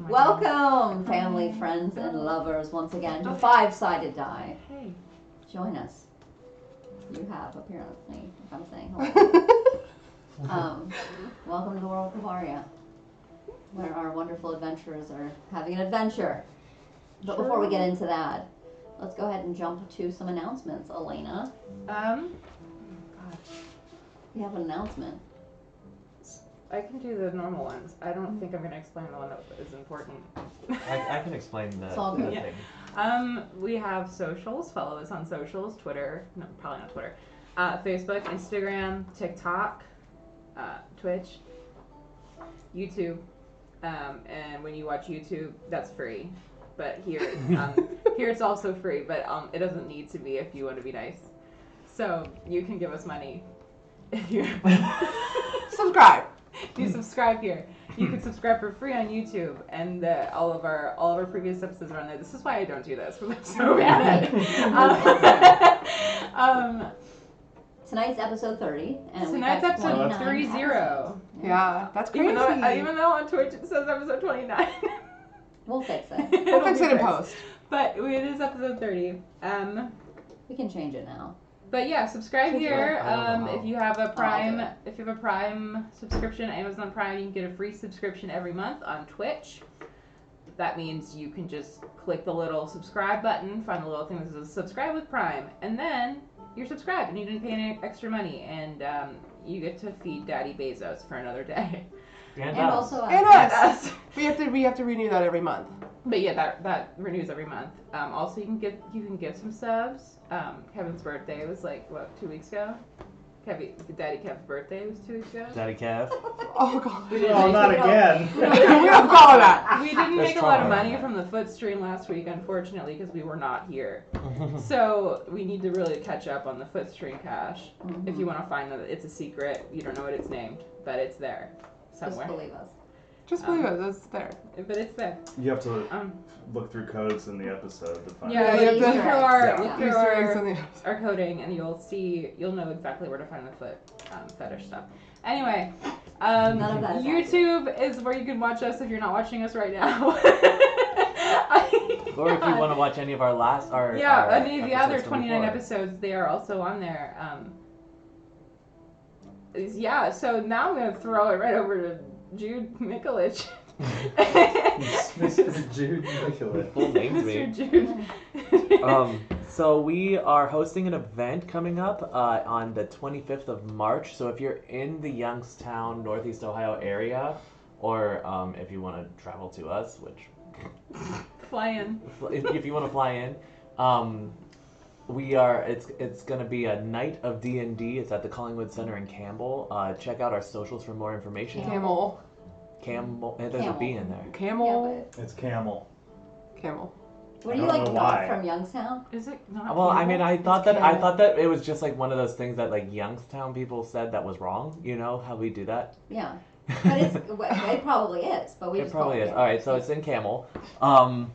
Welcome, family, friends, and lovers, once again to Five-Sided Die. Hey. Join us. You have, apparently, if I'm saying hello. Welcome to the world of Kavaria, where our wonderful adventurers are having an adventure. But before we get into that, let's go ahead and jump to some announcements. Elena, you have an announcement. I can do the normal ones. I don't think I'm going to explain the one that is important. I can explain the thing. We have socials. Follow us on socials. Twitter. No, probably not Twitter. Facebook, Instagram, TikTok, Twitch, YouTube. And when you watch YouTube, that's free. But here it's also free. But it doesn't need to be if you want to be nice. So you can give us money if you subscribe. You subscribe here. You can subscribe for free on YouTube, and all of our previous episodes are on there. This is why I don't do this, because I'm so bad at it. Tonight's episode 30, and tonight's episode 30. Yeah, that's crazy. Even though on Twitch it says episode 29. We'll fix it. We'll fix it in post. But it is episode 30. We can change it now. But yeah, subscribe here. If you have a Prime subscription, Amazon Prime, you can get a free subscription every month on Twitch. That means you can just click the little subscribe button, find the little thing that says subscribe with Prime, and then you're subscribed and you didn't pay any extra money, and you get to feed Daddy Bezos for another day. And also us. And us. We have to renew that every month. But yeah, that renews every month. Also, you can get some subs. Kevin's birthday was 2 weeks ago. Daddy Kev's birthday was 2 weeks ago. Daddy Kev. Oh god. Oh, not again. We don't call that. We didn't make a lot of money from the foot stream last week, unfortunately, because we were not here. So we need to really catch up on the foot stream cash. Mm-hmm. If you want to find that, it's a secret. You don't know what it's named, but it's there somewhere. Just believe us. Just believe it. It's there. But it's there. You have to look through codes in the episode to find it. Yeah, you have to look through our coding, and you'll know exactly where to find the foot fetish stuff. Anyway, None of that is YouTube is where you can watch us if you're not watching us right now. Or if you want to watch any of our any of the other 29 episodes, they are also on there. So now I'm gonna throw it right over to Jude Mikulich. Mr. Jude Mikulich. Full name's me. Mr. Jude. So we are hosting an event coming up on the 25th of March. So if you're in the Youngstown, Northeast Ohio area, or if you want to travel to us, which fly in. If you want to fly in, it's going to be a night of D&D. It's at the Collingwood Center in Campbell. Check out our socials for more information. Camel. There's a B in there. Camel. It's Camel. What do you not from Youngstown? Is it not? Well, Camel? I mean, I thought that it was just one of those things that Youngstown people said that was wrong. You know how we do that? Yeah. But it probably is. But we it just probably is. It. All right, so it's in Camel. So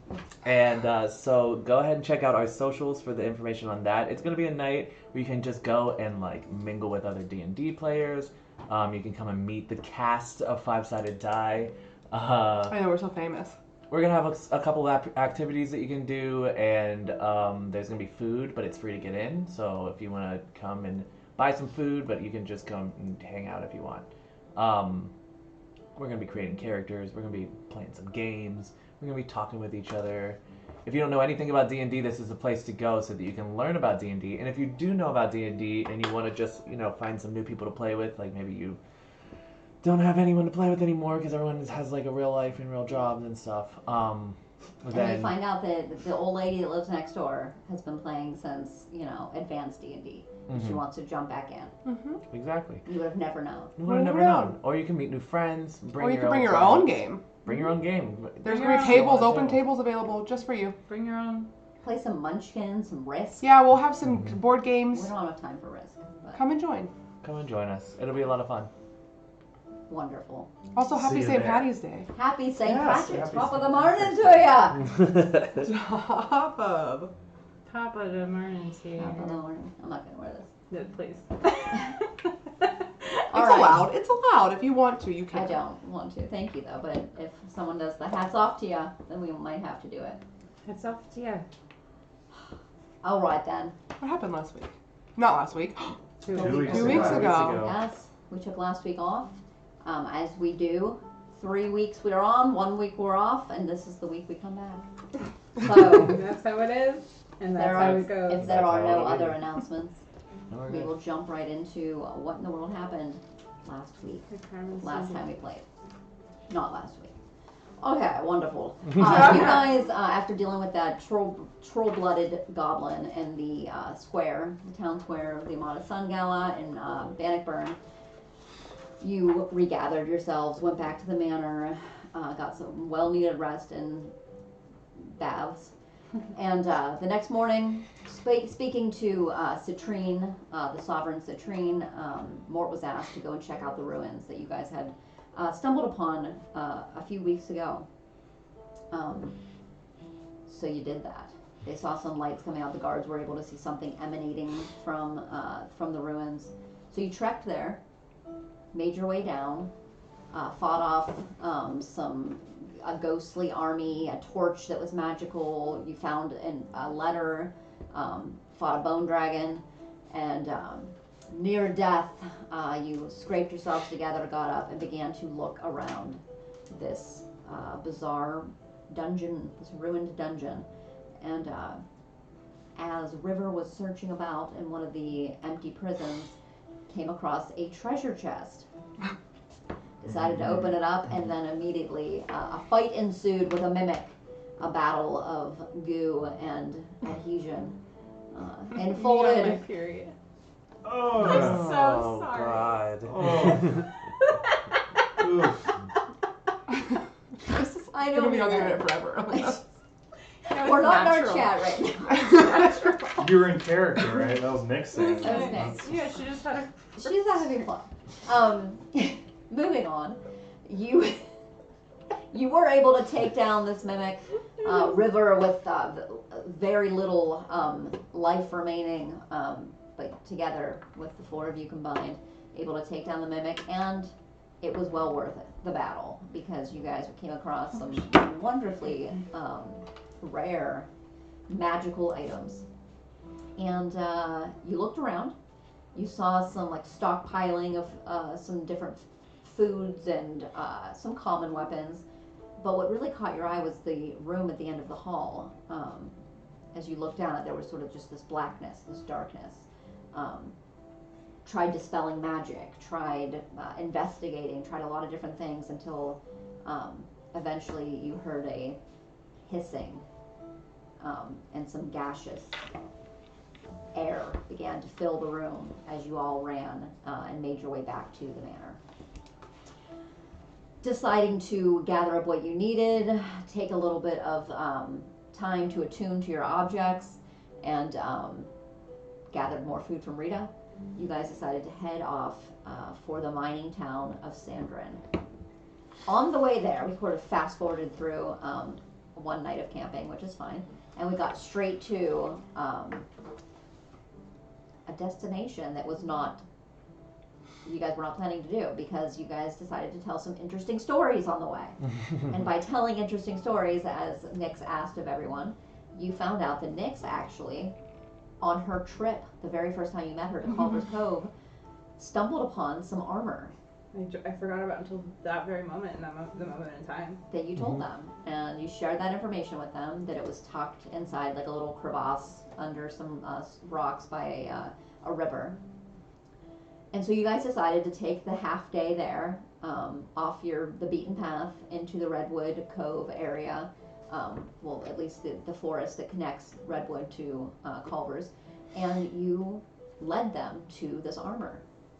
go ahead and check out our socials for the information on that. It's going to be a night where you can just go and mingle with other D&D players. You can come and meet the cast of Five-Sided Die. I know, we're so famous. We're going to have a couple of activities that you can do, and there's going to be food, but it's free to get in. So if you want to come and buy some food, but you can just come and hang out if you want. We're going to be creating characters. We're going to be playing some games. We're going to be talking with each other. If you don't know anything about D&D, this is the place to go so that you can learn about D&D. And if you do know about D&D and you want to just, find some new people to play with, maybe you don't have anyone to play with anymore because everyone has a real life and real jobs and stuff. And you find out that the old lady that lives next door has been playing since, advanced D&D. Mm-hmm. She wants to jump back in. Mm-hmm. Exactly. You would have never known. You would have never known. Or you can meet new friends. Or you can bring your own game. Bring your own game. There's going to be open tables available just for you. Bring your own. Play some Munchkin, some Risk. Yeah, we'll have some board games. We don't have time for Risk. But come and join. Come and join us. It'll be a lot of fun. Wonderful. Also, happy St. Patty's Day. Happy St. Patrick's. Top of the morning to ya. Top of the morning to you. Top of the morning. I'm not going to wear this. No, please. All It's right. allowed. It's allowed. If you want to, you can. I don't want to. Thank you though. But if someone does the hats off to you, then we might have to do it. Hats off to you. All right then. What happened last week? Not last week. 2 2 weeks 2 weeks ago. Yes, we took last week off, as we do. 3 weeks we're on, 1 week we're off, and this is the week we come back. So That's how it is, and that's there how are, it goes. if there are That's how no it'll be. other announcements, No, we're we good. will jump right into what in the world happened last week. Last time we played. Not last week. Okay, wonderful. You guys, after dealing with that troll-blooded goblin in the square, the town square of the Amada Sun Gala in Bannockburn, you regathered yourselves, went back to the manor, got some well-needed rest and baths. And the next morning, speaking to Citrine, the sovereign Citrine, Mort was asked to go and check out the ruins that you guys had stumbled upon a few weeks ago. So you did that. They saw some lights coming out. The guards were able to see something emanating from the ruins. So you trekked there, made your way down, fought off a ghostly army, a torch that was magical. You found a letter, fought a bone dragon, and near death, you scraped yourselves together, got up, and began to look around this bizarre dungeon, this ruined dungeon. And as River was searching about in one of the empty prisons, came across a treasure chest. Decided to open it up, and then immediately a fight ensued with a mimic, a battle of goo and adhesion. Enfolded. My period. Oh. I'm so sorry. God. Oh. Oof. This is I know gonna be we on the are. internet forever. We're not in our chat right now. You were in character, right? That was Nick saying That was that. Nick. Yeah, she just had a. She's not having fun. Moving on, you were able to take down this mimic River with very little life remaining, but together with the four of you combined, able to take down the mimic, and it was well worth it, the battle, because you guys came across some wonderfully rare magical items, and you looked around. You saw some like stockpiling of some different foods and some common weapons, but what really caught your eye was the room at the end of the hall. As you looked down, there was sort of just this blackness, this darkness. Tried dispelling magic, tried investigating, tried a lot of different things until eventually you heard a hissing and some gaseous air began to fill the room as you all ran and made your way back to the manor. Deciding to gather up what you needed, take a little bit of time to attune to your objects, and gathered more food from Rita, you guys decided to head off for the mining town of Sandrin. On the way there, we sort of fast forwarded through one night of camping, which is fine, and we got straight to a destination that was not, you guys were not planning to do, because you guys decided to tell some interesting stories on the way. And by telling interesting stories, as Nyx asked of everyone, you found out that Nyx actually, on her trip, the very first time you met her to Culver's Cove, stumbled upon some armor I forgot about until that very moment, in the moment in time. that you told them, and you shared that information with them, that it was tucked inside like a little crevasse under some rocks by a river. And so you guys decided to take the half day there, off the beaten path into the Redwood Cove area, well, at least the forest that connects Redwood to Culver's, and you led them to this armor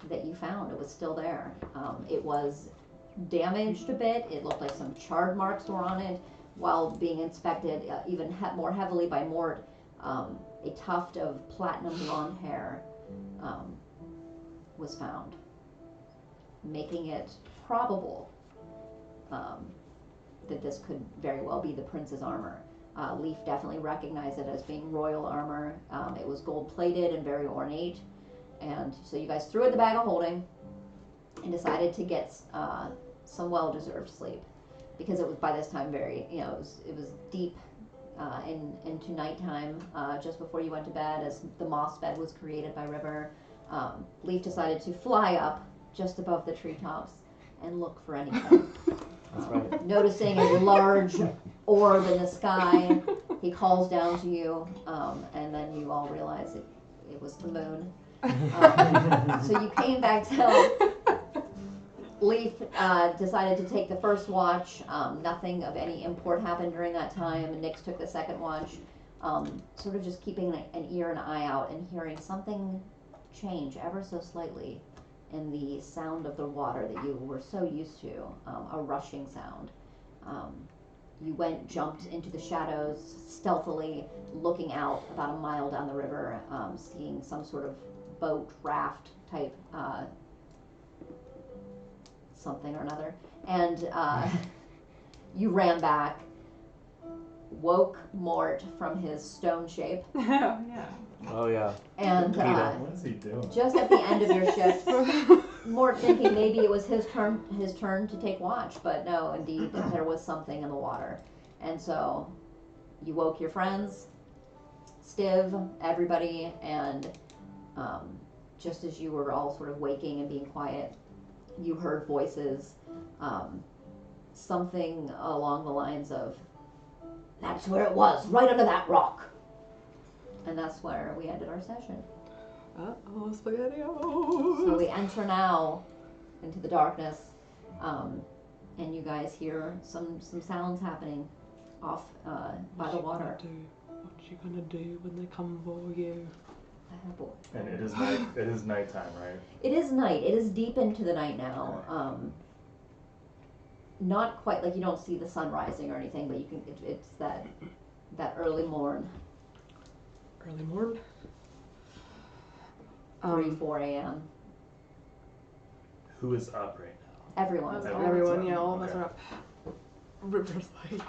that you found. It was still there. It was damaged a bit. It looked like some charred marks were on it. While being inspected even more heavily by Mort, a tuft of platinum blonde hair was found, making it probable that this could very well be the prince's armor. Leaf definitely recognized it as being royal armor. It was gold plated and very ornate. And so you guys threw it in the bag of holding, and decided to get some well-deserved sleep, because it was by this time very, it was deep into nighttime, just before you went to bed, as the moss bed was created by River. Leaf decided to fly up just above the treetops and look for anything. That's right. Noticing a large orb in the sky, he calls down to you, and then you all realize it was the moon. So you came back down. Leaf decided to take the first watch. Nothing of any import happened during that time. Nyx took the second watch, sort of just keeping an ear and eye out and hearing something change ever so slightly in the sound of the water that you were so used to, a rushing sound. You jumped into the shadows stealthily, looking out about a mile down the river, seeing some sort of boat, raft type something or another, and you ran back, woke Mort from his stone shape, Oh, yeah. Oh yeah. and What is he doing? just at the end of your shift, Mort thinking maybe it was his turn to take watch, but no, indeed, there was something in the water, and so you woke your friends, Stiv, everybody, and just as you were all sort of waking and being quiet, you heard voices, something along the lines of, "That's where it was, right under that rock." And that's where we ended our session. Uh-oh, SpaghettiOs. So we enter now into the darkness, and you guys hear some sounds happening off by the water. What you gonna do when they come for you? And it is night. It is nighttime, right? It is night. It is deep into the night now. Not quite like you don't see the sun rising or anything, but you can. It's that early morn, Early morn. 4 a.m. Who is up right now? Everyone is on. Everyone, yeah, all of us Okay. are up. River's like,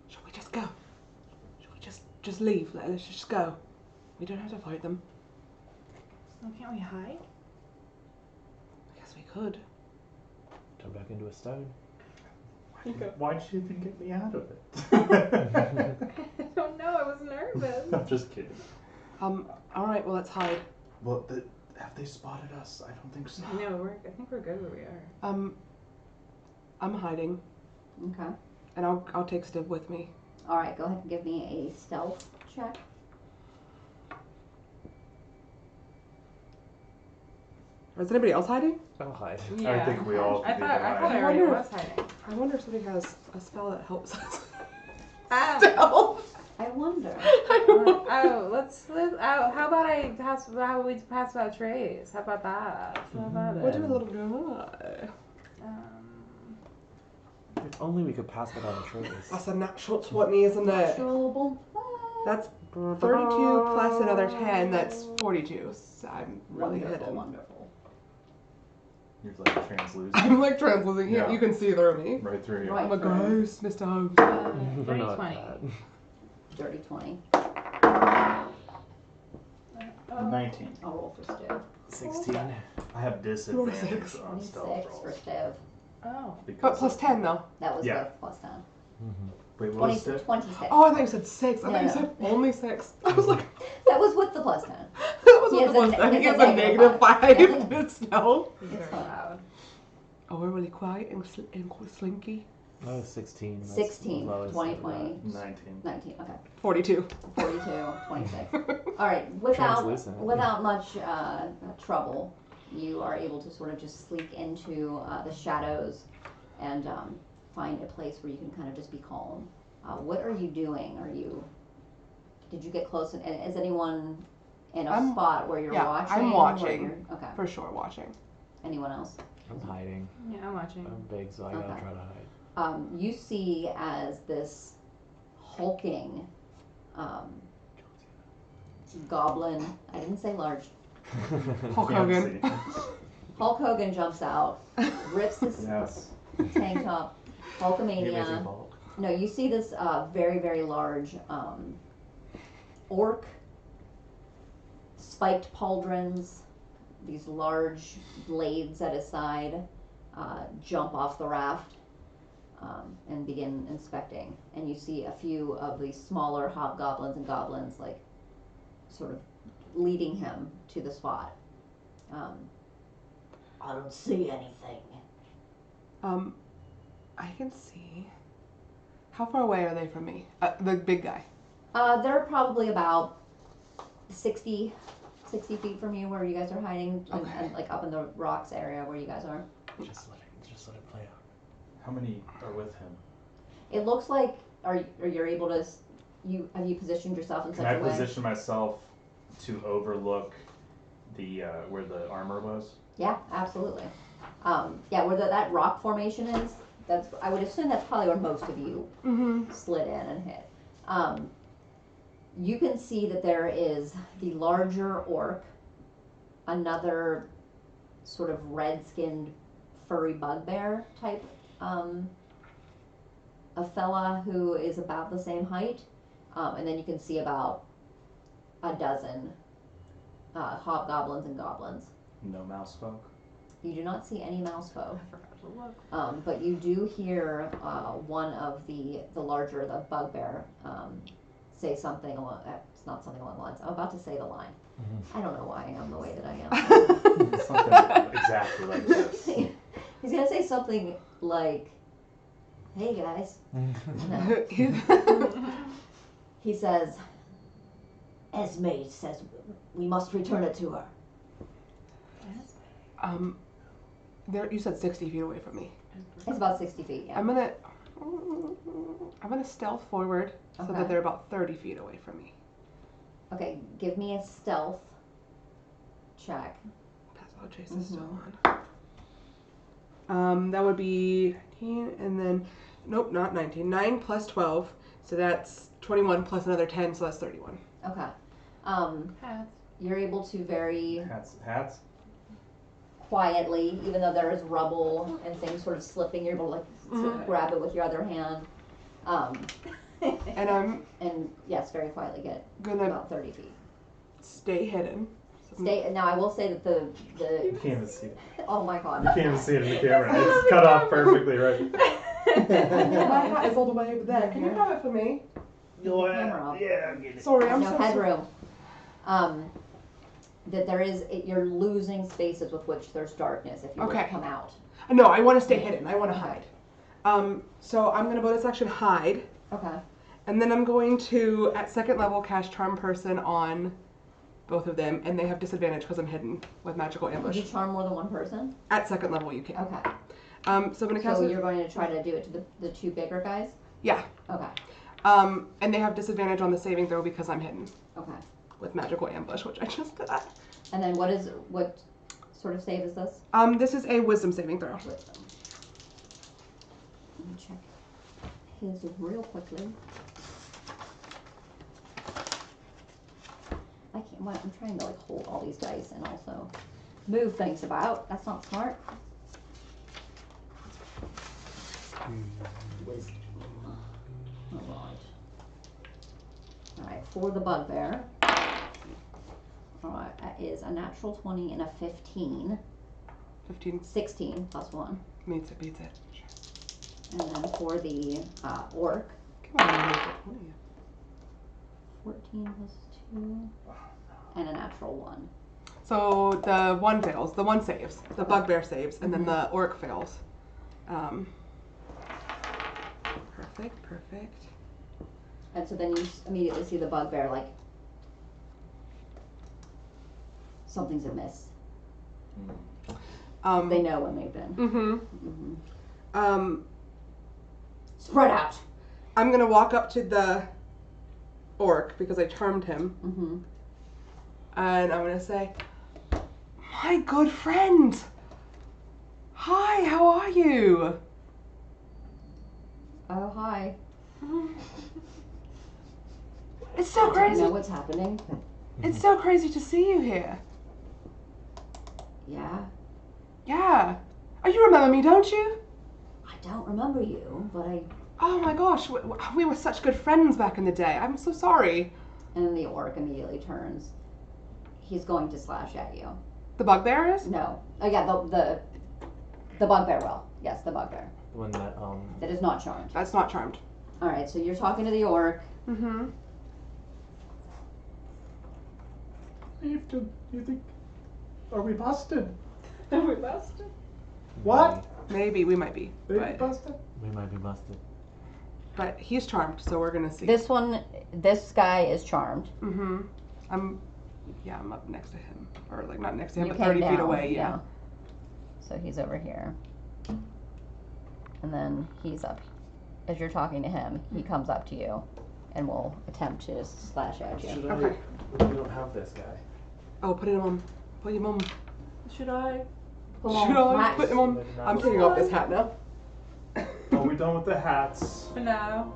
shall we just go? Shall we just leave? Let's just go. We don't have to fight them. Well, can't we hide? I guess we could. Turn back into a stone. Why did you even get me out of it? I don't know. I was nervous. I'm just kidding. Alright, well, let's hide. Well, have they spotted us? I don't think so. No, I think we're good where we are. I'm hiding, Okay. and I'll take Stiv with me. All right. Go ahead and give me a stealth check. Is anybody else hiding? I'll hide. Yeah. I think we all I could thought be I hiding. already wonder was hiding. I wonder if somebody has a spell that helps us. Ah. Stealth. I wonder. Oh, how about we pass about trays? How about that? How about We'll it? do a little bit. If only we could pass that on the trays. That's a natural 20, isn't it? Trouble. That's 32 plus another 10, that's 42. So I'm really Wonderful, hidden. wonderful. You're like translucent. I'm like translucent. Yeah. You can see through me. Right through you. Right. I'm a ghost, Mr. Holmes. But not 20. that. Dirty 20. 19. I'll roll for Stiv. 16. I have disadvantage Six. on 26 stealth for rolls. Stiv. Oh. But Because plus 10 though. That was Yeah. with plus 10. Wait, what 20, was it? 26. Oh, I thought you said 6. I No, thought you no. said only 6. I was like, That was with the plus 10. that was He what has the a plus ne- 10. he He has has a a negative negative five. 5. It's no. He's It's very fine. loud. Oh, we're really quiet and slinky. Oh, 16. That's 16, as low as 20, I got. 20, 19. 19. Okay. 42. 42, 26. All right. Without Translucent. much trouble, you are able to sort of just sneak into the shadows and find a place where you can kind of just be calm. What are you doing? Did you get close? And is anyone in a spot where you're watching? I'm or watching. you're- Okay. For sure, watching. Anyone else? I'm hiding. Yeah, I'm watching. I'm big, so I gotta Okay. try to hide. You see as this hulking goblin, I didn't say large, Hulk Can't Hogan. see. Hulk Hogan jumps out, rips his Yes. tank top, The Amazing Hulkamania. Hulk. No, you see this very, very large orc, spiked pauldrons, these large blades at his side jump off the raft and begin inspecting. And you see a few of these smaller hobgoblins and goblins, like, sort of leading him to the spot. I don't see anything. I can see. How far away are they from me? The big guy. They're probably about 60 feet from you, where you guys are hiding, and like up in the rocks area where you guys are. Just let it play out. How many are with him? It looks like are you able to have you positioned yourself in Can such I a way? position myself to overlook the where the armor was? Yeah, absolutely. Yeah, where that rock formation is, that's, I would assume that's probably where most of you slid in and hit. You can see that there is the larger orc, another sort of red-skinned furry bugbear type, a fella who is about the same height, and then you can see about a dozen hobgoblins and goblins. No mouse folk. You do not see any mouse folk. I forgot to look. But you do hear one of the larger, the bugbear, say something along, it's not something along the lines, I'm about to say the line. I don't know why I am the way that I am. Something exactly like this. He's gonna say something like, hey guys. No. He says, Esme says we must return it to her. There. You said 60 feet away from me. It's about 60 feet, yeah. I'm gonna stealth forward so Okay. that they're about 30 feet away from me. Okay, give me a stealth check. Pathology Chase is still on. That would be 19, and then nope, not 19. 9 plus 12, so that's 21 plus another 10, so that's 31. Okay. Hats. You're able to very Hats. quietly, even though there is rubble and things sort of slipping, you're able to sort of grab it with your other hand. And I'm And yes, very quietly get gonna about 30 feet. stay hidden. Stay. Now I will say that You the can't even see it. oh my god. You can't even see it in the camera. It's cut off perfectly, right? My hat is all the way over there. Can you have it for me? Camera off. Yeah, I'll get it. Sorry, I'm No so sorry. headroom. That there is, you're losing spaces with which there's darkness if you were to Okay. come out. No, I want to stay hidden. I want to hide. So I'm gonna bonus action hide, Okay. and then I'm going to at second level cast Charm Person on both of them, and they have disadvantage because I'm hidden with magical Would ambush. you charm more than one person? At second level, you can. Okay. So I'm gonna cast So it. you're going to try to do it to the two bigger guys? Yeah. Okay. And they have disadvantage on the saving throw because I'm hidden Okay. with magical ambush, which I just did. And then what sort of save is this? This is a wisdom saving throw. Wisdom. Let me check his real quickly. I can't. Well, I'm trying to like hold all these dice and also move things about. That's not smart. Wisdom. All right. All right. For the bugbear. All right. That is a natural 20 and a 15. 15 16 plus 1. beats it. And then for the orc, Come on, make it 20. 14 plus 2, and a natural 1. So the one fails, the one saves, the bugbear saves, and then the orc fails. Perfect. And so then you immediately see the bugbear like, something's amiss. They know when they've been. Spread out! I'm gonna walk up to the orc because I charmed him, and I'm gonna say, "My good friend, hi, how are you?" Oh, hi. It's so I don't crazy. know what's happening. It's so crazy to see you here. Yeah. Yeah. Oh, you remember me, don't you? I don't remember you, but I... Oh my gosh, we were such good friends back in the day. I'm so sorry. And then the orc immediately turns. He's going to slash at you. The bugbear is? No. Oh yeah, the bugbear will. Yes, the bugbear. The one that That is not charmed. That's not charmed. All right, so you're talking to the orc. Mm-hmm. You think? Are we busted? Are we busted? What? Maybe we might be. Busted? We might be busted. But he's charmed, so we're gonna see. This guy is charmed. Mm-hmm. I'm up next to him. Or like not next to him, You but came 30 feet down, away, yeah. So he's over here. And then he's up. As you're talking to him, he comes up to you and will attempt to slash at you. Should Okay. We don't have this guy. Oh, put him on. Put him on. Should I? Come on, Should I Max. put him on? I'm taking off this hat now. Are we done with the hats? For now.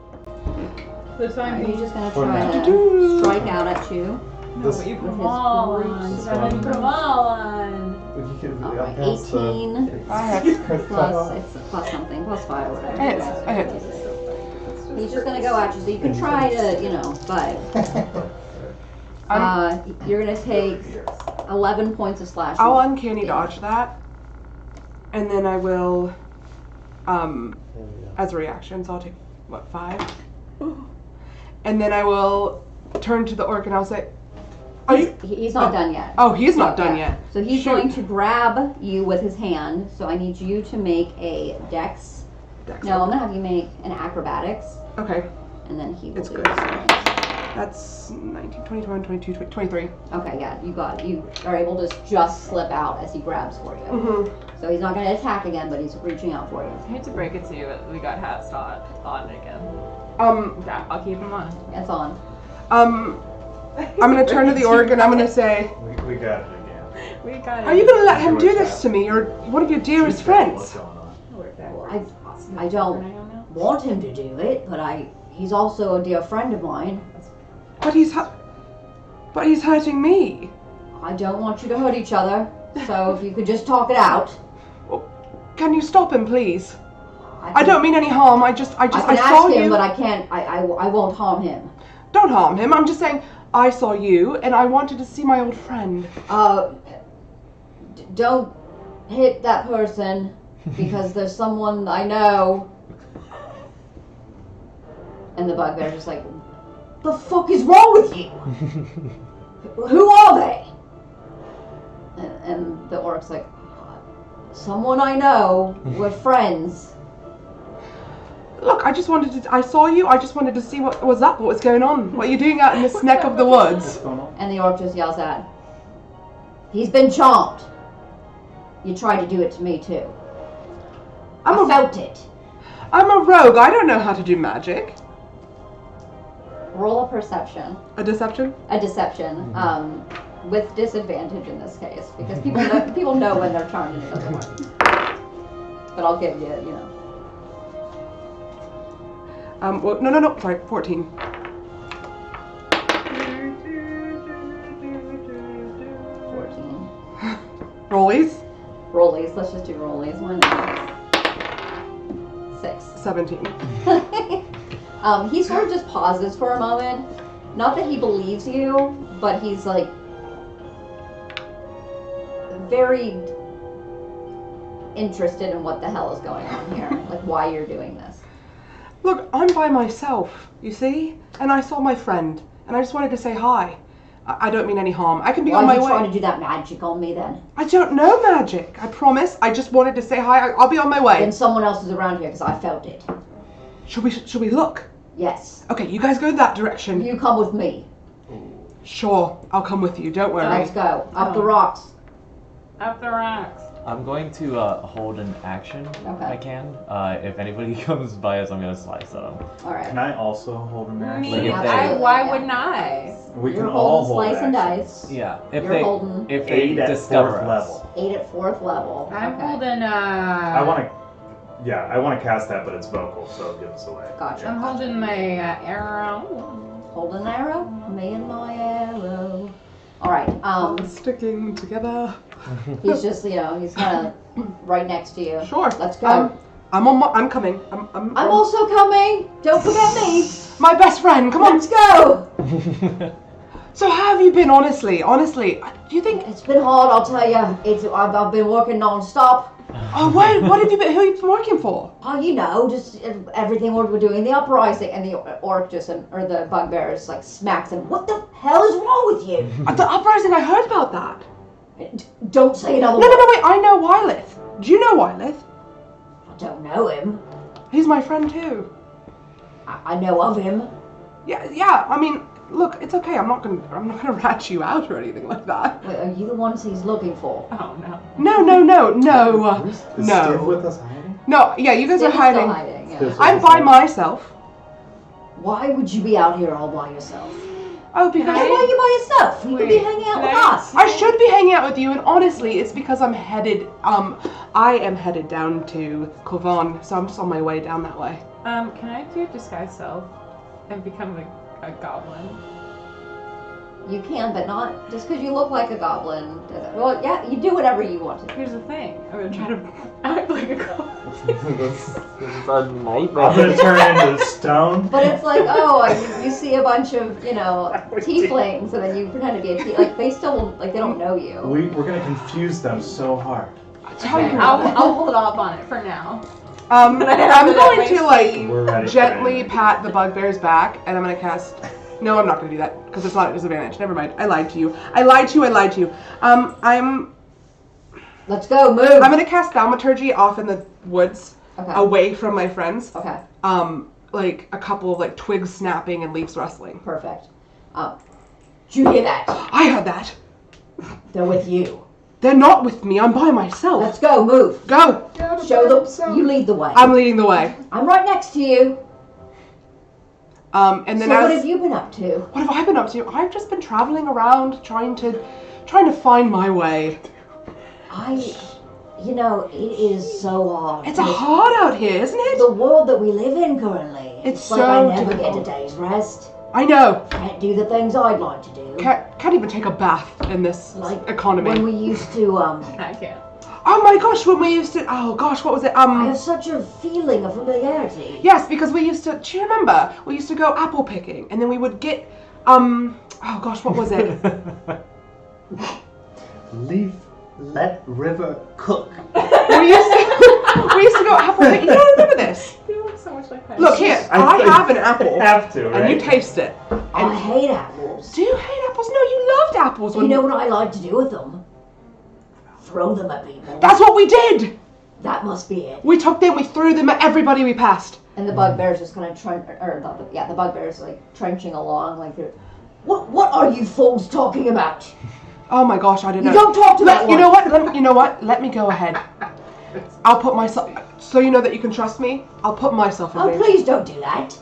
This Are time you just gonna For try now. to strike out at you? No, This- but you put with them his all brute on. strike. I didn't put them all on. All right, 18 plus it's plus something, plus 5 or whatever. I hit. He's just gonna go at you, so you can try to, but you're gonna take 11 points of slashing. I'll uncanny dodge that. And then I will, as a reaction, so I'll take, 5? And then I will turn to the orc and I'll say, are you? He's not done yet. Oh, he's not done Yeah. yet. So he's Shoot. going to grab you with his hand, so I need you to make a dex. Dex. No, I'm gonna have you make an acrobatics, Okay, and then he will It's do good. his thing. that's 19, 20, 21, 22, 23. Okay, yeah, you are able to just slip out as he grabs for you. Mm-hmm. So he's not going to attack again, but he's reaching out for you. I hate to break it to you, but we got hats on again. Yeah. I'll keep them on. It's on. I'm gonna turn to the orc and I'm gonna say, We got it again. We got it. are you gonna let him do this to me? You're one of your dearest friends. What's going on? I don't want him to do it, but he's also a dear friend of mine. But he's hurting me. I don't want you to hurt each other, so if you could just talk it out. Can you stop him, please? I can- don't mean any harm. I I can saw ask him, you. but I can't. I won't harm him. Don't harm him. I'm just saying I saw you and I wanted to see my old friend. Don't hit that person because there's someone I know. And the bugbear's just like, the fuck is wrong with you? Who are they? And the orc's like, someone I know. We're friends. Look, I saw you. I just wanted to see what was up, what was going on. What are you doing out in this neck of the woods? What's going on? And the orc just yells out, he's been charmed. You tried to do it to me too. I felt it. I'm a rogue. I don't know how to do magic. Roll a perception. A deception? A deception. With disadvantage in this case, because people know when they're charmed and it doesn't work. But I'll give you, Well, no. Sorry, 14. 14. Rollies? Rollies. Let's just do rollies. Why not? 6. 17. He sort of just pauses for a moment. Not that he believes you, but he's like very interested in what the hell is going on here. Like why you're doing this. Look, I'm by myself, you see? And I saw my friend, and I just wanted to say hi. I don't mean any harm. I can be on Why my are you way. trying to do that magic on me then? I don't know magic. I promise. I just wanted to say hi. I'll be on my way. Then someone else is around here because I felt it. Should we look? Yes. Okay, you guys go that direction. You come with me. Sure, I'll come with you. Don't worry. Let's go. Up the rocks. Up the rocks. I'm going to hold an action if Okay. I can. If anybody comes by us, I'm gonna slice at them. Alright. Can I also hold an action? Like if they- Why Yeah. wouldn't I? We You're can all holding hold slice and actions. dice. Yeah, if You're holding they 8 at discover 4th us. level. 8 at 4th level. I'm Okay. holding I want to cast that, but it's vocal, so it gives away. Gotcha. I'm holding my arrow. Hold an arrow. Me and my arrow. Alright, Sticking together. he's just, he's kind of right next to you. Sure. Let's go. I'm coming. I'm also coming. Don't forget me. my best friend. Come on. Let's go. So how have you been, honestly? Do you think... It's been hard, I'll tell you. I've been working non-stop. Oh, what have you been... Who have you been working for? Oh, you know, just everything we're doing. The uprising, and the orc or the bugbear is like smacks him. What the hell is wrong with you? The uprising, I heard about that. Don't say another word. No, wait, I know Wylith. Do you know Wylith? I don't know him. He's my friend too. I know of him. Yeah, I mean, look, it's okay. I'm not gonna rat you out or anything like that. Wait, are you the ones he's looking for? Oh no. No. Is No. Steve with us hiding? No, yeah, you guys are Still hiding. yeah. I'm by myself. Why would you be out here all by yourself? Oh, because Why are you by yourself? You could be hanging out with us. I should be hanging out with you, and honestly, it's because I am headed down to Clovan, so I'm just on my way down that way. Can I do disguise self and become a goblin? You can, but not just because you look like a goblin. Well, yeah, you do whatever you want to. Here's the thing. I'm gonna try to act like a goblin. That's a I'm nightmare. gonna turn into stone. But it's like, oh, you see a bunch of, tieflings, and then you pretend to be a tiefling. Like, they still, they don't know you. We're gonna confuse them so hard. Okay, I'll hold off on it for now. I'm going to, We're ready for gently it. pat the bugbear's back, and I'm going to cast... No, I'm not going to do that, because it's not a disadvantage. Never mind. I lied to you. Let's go, move. I'm going to cast Thaumaturgy off in the woods, Okay. away from my friends. Okay, Like a couple of twigs snapping and leaves rustling. perfect. Did you hear that? I heard that. They're with you. They're not with me. I'm by myself. Let's go, move. Go. Show them. You lead the way. I'm leading the way. I'm right next to you. And then So what have you been up to? What have I been up to? I've just been traveling around trying to find my way. It is so hard. It's hard out here, isn't it? The world that we live in currently. It's like so I never difficult. get a day's rest. I know. Can't do the things I'd like to do. Can't even take a bath in this economy. When we used to, I can't. Oh my gosh, when we used to, oh gosh, what was it? I have such a feeling of familiarity. Yes, because we used to, do you remember? We used to go apple picking, and then we would get, oh gosh, what was it? Let river cook. we used to go apple picking. You don't remember this? You look so much like that. Look here, I have an apple. Have to, right? And you taste it. I hate apples. Do you hate apples? No, you loved apples. You know what I like to do with them? Throw them at people. That's what we did. That must be it. We took them, we threw them at everybody we passed. And the bugbear's just kind of the bugbear's trenching along like they're. What are you fools talking about? Oh my gosh, I didn't know. You don't talk to that You one. know what? Let me go ahead. I'll put myself, so you know that you can trust me, I'll put myself in Oh, danger. please don't do that.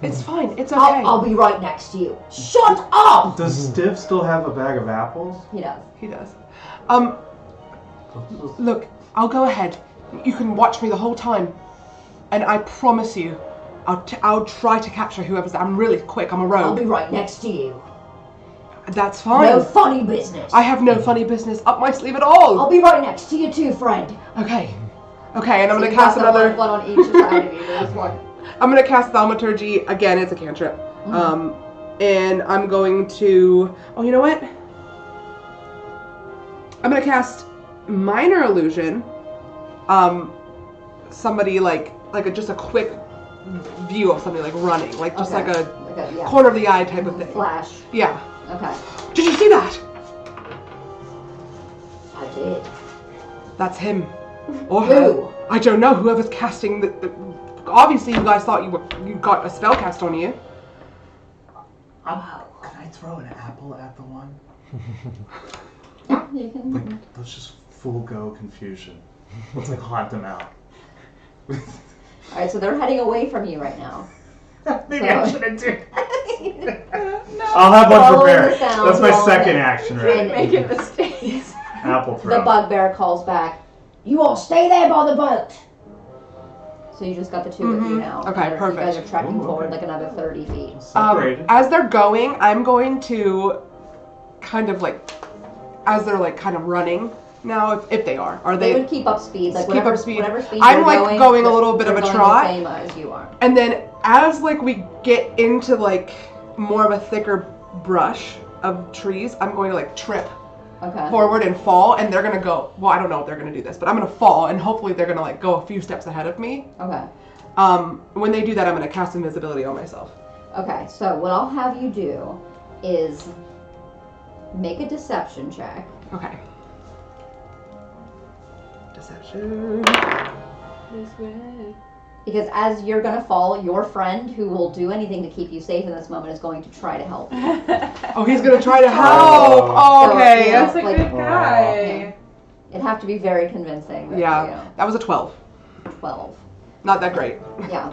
It's fine, it's okay. I'll be right next to you. Shut up! Does Stiff still have a bag of apples? He does. He does. Look, I'll go ahead. You can watch me the whole time. And I promise you, I'll try to capture whoever's there. I'm really quick, I'm a I'll rogue. be right next to you. That's fine. No funny business. I have no funny business up my sleeve at all. I'll be right next to you too, friend. Okay, and I'm So gonna you've cast got the another. one on each side of you. There's one. I'm gonna cast Thaumaturgy again. It's a cantrip. And I'm going to. Oh, you know what? I'm gonna cast Minor Illusion. Somebody just a quick view of somebody running, just Okay. like a corner of the eye type of thing. Flash. Yeah. Okay. Did you see that? I did. That's him. Or her. Who? I don't know. Whoever's casting the obviously, you guys thought you got a spell cast on you. Can I throw an apple at the one? Yeah, you can. Let's just full go confusion. Let's haunt them out. All right, so they're heading away from you right now. Maybe So- I shouldn't do. I'll have one Following prepared. the sound, That's my following second it. action, right? And- Making mistakes. Apple throw. The bugbear calls back. You all stay there by the boat. So you just got the two of you now. Okay, You perfect. guys are trekking Ooh, forward okay. another 30 feet. Separated. As they're going, I'm going to kind of as they're kind of running now, if they are They they? would keep up speed, Keep whatever, up speed. whatever speed I'm, you're going a little bit of they're a going trot. The same as you are. And then as we get into more of a thicker brush, of trees, I'm going to like trip Okay. forward and fall, and they're gonna go. Well, I don't know if they're gonna do this, but I'm gonna fall, and hopefully they're gonna like go a few steps ahead of me. Okay. When they do that, I'm gonna cast invisibility on myself. Okay, so what I'll have you do is make a deception check. Okay. Deception. This way. Because as you're gonna fall, your friend who will do anything to keep you safe in this moment is going to try to help you. Oh, he's gonna try to help. Oh, So, okay. yeah. That's a Like- good guy. Yeah. It'd have to be very convincing. That, Yeah, that was a 12. 12. Not that great. Yeah.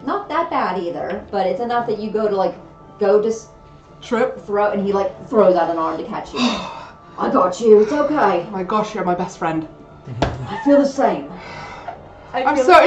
Not that bad either, but it's enough that you go to Trip. throw, and he like throws out an arm to catch you. I got you. It's okay. Oh my gosh, you're my best friend. I feel the same. I'm so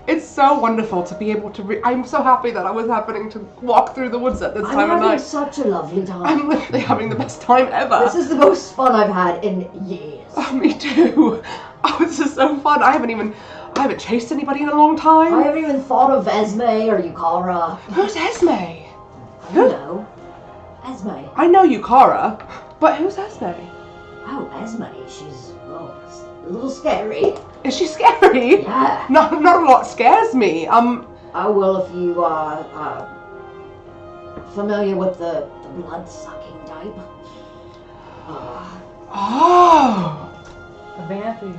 it's so wonderful to be able to. I'm so happy that I was happening to walk through the woods at this I'm time of having night. such a lovely time. I'm literally having the best time ever. This is the most fun I've had in years. Oh, me too. Oh, this is so fun. I haven't chased anybody in a long I time. haven't even thought of Esme or Yukara. Who's Esme? I don't know. Esme. I know Yukara, but who's Esme? Oh, Esme. She's a little scary. Is she scary? Yeah. Not a lot scares me. Oh well, if you are familiar with the blood-sucking type. Oh. A vampy.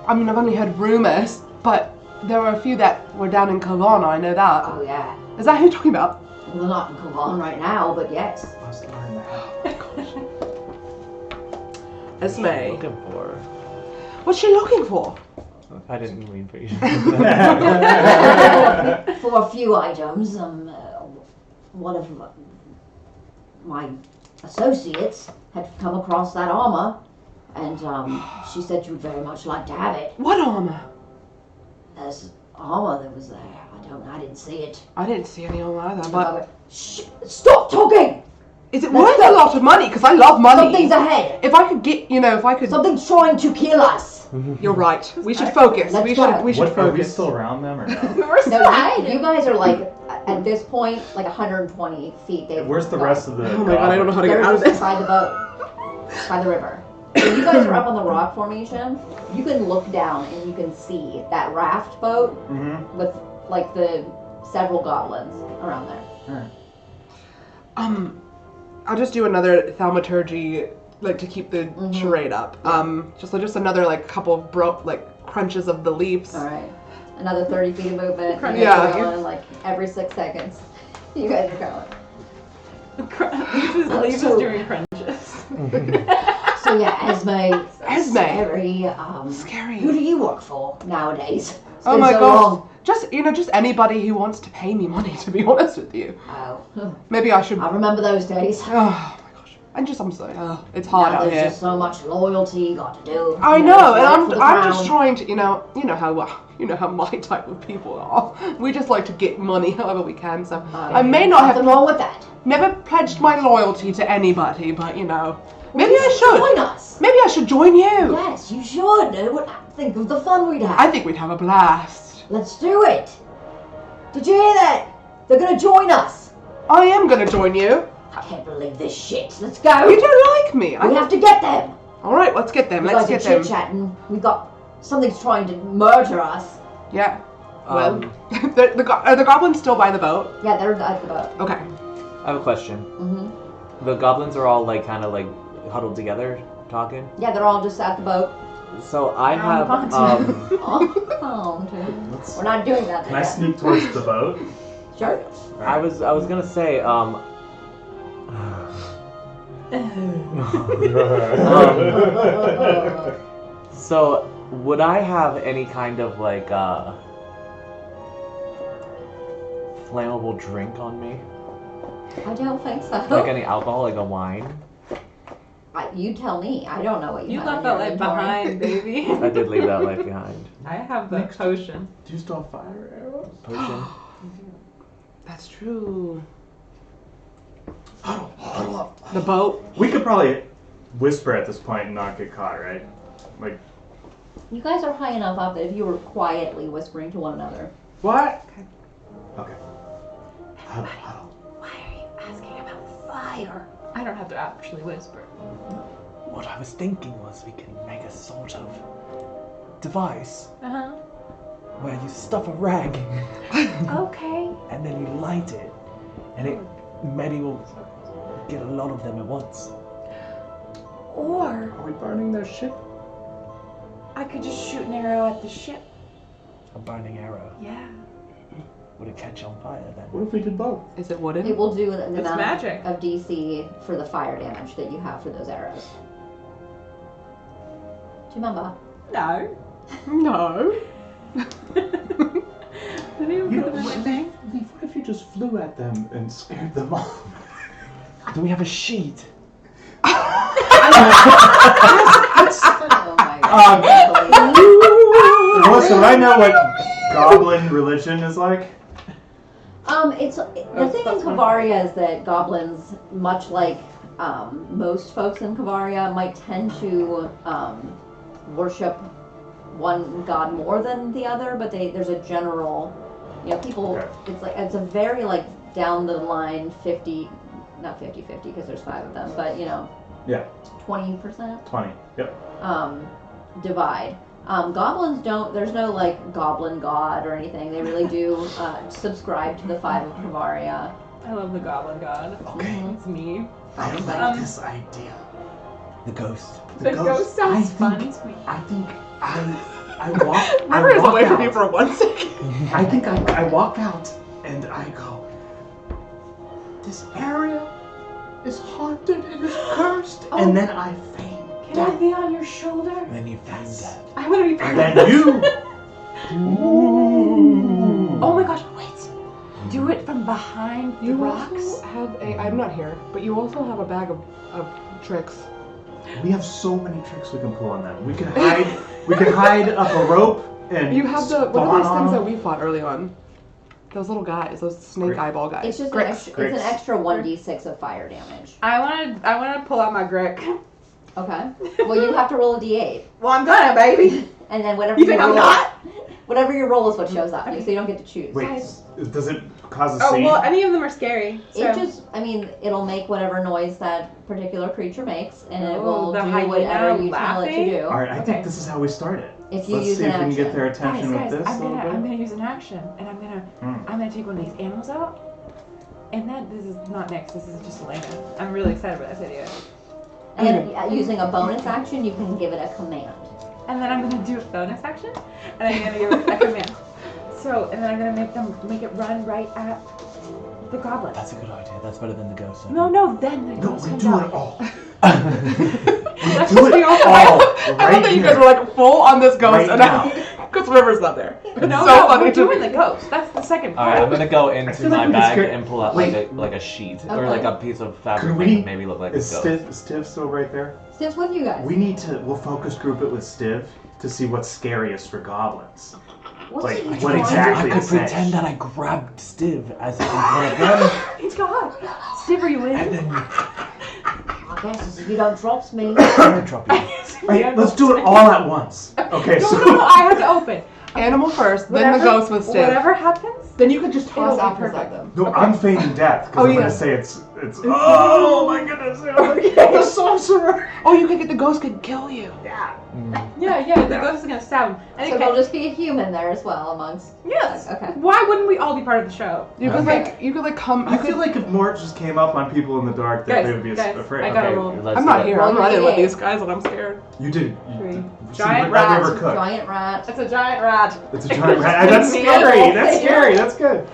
I mean, I've only heard rumors, but there were a few that were down in Kavana, I know that. Oh yeah. Is that who you're talking about? Well, they're not in Kovan right now, but yes. Must learn that. Esme. Looking for. What's she looking for? I didn't mean for you. For a few items, one of my associates had come across that armor, and she said she would very much like to have it. What armor? There's armor that was there. I didn't see it. I didn't see any armor either, but Shh! Stop talking! is it Let's worth go. a lot of money? Because I love money. Something's ahead. If I could get, if I could. Something's trying to kill us. You're right. We should focus. Let's We go. should What, are we focus. still around them or no? We're still No, hiding. you guys are like at this point like 120 feet. Where's the rest of the Oh my god, I don't know how to get They're out of just this. beside the boat, by the river. When you guys are up on the rock formation, you can look down and you can see that raft boat Mm-hmm. with like the several goblins around there. I'll just do another thaumaturgy, like to keep the charade up. Just another like couple of crunches of the leaves. All right, another 30 feet of movement. You guys Yeah. are going like every 6 seconds. You guys are going. Leaves So- us during crunches. So yeah, Esme. Esme. Scary. Scary. Who do you work for nowadays? It's Oh been my so gosh. long. Just anybody who wants to pay me money, to be honest with you. Oh, Maybe I should. I remember those days. Oh my gosh. I'm sorry. It's hard Now out there's here. just so much loyalty you got to do. I You know, it's and right for the I'm just crown. trying to, you know how my type of people are. We just like to get money however we can. So I may not Nothing have wrong with that. never pledged my loyalty to anybody, but maybe You I should. join us. Maybe I should join you. Yes, you should. Think of the fun we'd have. I think we'd have a blast. Let's do it. Did you hear that? They're gonna join us. I am gonna join you. I can't believe this shit. Let's go. You don't like me. We have to get them. All right, let's get them. You Let's guys get are them. chit-chatting. We've got something's trying to murder us. Yeah. Well, Um, are the goblins still by the boat? Yeah, they're at the boat. Okay. I have a question. Mm-hmm. The goblins are all kind of huddled together, talking. Yeah, they're all just at the boat. So I They're on have the pontoon. um, Oh, we're not doing that. Can I yet. sneak towards the boat? Sure. I was gonna say so would I have any kind of flammable drink on me? I don't think so. Like any alcohol, like a wine? You tell me. I don't know what you You have left in that your light inventory. behind, baby. I did leave that life behind. I have the potion. Do you still have fire arrows? Potion. That's true. Huddle up. The boat. We could probably whisper at this point and not get caught, right? Like, You guys are high enough up that if you were quietly whispering to one another. What? okay. Huddle, huddle. Why are you asking about fun? fire. I don't have to actually whisper. What I was thinking was we can make a sort of device Uh-huh. where you stuff a rag Okay. and then you light it, and it maybe will get a lot of them at once. Or Are we burning their ship? I could just shoot an arrow at the ship. A burning arrow. Yeah. Would it catch on fire then? What if we did both? Is it wooden? It will do the It's amount magic. of DC for the fire damage that you have for those arrows. Do you remember? No. No. Did you You put know, them in the thing? what if you just flew at them and scared them off? Do we have a sheet? Oh my god. Melissa, would I know what goblin religion is like? It's the thing in Kavaria is that goblins, much like most folks in Kavaria, might tend to worship one god more than the other, but there's a general, people. Okay. It's a very down the line 50, not 50-50 because there's 5 of them, but Yeah. 20%. 20. Yep. Divide. Goblins don't. There's no goblin god or anything. They really do subscribe to the 5 of Kavaria. I love the goblin god. Okay. It's me. I like this idea. The ghost. The ghost sounds fun. Sweet. I think I walk. I ran away from you for 1 second. I think I walk out and I go, this area is haunted and is cursed. Oh. And then I feign Can I be on your shoulder? And then you find that. I want to be. And then you. Ooh. Oh my gosh! Wait. Do it from behind the You rocks. also have I'm not here, but you also have a bag of tricks. We have so many tricks we can pull on them. We can hide. We can hide up a rope and. You have what spawn are those on things that them. we fought early on? Those little guys, those snake Grick. eyeball guys. It's just Gricks. it's an extra 1d6 of fire damage. I want to pull out my grick. Okay. Well, you have to roll a d8, Well, I'm gonna, baby. and then whatever You think roll, I'm not? whatever you roll is what shows up. So you don't get to choose. Wait, Guys. does it cause a Oh scene? well, any of them are scary. So. It just, it'll make whatever noise that particular creature makes, and it Oh, will the do hyena whatever you tell it to laughing? do. All right, I Okay. think this is how we start it. If you Let's use see an if we can get action. their attention Guys, with this I'm a little gonna bit. use an action, and I'm gonna take one of these animals out. And then this is not next. This is just Elena. I'm really excited about this idea. And using a bonus action, you can give it a command. And then I'm gonna do a bonus action, and I'm gonna give it a command. So, and then I'm gonna make it run right at the goblin. That's a good idea. That's better than the ghost. Then the No, ghost we comes do out. it all. Let's Do just it be all all. I Right love that you guys here. were full on this ghost, Right and now. because River's not there. No, so funny we're to doing me. the ghost. That's the second All part. right, I'm gonna go into feel my like we bag scared- and pull out Wait. like a sheet or Okay. like a piece of fabric Could that we- can maybe look like a Is ghost. Stiv still right there? Stips, what do you guys? We'll focus group it with Stiv to see what's scariest for goblins. What's like, it you what trying to exactly I do? could it says. pretend that I grabbed Stiv as if he was one of them, He's gone. Steve, are you in? and then I guess if you don't drop me. I'm gonna drop you. Right, let's do it all at once. Okay, No, so no, I have to open. Animal first, then the ghost with Stiff. Whatever happens. Then you could just toss It'll be apples perfect. at them. no, I'm feigning death because Oh, I'm yeah. gonna say it's. Oh my goodness! The sorcerer. Oh, you could get the ghost could kill you. Yeah. Yeah, the ghost is gonna stab him. And So it there'll can- just be a human there as well amongst. yes. Okay. Why wouldn't we all be part of the show? You could Okay. come. I feel like if Mort just came up on people in the dark, that Guys, they would be guys, afraid. I gotta Okay, roll. Let's I'm do not it. here. Roll I'm your running with D8. these guys, and I'm scared. You did. Three. See, Giant now we rat. were cooked. Giant rat. It's a giant rat. It's a giant rat. That's scary. That's scary. That's good.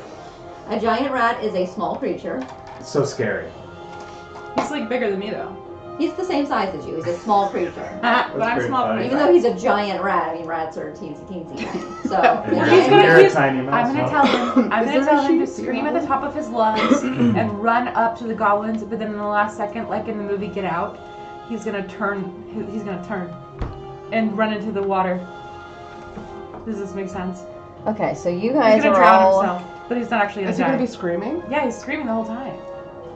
A giant rat is a small creature. So scary. He's like bigger than me though. He's the same size as you. He's a small creature. But I'm pretty small for funny. me. Even though he's a giant rat, rats are teensy things. So And the you're, He's giant gonna you're rat, use- a tiny mouse. I'm gonna huh? tell him. I'm Is gonna there a tell him to sheep? Do you scream have at the one? top of his lungs and run up to the goblins. But then in the last second, like in the movie Get Out, he's gonna turn. He's gonna turn and run into the water. Does this make sense? Okay, so you He's guys gonna are drown all himself, but he's not actually Is he gonna gonna die. be screaming? Yeah, he's screaming the whole time.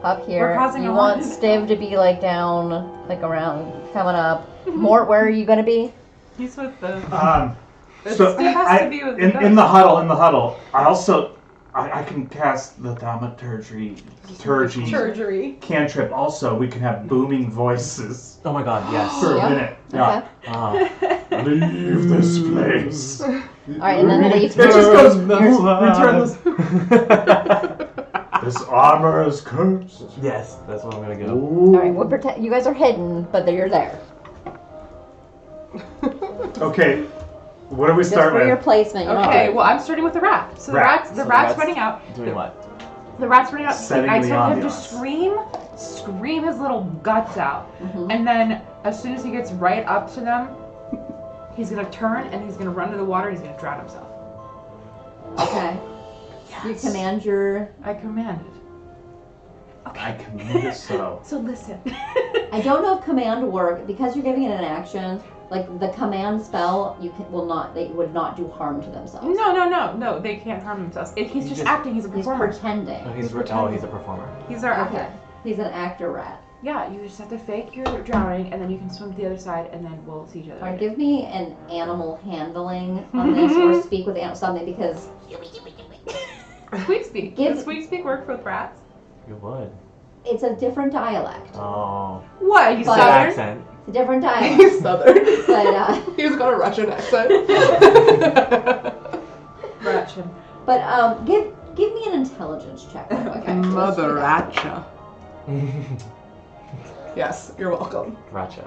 up here. We're causing You a want lot. Stiv to be down, around, coming up. Mort, where are you gonna be? He's with the. So Steve has to be with the in the huddle, I also I can cast the thaumaturgy Surgery. cantrip also. We can have booming voices Oh my god, yes. for Yeah. a minute. Yeah. Okay. Leave this place. Alright, and then leave. It just goes, This armor is cursed. Yes, that's what I'm gonna go. Alright, we'll pretend you guys are hidden, but you're there. Okay, what do we Just start for your with? placement. You're Okay, not well, I'm starting with the rat. So the Rat. rat's So the rat's rat's- running out. Doing what? The rat's running out. Setting I the told him to ambiance. scream his little guts out, Mhm. and then as soon as he gets right up to them, he's gonna turn and he's gonna run to the water. And he's gonna drown himself. Okay. You command your. I commanded. I command it so. So listen. I don't know if command work because you're giving it an action. Like the command spell, they would not do harm to themselves. No. They can't harm themselves. He's just acting. He's a He's performer. pretending. Oh, he's a performer. He's our actor. Okay. He's an actor rat. Yeah, you just have to fake your drowning, and then you can swim to the other side, and then we'll see each other. Alright, give me an animal handling on this, or speak with something because Squeak speak. Give- Does squeak speak work with rats? You would. it's a different dialect. Oh. What? You But- southern? Accent. It's a different dialect. He's Southern. but He's got a Russian accent. Russian. give me an intelligence check. Okay. Mother Ratcha. Yes, you're welcome. Gotcha.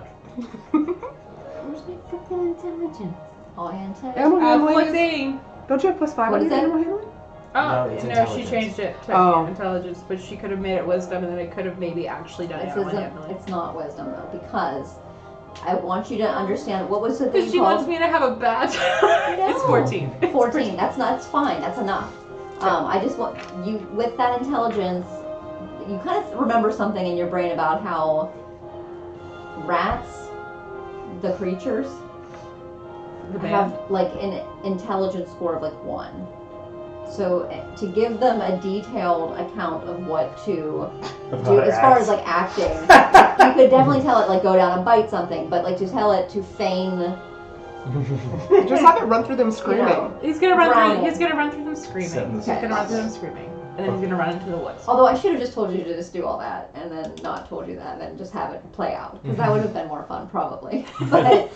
Where's my freaking intelligence? Oh, intelligence. Animal handling is- Flipping. Don't you have +5 What on is your it? animal handling? Oh, No, it's no, she intelligence. changed it to Oh. intelligence, but she could have made it wisdom, and then I could have maybe actually done This animal isn't. handling. It's not wisdom though, because I want you to understand what was the Because thing she called. wants me to have a bad time. No. It's 14. It's 14. That's not. It's fine. That's enough. I just want you with that intelligence. You kind of remember something in your brain about how rats, the creatures, The band. have like an intelligence score of like 1. So to give them a detailed account of what to do as far as like acting, you could definitely tell it like go down and bite something, but like to tell it to feign. Just have it run through them screaming. know. He's gonna run Drowning. through. He's gonna run through them screaming. Setting He's the Okay. gonna run through them screaming, and then he's gonna run into the woods. Although I should have just told you to just do all that and then not told you that and then just have it play out because that would have been more fun probably. But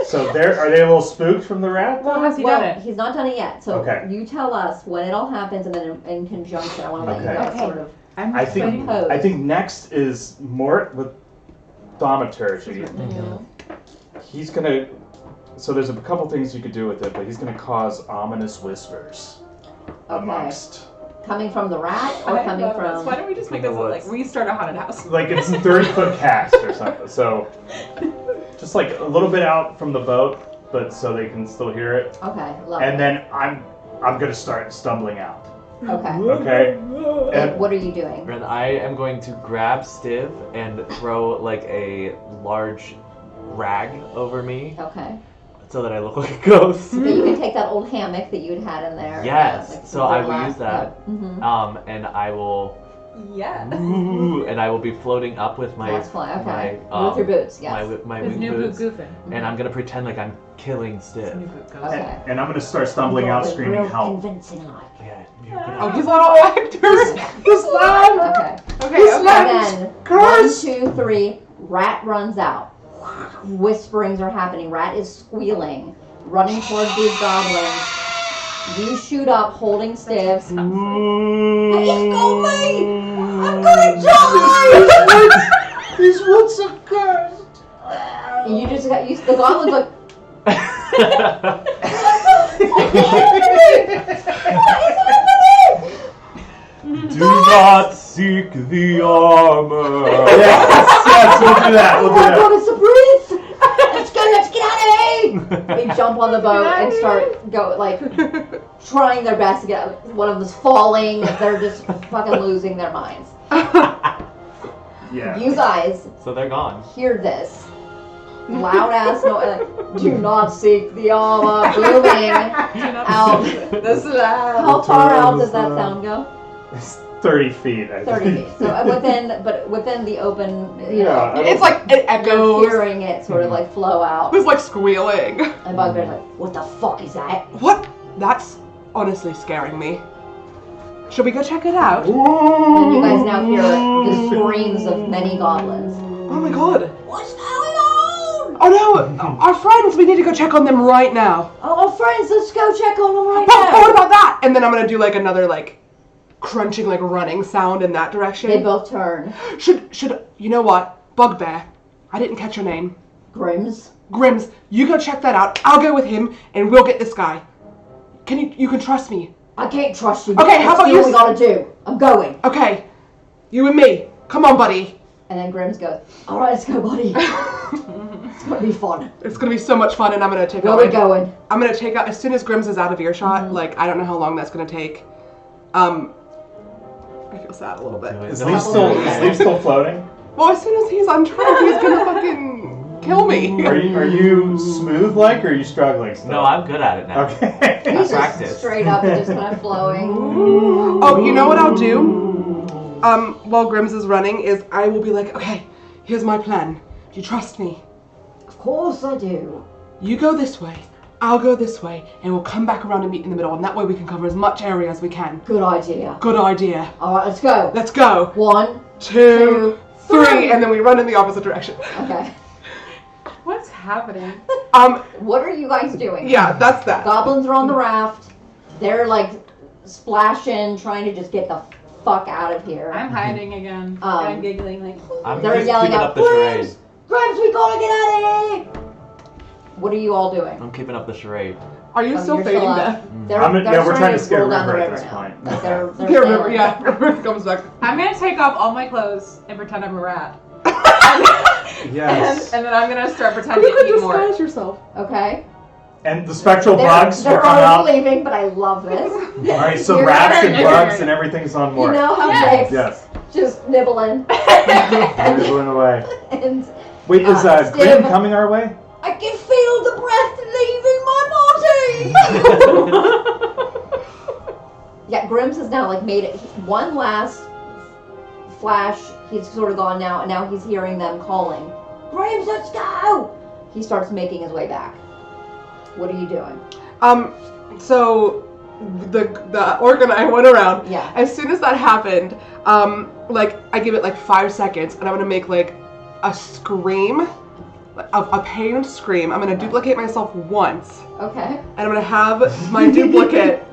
So are they a little spooked from the rat? Well, has he well, done it? he's not done it yet. So Okay. you tell us when it all happens and then in conjunction, I want to let you Okay. guys Okay. sort of I'm I just think waiting. pose. I think next is Mort with thaumaturgy. Mhm. He's gonna. So there's a couple things you could do with it, but he's gonna cause ominous whispers amongst. Coming from the rat or I coming love this. from. Why don't we just make From this the like woods. restart a haunted house? Like it's 30-foot cast or something. So just like a little bit out from the boat, but so they can still hear it. Okay, love And it. then I'm gonna start stumbling out. Okay. Okay. And what are you doing? And I am going to grab Stiv and throw like a large rag over me Okay. so that I look like a ghost. So you can take that old hammock that you'd had in there. Yes, like so I will burlap. use that. Yeah. Mhm. And I will, Yeah. and I will be floating up with my, That's fine. Okay. my, With your boots, yes. my His wing new boot boots, goofing. and I'm gonna pretend like I'm killing His Stiv. new boot goes. Okay. And I'm gonna start stumbling out, With screaming real help. convincing like. Yeah. Oh, he's little actors. This land! Okay. Okay. And then Curse! 1, 2, 3. Rat runs out. Whisperings are happening. Rat is squealing, running towards these goblins. You shoot up, holding Stiv. He's got me! I'm gonna die! These woods are cursed! And you just got the goblins like. Do not seek the armor. Yes, we'll do that. We'll Oh do my that. god, it's a breeze! Let's get out of here! They jump on the boat and start trying their best to get one of them's falling. They're just fucking losing their minds. Yeah. You guys So they're gone. hear this loud ass noise. Like, do not seek the armor booming out. This loud. How far out does that sound go? It's 30 feet, I 30 think. feet. So within the open, Yeah. It's like it you're echoes. hearing it sort of like flow out. It's like squealing. And Bugbear's like, what the fuck is that? What? That's honestly scaring me. Should we go check it out? And you guys now hear the screams of many goblins. Oh my god. What's going on? Oh no, our friends, we need to go check on them right now. Oh, friends, let's go check on them right But what now. about that? And then I'm gonna do like another like crunching, like running sound in that direction. They both turn. Should, you know what? Bugbear, I didn't catch your name. Grims. Grims, you go check that out. I'll go with him and we'll get this guy. You can trust me. I can't trust you. Okay, how about you? What we gotta do? I'm going. Okay, you and me. Come on, buddy. And then Grims goes, all right, let's go, buddy. It's gonna be fun. It's gonna be so much fun, and I'm gonna take Where out. we going? I'm gonna take out as soon as Grims is out of earshot. Like I don't know how long that's gonna take. I feel sad a little bit. Is Leaf still floating? Well, as soon as he's on track, he's gonna fucking kill me. Are you smooth like, or are you struggling still? No, I'm good at it now. Okay. He's practice. just straight up and just kind of flowing. Oh, you know what I'll do? While Grims is running, is I will be like, okay, here's my plan. Do you trust me? Of course I do. You go this way, I'll go this way, and we'll come back around and meet in the middle, and that way we can cover as much area as we can. Good idea. Good idea. All right, let's go. Let's go. 1, 2, 2, 3, and then we run in the opposite direction. Okay. What's happening? What are you guys doing? Yeah, that's that. Goblins are on the raft. They're like splashing, trying to just get the fuck out of here. I'm hiding again. I'm giggling like. I'm They're just yelling keeping out, up the charade. Grims, we gotta get out of here! What are you all doing? I'm keeping up the charade. Are you still You're fading up. death? They're we're trying starting to scare roll down the River at river this now. point. Like they're Yeah, sailing. River, yeah, River comes back. I'm gonna take off all my clothes and pretend I'm a rat. Yes. And then I'm gonna start You pretending could to eat more. disguise yourself. Okay. And the spectral bugs will They're come out. already leaving, but I love this. Alright, so You're rats right. and bugs and everything's on You board. know how Yes. Jake's Yes. just nibbling. Nibbling away. And Wait, is Stim. Grim coming our way? I can feel the breath leaving my body. Yeah, Grims has now like made it one last flash. He's sort of gone now, and now he's hearing them calling. Grims, let's go! He starts making his way back. What are you doing? So the orc and I went around. Yeah. As soon as that happened, like I give it like 5 seconds, and I'm gonna make like a scream, a pained scream. I'm gonna duplicate myself once, Okay. and I'm gonna have my duplicate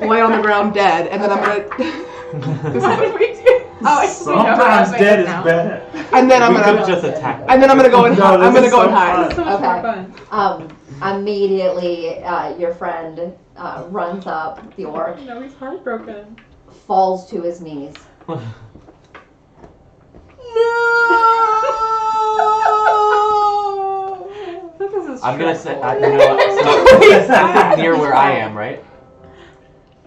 lay on the ground dead, and then I'm gonna. This What is, did we do? Oh, I see. Sometimes dead is better. and then I'm We could gonna. have just attacked them. And then I'm gonna go and No, hide. I'm this gonna is go and so hide. So much more Okay. fun. Immediately, your friend runs up the orc, No, he's heartbroken. falls to his knees. This is I'm gonna say, stressful. you know what? So, this is near where I am, right?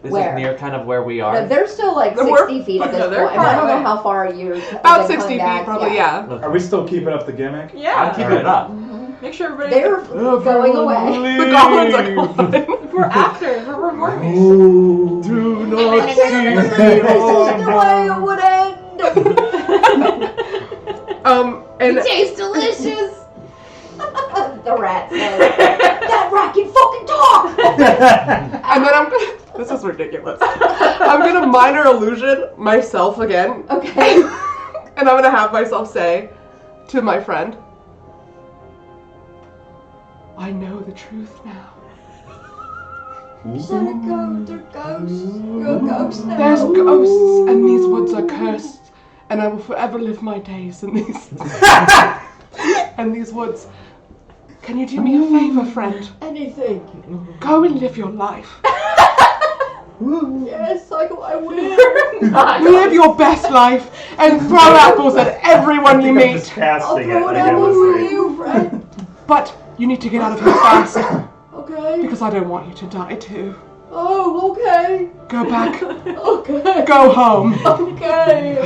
This Where? is near kind of where we No, are. they're still like No, 60 feet at no, this they're point. And I far don't know away. how far you're About 60 feet, probably. Yeah. Are we still keeping up the gimmick? Yeah. I'm keeping it up. Make sure everybody. They're going away. The goblins are gone. We're actors. We're performing. Ooh. Do If not this is the way it would end. And It tastes delicious. The rat says, that rat can fucking talk. and then I'm gonna. This is ridiculous. I'm gonna minor illusion myself again, Okay. and I'm gonna have myself say to my friend, "I know the truth now. Let it go. They're ghosts. You're a ghost now. There's ghosts, and these woods are cursed, and I will forever live my days in these and these woods. Can you do me a favor, friend? Anything. Go and live your life. Yes, I will. Live your best life, and throw apples at everyone you I'm meet. just I'll casting throw it. it out for you, friend. But you need to get out of here fast, Okay. because I don't want you to die too. Oh, okay. Go back. Okay. Go home. Okay.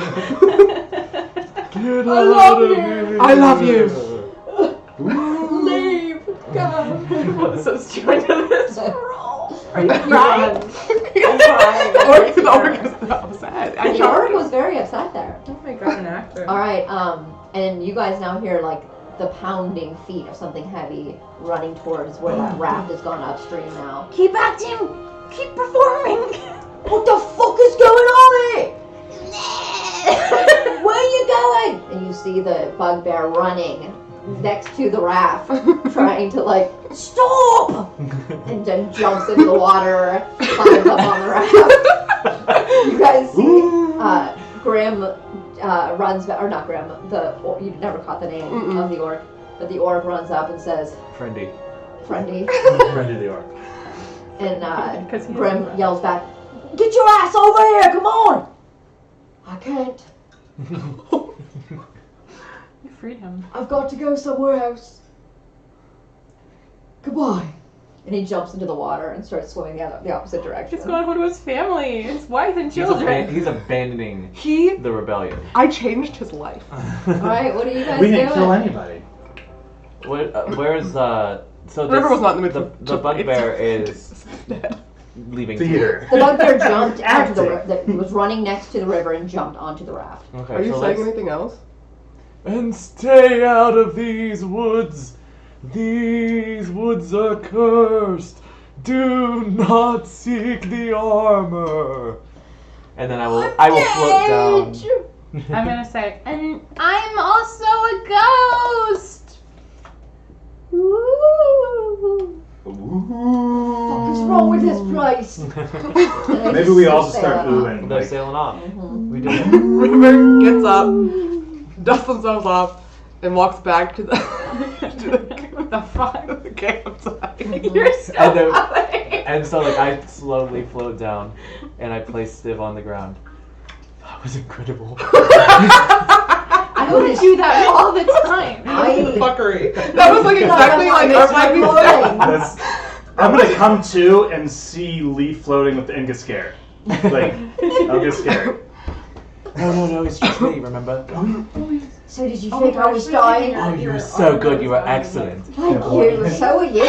Get I love you. I love you. Leave. Go. I'm so stupid to this. Are you crying? The orc is upset. The orc was very upset there. Oh my god, an actor. All right, and you guys now hear like the pounding feet of something heavy running towards where that raft has gone upstream now. Keep acting, keep performing. What the fuck is going on here? Where are you going? And you see the bugbear running next to the raft, trying to like, stop! And then jumps into the water, climbs up on the raft. You guys see Grim runs back, or not Grim, you never caught the name of the orc, but the orc runs up and says, Friendy. Friendy. Friend of the orc. And Grim yells back, get your ass over here, come on! I can't. You freed him. I've got to go somewhere else. Goodbye. And he jumps into the water and starts swimming the opposite direction. He's going home to his family, his wife and children. He's abandoning He, the rebellion. I changed his life. Alright, what are you guys We doing? didn't kill anybody. Where's so River was not in the mood for the bugbear is dead. leaving. Theater. The bugbear jumped onto the Acting. he was running next to the river and jumped onto the raft. Okay, Are you so saying let's- anything else? And stay out of these woods. These woods are cursed. Do not seek the armor. And then I will float down. I'm gonna say, and I'm also a ghost. Ooh. What's wrong with this place? And Maybe we all just start oohing. They're Like, sailing off. Mhm. We did it. River gets up, dusts themselves off, and walks back to the fuck? the campsite. You're so And then- funny. And so like I slowly float down, and I place Stiv on the ground. That was incredible. I would do that all the time. Fuckery. That was like exactly like our That's- I'm gonna come to and see Lee floating and get scared. Like, I'll get scared. No, it's just me. Remember? So did you think I was dying? Oh, you were so good. You were excellent. Thank you. So are you.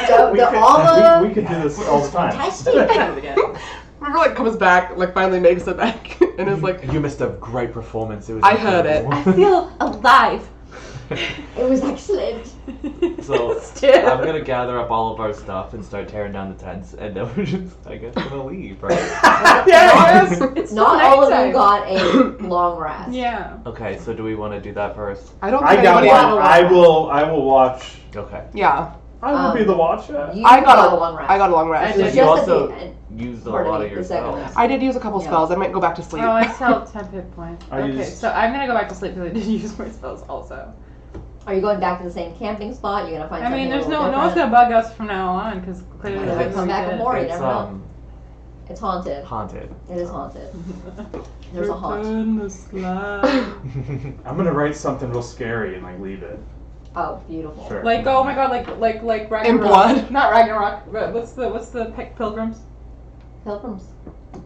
So the armor. We could do this all the time. Fantastic. River like comes back, like finally makes it back, and is like, You missed a great performance. It was. I heard it. incredible. I feel alive. It was excellent. So Still. I'm gonna gather up all of our stuff and start tearing down the tents, and then we're just, I guess, gonna leave, right? Yes. It's Not still all of you nighttime. got a long rest. Yeah. Okay, so do we want to do that first? I don't I think got anybody one. had a long I rest. will watch. Okay. Yeah, I will be the watcher. You I got a long rest. I got a long rest. I did. Just You at also the end. used a Pardon lot me, of your the second spells. rest. I did use a couple Yeah. spells. I might go back to sleep. Oh, I still have 10 hit points. I Okay, used- so I'm gonna go back to sleep because I did use my spells also. Are you going back to the same camping spot? You're gonna find I something mean, a there's little no one's different? gonna bug us from now on because clearly Yeah, that's come what back we with did. more. You It's never know. It's haunted. haunted. It is haunted. There's a haunt. Return the slide. I'm gonna write something real scary and like leave it. Oh, beautiful. Sure. Like, oh my god, like Ragnarok. In blood? Not Ragnarok. But what's the Pilgrims? Pilgrims.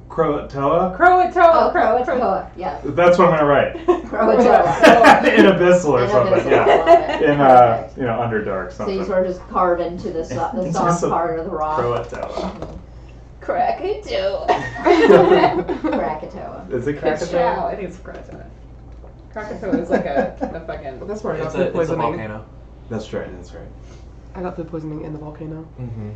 Croatoa? Croatoa. Oh, Croatoa. Yes. That's what I'm gonna write. Croatoa. In Abyssal or In something. Abyssal, Yeah. I love it. In Perfect. Underdark So something. you sort of just carve into the soft Just a part of the rock. Croatoa. Krakatoa. Krakatoa. Is it It's Krakatoa? Chow. I think it's Krakatoa. Krakatoa is like a fucking. That's where I got It's food a poisoning. volcano. That's right. That's right. I got food poisoning in the volcano. Mm-hmm.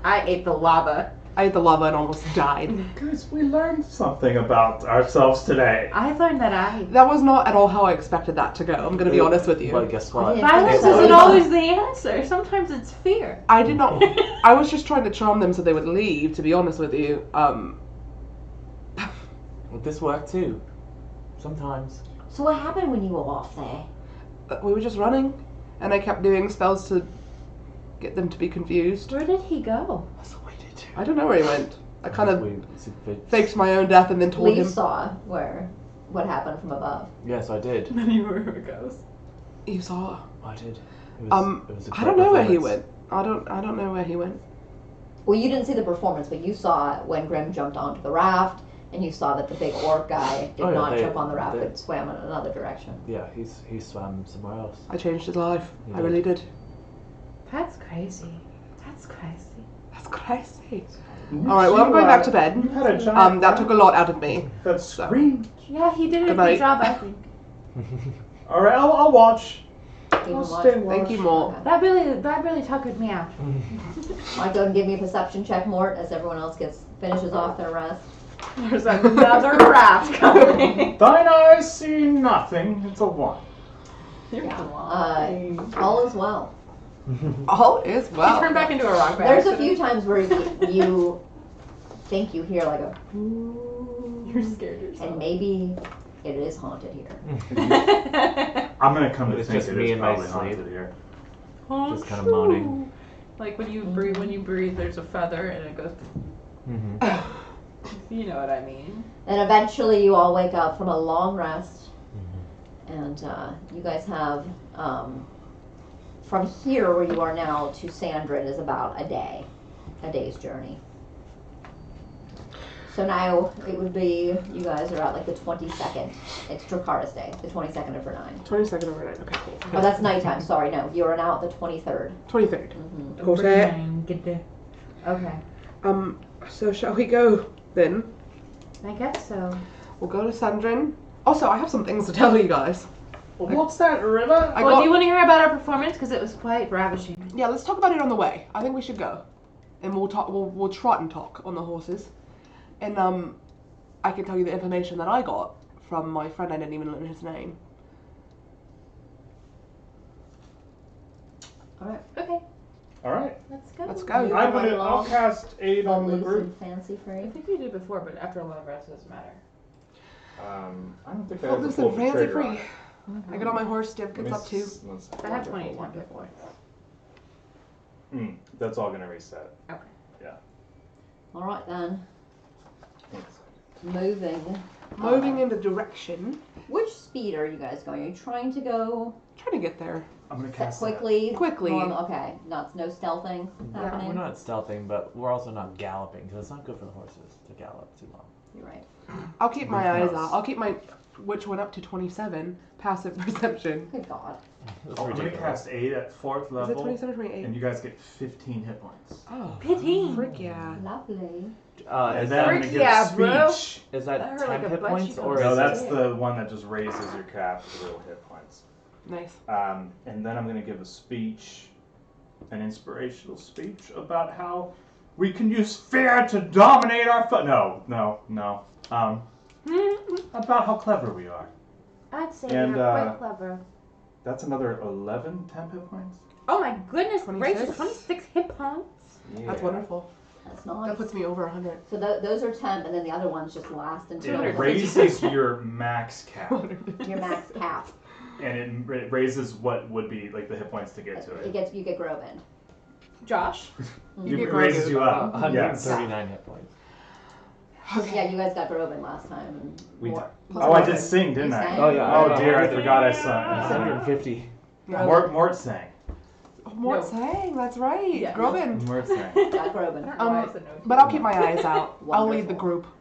I ate the lava. I ate the lava and almost died. Guys, we learned something about ourselves today. I learned that That was not at all how I expected that to go. I'm gonna be honest with you. But guess what? Yeah. violence It's isn't a- always the answer. Sometimes it's fear. I did not. I was just trying to charm them so they would leave. To be honest with you, This worked too. Sometimes. So what happened when you were off there? we were just running, and I kept doing spells to get them to be confused. Where did he go? That's what we did too. I don't know where he went. I kind of We- faked my own death and then told Lee him. saw what happened from above. Yes, I did. Then you were a ghost. You saw. I did. It was, it was a I great don't know where he performance. went. I don't know where he went. Well, you didn't see the performance, but you saw when Grim jumped onto the raft, and you saw that the big orc guy did Oh, yeah, not they- jump on the raft, they- but swam in another direction. Yeah, he swam somewhere else. I changed his life. You I did. really did. That's crazy. That's crazy. That's crazy. All right. Well, I'm going back to bed. You had a giant That took a lot out of me. that screamed. Yeah, he did a Good good night. job, I think. All right, I'll watch. Keep I'll him stay watching. watch. Thank you, Mort. Okay. That really tuckered me out. Might go and give me a perception check, Mort, as everyone else gets finishes off their rest. There's another raft coming. Thine eyes see nothing. It's a 1. You're Yeah. blind. All is well. All is She well. turned back into a rock bag. There's a few times where you think you hear like a You're scared yourself. and maybe it is haunted here. I'm gonna come to It's think just it me is in my probably sleep. haunted here. Just kind of moaning. Like when you breathe, there's a feather and it goes. You know what I mean. And eventually you all wake up from a long rest. And you guys have, from here where you are now to Sandrin is about a day's journey. So now it would be, you guys are at like the 22nd. It's Dracarys Day, the 22nd of Vernine. 22nd overnight. Okay, cool. Oh, that's nighttime. Sorry, no. You are now at the 23rd. 23rd. Mm-hmm. Okay. Get there. Okay. So shall we go then? I guess so. We'll go to Sandrin. Also, I have some things to tell you guys. What's that, River? Well, do you want to hear about our performance? Because it was quite ravishing. Yeah, let's talk about it on the way. I think we should go, and we'll talk. We'll trot and talk on the horses, and I can tell you the information that I got from my friend. I didn't even learn his name. Alright. Okay. All right. Let's go. Let's go. I'll cast aid All on the loose group. and fancy free. I think you did before, but after a lot of rest, it doesn't matter. I don't think I Full have the loose full and fancy trigger free. on it. I get on my horse. Div Let gets me up too. let's I have wonderful, 20 hit points. That's all gonna reset. Okay. Alright then. Thanks. Moving. In the direction. Which speed are you guys going? Are you trying to go Trying to get there. I'm gonna cast quickly? Quickly. Normal, okay. No stealthing happening? We're not stealthing, but we're also not galloping because it's not good for the horses to gallop too long. You're right. I'll keep my Everything eyes else. out. I'll keep my which went up to 27 passive perception. Good God. That's I'm gonna ridiculous. cast aid at 4th Is it level, 27 or 28? and you guys get 15 hit points. Oh, Pity. frick yeah. Lovely. And Is then I'm that, gonna give Yeah, bro. speech. is I that heard 10 like a hit butt points cheek or on No, is that's it... the one that just raises your cap to 0 hit points. Nice. And then I'm going to give a speech, an inspirational speech about how we can use fear to dominate our foe. No. About how clever we are. I'd say And, you're quite clever. That's another 11 temp hit points. Oh my goodness 26? gracious, 26 hit points? Yeah. That's wonderful. That's That nice. puts me over 100. So those are temp, and then the other ones just last until It raises your max cap, your max cap. and it raises what would be like the hit points to get to it. You get Groban. Josh? You get It raises Grogu. you up. Yes. 139 hit points. Yeah, you guys got Groban last time. And We more. Oh, I did sing, didn't You I? sang? Oh, yeah. Oh dear, I forgot I sung. 150. Mort sang. Oh, Mort No. sang, that's right. Yeah. Groban. Mort sang. Got Groban. I don't know why I said no. But I'll keep my eyes out. I'll lead the Wonderful.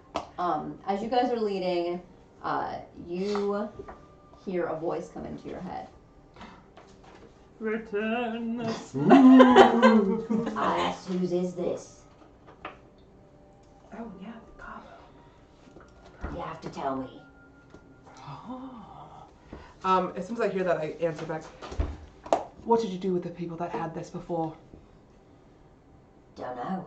group. As you guys are leading, you hear a voice come into your head. Return the I asked, whose is this? Oh yeah, Cabo. You have to tell me. As soon as I hear that, I answer back. What did you do with the people that had this before? Don't know.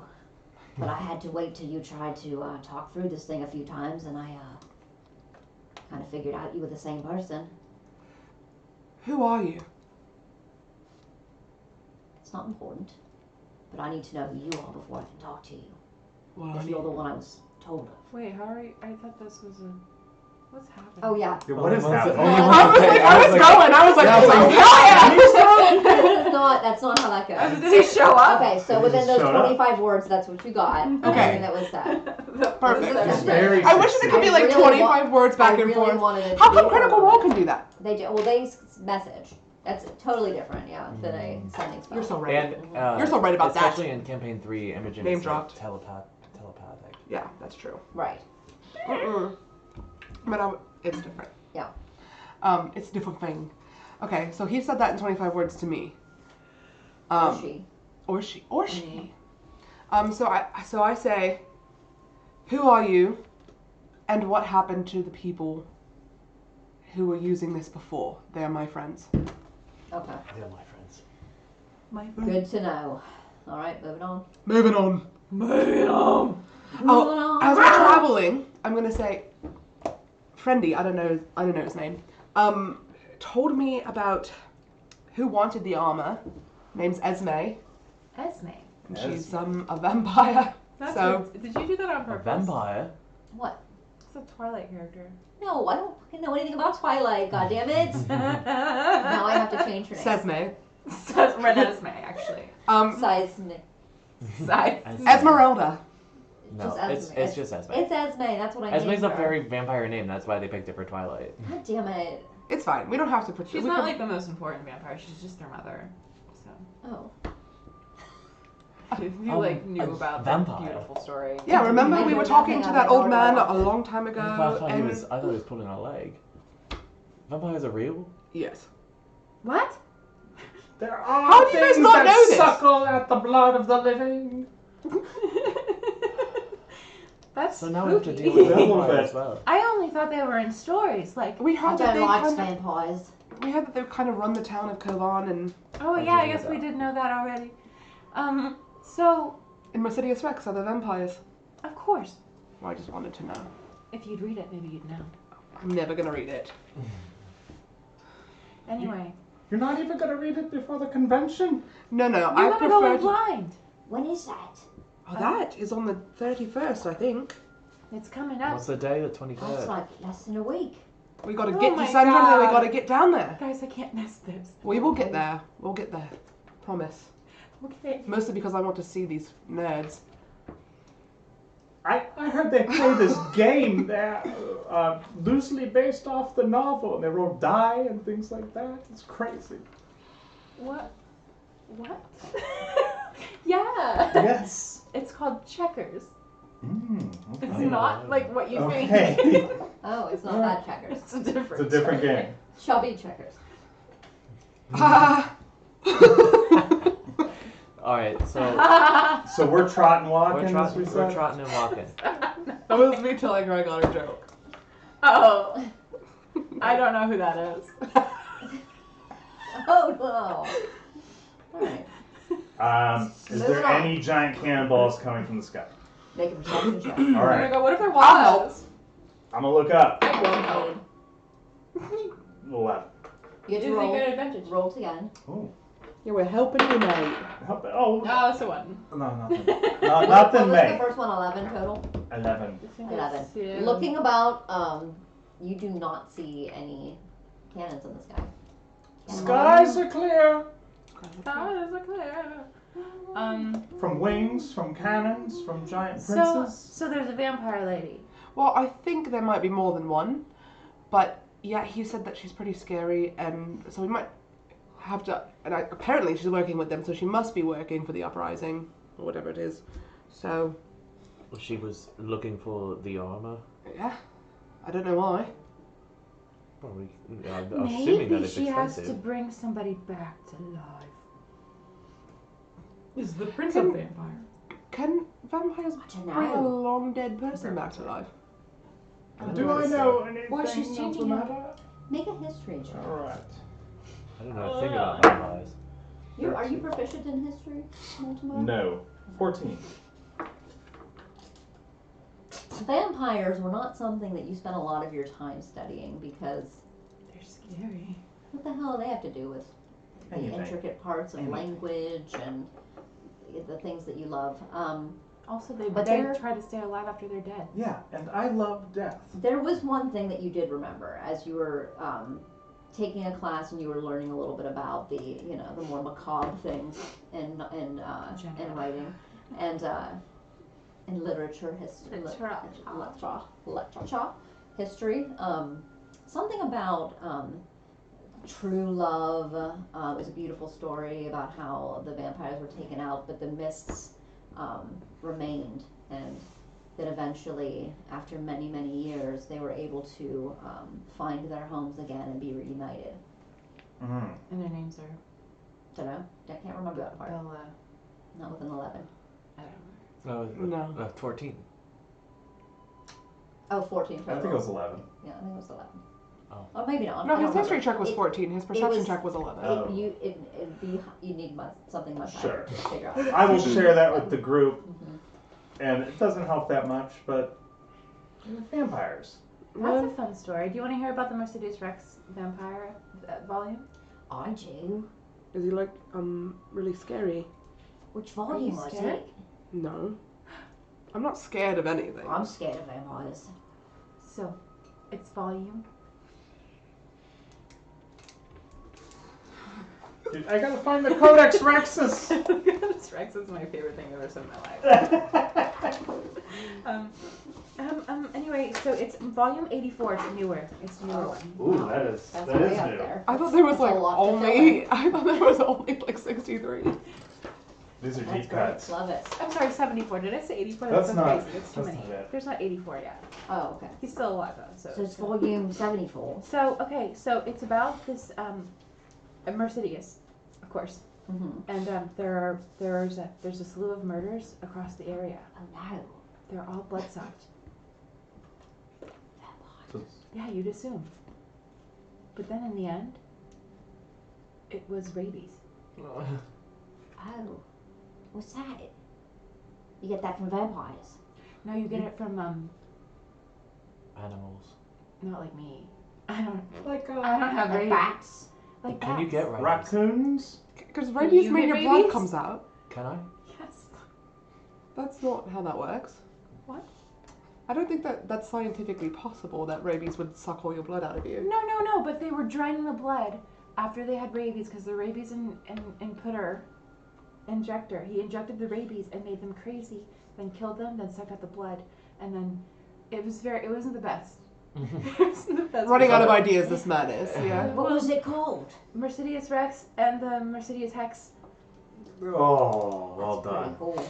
But I had to wait till you tried to talk through this thing a few times, and I kind of figured out you were the same person. Who are you? It's not important. But I need to know who you are before I can talk to you. Well, If you're the one I was told of. Wait, how are you? I thought this was a. What's happening? Oh, yeah. Yeah, what is Only that? only I one was thing. like, I was going. I was like, Yeah, That's not how that goes. Did he show up? Okay, so He within just those showed up. 25 words, that's what you got. Okay. And that was said. Perfect. It's very I wish it could be like really 25 words back I and really forth. wanted it to How be come Critical Role can do that? They do. Well, they message. That's totally different, yeah, than a sending spell. You're so right. And You're so right about that. especially in campaign 3, Imogen Name is dropped. like telepathic. Yeah, that's true. Right. But it's different. Yeah. It's a different thing. Okay, so he said that in 25 words to me. Or she. Or she. So I say, who are you, and what happened to the people who were using this before? They are my friends. Okay. They're my friends. My Good to know. All right, moving on. Moving on. Oh, as we're traveling, I'm gonna say, Friendy, I don't know his name, told me about who wanted the armor. Name's Esme. Esme. And she's a vampire. That's So weird. Did you do that on A purpose? vampire? What? It's a Twilight character. No, I don't fucking know anything about Twilight, goddammit. Now I have to change her name. Sesme. Renesmee, actually. Seismic. Esmeralda. No, Just Esme. it's just Esme. It's Esme, that's what I named Esme's a her. very vampire name. That's why they picked it for Twilight. God damn it. It's fine. We don't have to put. She's we not can- like the most important vampire. She's just their mother. So Oh. if you like knew a about vampire. that beautiful story. Yeah, remember I we know were talking to nothing that of it, old nor do I man want a to. long time ago. I thought he was pulling a leg. Vampires are real? Yes. What? There are How do you guys things not that know this? suckle at the blood of the living. That's So now we have to spooky. deal with A little vampires bit. as well. I only thought they were in stories. Like, We I heard that don't they like kind of, vampires. we heard that they kind of run the town of Kovan and oh I yeah, I did know guess we that. did know that already. So in Mercedes Rex are the vampires. of course, Well, I just wanted to know. if you'd read it, maybe you'd know. I'm never gonna read it. Anyway, You're not even going to read it before the convention? No, you're I gonna go prefer. in blind. When is that? Oh, that is on the 31st, I think. It's coming up. What's the day? The That's 23rd. like less than a week. We gotta Oh get my to San Antonio, we God. gotta get down there. Guys, I can't miss this. We will get there. We'll get there. Promise. Okay. Mostly because I want to see these nerds. I heard they play this game that loosely based off the novel, and they roll die and things like that. It's crazy. What? Yeah. Yes. It's called checkers. Okay. It's not like what you think. Okay. Oh, it's not that checkers. It's a different. It's a different game. Chubby checkers. Ah. Alright, so So we're trotting walking, we're, as we we're said. trotting and walking. That was me telling her I got a joke. Oh, I don't know who that is. Oh no. Alright. Is Moving there on. any giant cannonballs coming from the sky? Make a perception check. All Oh my right, god, what if there I'll was? I'm gonna look up. Well made. 11. You get to Using roll. good advantage. Roll again. Oh, Yeah, we're helping you, mate. help it. Oh, Oh, it's a one. no, nothing. What Nothing, was the mate. first one? 11 total. 11. 11. Looking about, you do not see any cannons in the sky. Skies are clear. Stars are clear. From wings, from cannons, from giant So princes. there's a vampire lady. Well, I think there might be more than one, but yeah, he said that she's pretty scary, and so we might have to. And apparently, she's working with them, so she must be working for the uprising or whatever it is. So She was looking for the armor. yeah, I don't know why. Probably, I'm assuming that Maybe it's she has expensive. to bring somebody back to life. Is the prince Can- of vampire? Can vampires don't bring a know. long dead person back to life? Do I know anything Or she's of changing the her- matter? Make a history check. Alright. I don't know a thing about vampires. Are you proficient in history, Multimo? No. 14. Vampires were not something that you spent a lot of your time studying because They're scary. what the hell do they have to do with the Anything. intricate parts of Anything. language and the things that you love? Also, But they they're- try to stay alive after they're dead. Yeah, and I love death. There was one thing that you did remember as you were taking a class and you were learning a little bit about the the more macabre things in writing and in literature history literature history something about true love. It was a beautiful story about how the vampires were taken out but the mists remained, and that eventually, after many, many years, they were able to find their homes again and be reunited. Mm. And their names are Don't know. I can't remember that part. Bella. Not with an 11. I don't know. No. 14. Oh, 14 I total. think it was 11. Yeah, I think it was 11. Oh. Or maybe not. No, I don't his history remember. check was It- 14. His perception was- check was 11. Oh. You need something much Sure. higher to figure out. I will share that with the group. and it doesn't help that much, but vampires. That's a fun story. Do you want to hear about the Mercedes Rex vampire volume? I do. Is he like really scary? Which volume was scared? it? No. I'm not scared of anything. I'm scared of vampires. So, it's volume. Dude, I gotta find the Codex Rexus. This Rex is my favorite thing I've ever said in my life. Anyway, so it's volume 84. It's newer. It's the newer one. Ooh, that That's is way up new. there. I thought there was That's a like lot to only. I thought there was only like 63. These are That's deep great. cuts. Love it. I'm sorry, 74. Did I say 84? That's so not- crazy. That's too that's many. not it. There's not 84 yet. Oh, okay. He's still alive though. So it's volume 74. So okay, so it's about this Mercedes, of course, Mm-hmm. and there's a slew of murders across the area. Oh no. They're all blood-sucked. Yeah, you'd assume. But then in the end, it was rabies. Oh. What's that? You get that from vampires? No, you get it from Animals. not like me. I don't Like have Like rabies. bats? Like Can you bats. get rabies? raccoons. Because rabies You mean get your blood rabies? comes out. Can I? Yes. That's not how that works. What? I don't think that that's scientifically possible that rabies would suck all your blood out of you. No, but they were draining the blood after they had rabies because the rabies injector, he injected the rabies and made them crazy, then killed them, then sucked out the blood, and then it wasn't the best. It wasn't the best. Running out of ideas, this man is. Yeah. What was it called? Mercedes Rex and the Mercedes Hex. Oh, well Pretty done. cool.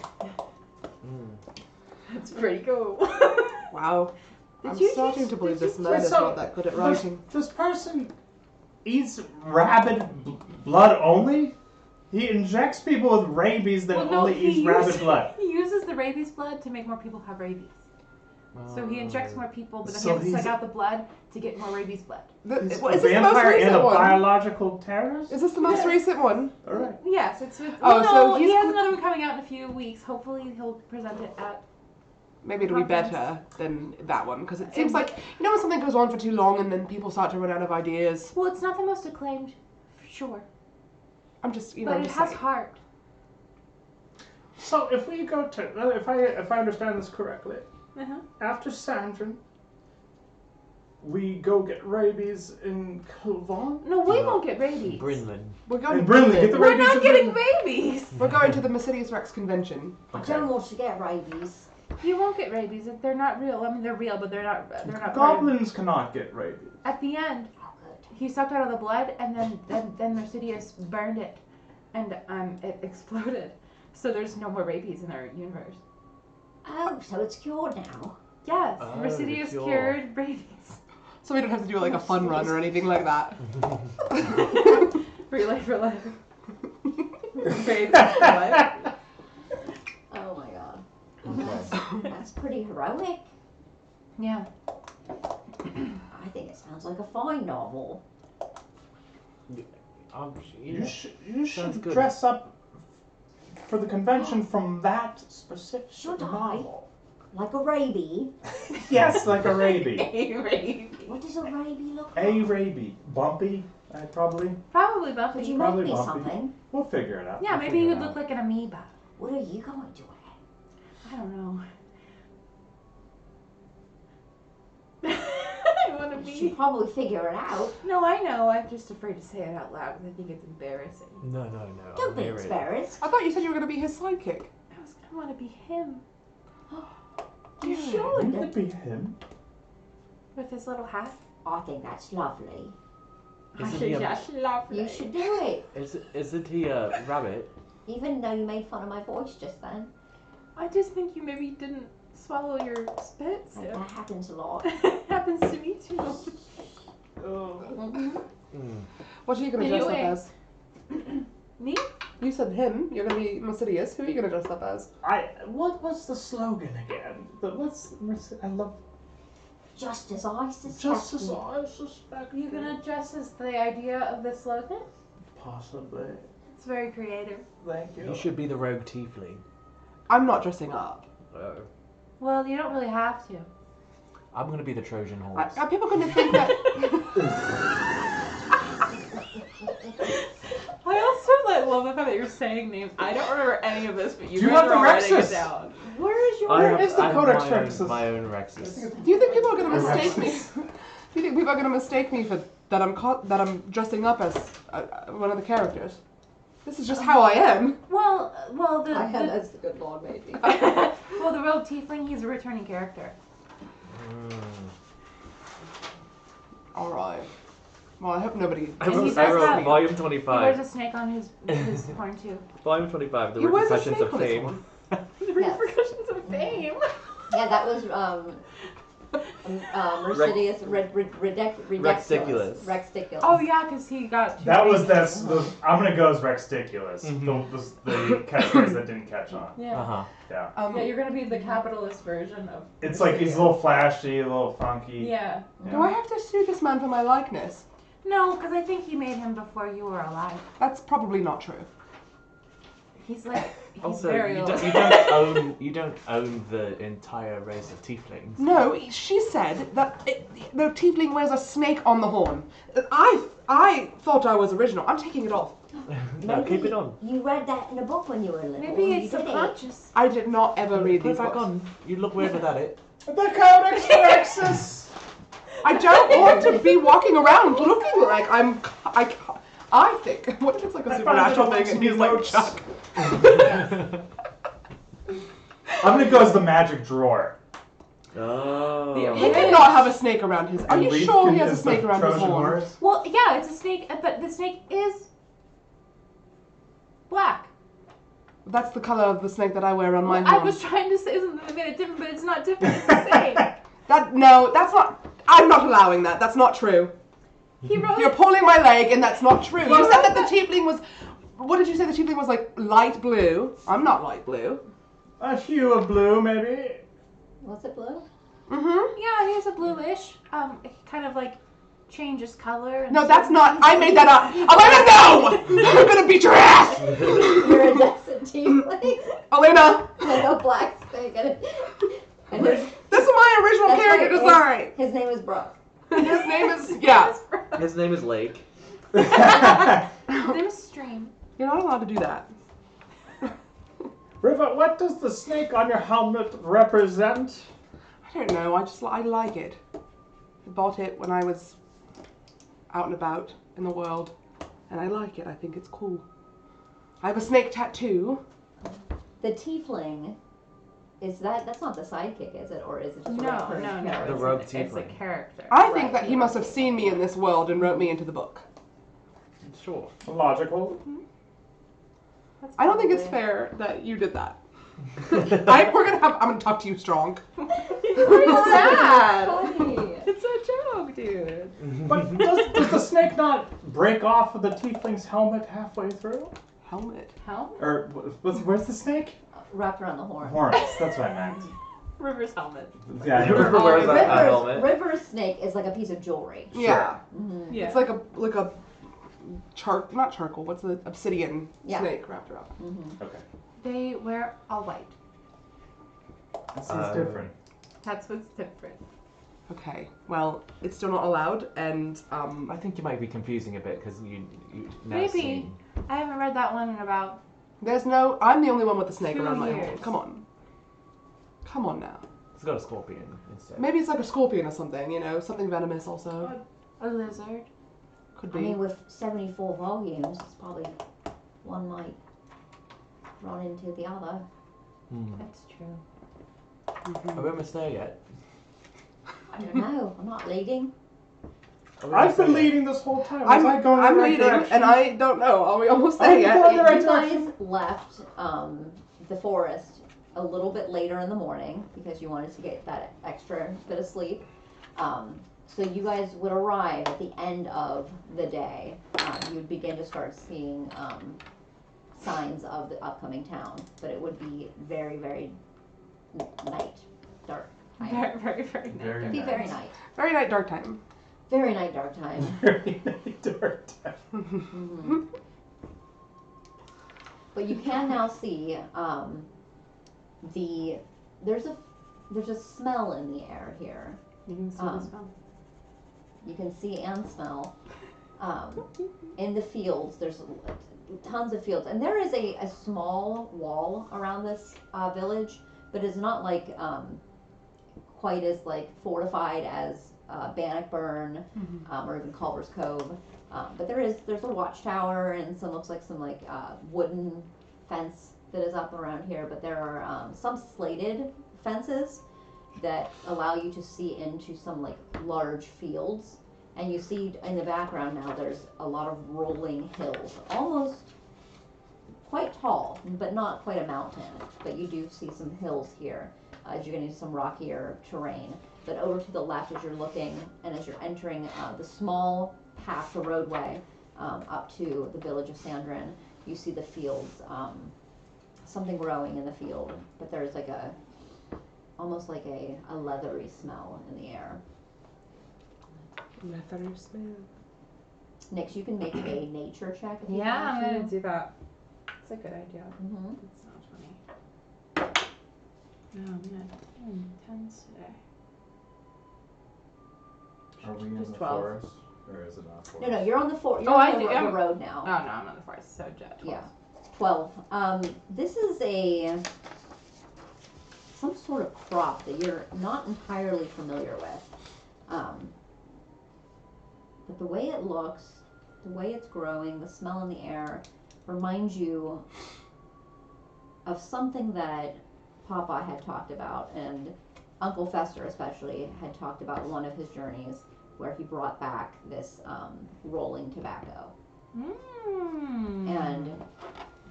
That's pretty cool. Wow. Did I'm you starting teach- to believe did you this man is So, not that good at writing. This person eats rabid blood only? He injects people with rabies that only eats rabid blood. He uses the rabies blood to make more people have rabies. So he injects more people, but then So he has to suck he's- out the blood to get more rabies blood. He's What, a is this the most vampire and recent a one? biological terrorist? Is this the most recent one? Alright. Yes, it's. Oh, Well, so no, he he's- has another one coming out in a few weeks. Hopefully, he'll present it at. Maybe it'll be better than that one because it seems like you know when something goes on for too long and then people start to run out of ideas. Well, it's not the most acclaimed, for sure, I'm just but it just has saying. heart. So if we go to, if I understand this correctly, after Sandrin, we go get rabies in Kilvan? No, we won't get rabies. Brinlin. We're going. And Brinley, get the We're rabies not in getting Brinley. rabies. We're going to the Mercedes Rex convention. I Okay. don't want to get rabies. You won't get rabies. They're not real. I mean, they're real, but they're not. They're not. Goblins cannot get rabies. At the end, Oh, good. he sucked out all the blood, and then Mercedes burned it, and it exploded. So there's no more rabies in our universe. Oh, so it's cured now. Yes, Oh, Mercedes the cure. cured rabies. So we don't have to do like a fun run or anything like that. Relay for life. Rabies for life. Oh my god. Well, that's pretty heroic. Yeah. I think it sounds like a fine novel. You Sounds should good. dress up for the convention from that specific Should I? novel. Like a rabie. Yes, like a raby. A rabies. What does a rabie look A like? raby. Bumpy, probably. Probably Could Buffy. you Probably make me bumpy. something? We'll figure it out. Yeah, We'll maybe figure you it would out. look like an amoeba. What are you going to wear? I don't know. I want to You be. should probably figure it out. No, I know. I'm just afraid to say it out loud because I think it's embarrassing. No. Don't be I'll hear it. embarrassed. I thought you said you were going to be his sidekick. I was gonna want to be him You You should. could be him. with his little hat. I think that's lovely. Isn't he a- That's lovely. You should do it. Isn't he a rabbit? Even though you made fun of my voice just then. I just think you maybe didn't swallow your spit. So. That happens a lot. It happens to me too. Mhm. What are you going to dress Anyway. up as? Me? You said him. You're going to be Mercedes. Who are you going to dress up as? What's the slogan again? I love Just as I suspected. just as I suspect. You gonna dress as the idea of the slogan? Possibly. It's very creative. Thank you. You should be the rogue tiefling. I'm not dressing up. Well, you don't really have to. I'm going to be the Trojan horse. Are people going to think that? I also love the fact that you're saying names. I don't remember any of this, but you Do you guys have are the all writing it Rexus? down. Where is your? I is the have Codex my own, Rexus? my own Rexus. Do you think people are going to mistake me? Do you think people are going to mistake me for that I'm dressing up as one of the characters? This is just how I am. Well, I had as the good Lord made me. well, the rogue tiefling, he's a returning character. All right. Well, I hope nobody. I And he wrote, does I wrote have- volume He 25. wears a snake on his horn too. Volume 25, the He wears a repercussions snake of on his fame. horn. The repercussions of fame. Yeah, that was Mercedes Rexticulus. Rexticulus. Oh yeah, because he got. That was that's. I'm gonna go as Rexticulus, the catchphrase that didn't catch on. Yeah. Uh-huh. Yeah. Yeah, you're gonna be the capitalist version of. It's like he's a little flashy, a little funky. Yeah. Do I have to sue this man for my likeness? No, because I think you made him before you were alive. That's probably not true. He's like. He's Also, very you old. you don't own the entire race of tieflings. No, she said that the tiefling wears a snake on the horn. I thought I was original. I'm taking it off. No, keep it on. You read that in a book when you were little. Maybe You it's did it. subconscious. I did not ever read Put it these back books. on. You look weird without it. The Codex Rexus! I don't want to be walking around looking like I think. What if it's like a I supernatural found it thing and in he's like notes. Chuck? I'm gonna go as the magic drawer. Oh. He cannot have a snake around his. Are And you Leaf sure he has a is the snake around his Trojan horn? horse. Well, yeah, it's a snake, but the snake is black. That's the color of the snake that I wear on my I horn. was trying to say something that made it different, but it's not different. It's the same. That's not. I'm not allowing that. That's not true. He wrote. You're pulling my leg, and that's not true. Well, You said that the tiefling was. What did you say? The tiefling was like light blue. I'm not light blue. A hue of blue, maybe. Was it blue? Mm-hmm. Yeah, he has a bluish. He kind of like changes color. And No, that's not. I made that up. Elena, no! I'm gonna beat your ass. You're a decent tiefling. Elena, Like a black snake. And his, this is my original that's character right, design. his name is Brooke. His name is His name is Lake. His name is Stream. You're not allowed to do that. Riva, what does the snake on your helmet represent? I don't know. I like it. I bought it when I was out and about in the world, and I like it. I think it's cool. I have a snake tattoo. The tiefling, that's not the sidekick, is it? Or is it just a No. character? The rogue It's a tiefling. character. I think that he must have seen me in this world and wrote me into the book. Sure. Logical. That's I don't think it's probably- fair that you did that. I'm gonna talk to you strong. sad. Funny. It's a joke, dude. But does the snake not break off of the tiefling's helmet halfway through? Helmet. Helmet? Or where's the snake? Wrapped around the horn. Horns. That's what I meant. River's helmet. Yeah. River wears a helmet. River's snake is like a piece of jewelry. Yeah. Mm-hmm. Yeah. It's like a not charcoal. What's the obsidian Yeah. snake wrapped around? Mm-hmm. Okay. They wear all white. That seems different. That's what's different. Okay. Well, it's still not allowed, and I think you might be confusing a bit because you now Maybe. seen. I haven't read that one in about. there's no. I'm the only one with the snake 2 around my horn. years. Come on. Come on now. It's got a scorpion instead. Maybe it's like a scorpion or something. You know, something venomous also. A lizard. Could I be. mean, with 74 volumes, it's probably one might run into the other. That's true. Are we almost there yet? I don't know. I'm not leading. Are we I've almost been there yet? leading this whole time. I'm, Was I going in I'm the right leading, direction? and I don't know. Are we almost there I'm yet? going- the right You guys direction. left the forest a little bit later in the morning because you wanted to get that extra bit of sleep. So you guys would arrive at the end of the day. You would begin to start seeing signs of the upcoming town, but it would be very, very night, dark time. Very, very, very nice. Very It'd be nice. very night. Very night, dark time. Very night, dark time. Very dark time. Mhm. But you can now see the there's a smell in the air here. You can see the smell. You can see and smell. In the fields, there's tons of fields, and there is a small wall around this village, but it's not like quite as like fortified as Bannockburn or even Culver's Cove. But there's a watchtower and some looks like some like wooden fence that is up around here. But there are some slated fences that allow you to see into some like large fields. And you see in the background now there's a lot of rolling hills, almost quite tall, but not quite a mountain. But you do see some hills here as you're getting some rockier terrain. But over to the left as you're looking and as you're entering the small path, the roadway up to the village of Sandrin, you see the fields, something growing in the field, but there's like almost like a leathery smell in the air. Leathery smell. Nix, you can make a nature check if you Yeah, I'm want gonna to. do that. It's a good idea. Mm-hmm. It's not 20. Oh man, I'm intense today. Are we in Just the 12. forest? Or is it not forest? No, you're on the you're Oh, on I the, do- the I'm- road now. Oh no, I'm on the forest. So jet 12. Yeah. 12. This is some sort of crop that you're not entirely familiar with. But the way it looks, the way it's growing, the smell in the air reminds you of something that Papa had talked about, and Uncle Fester especially had talked about one of his journeys where he brought back this rolling tobacco. And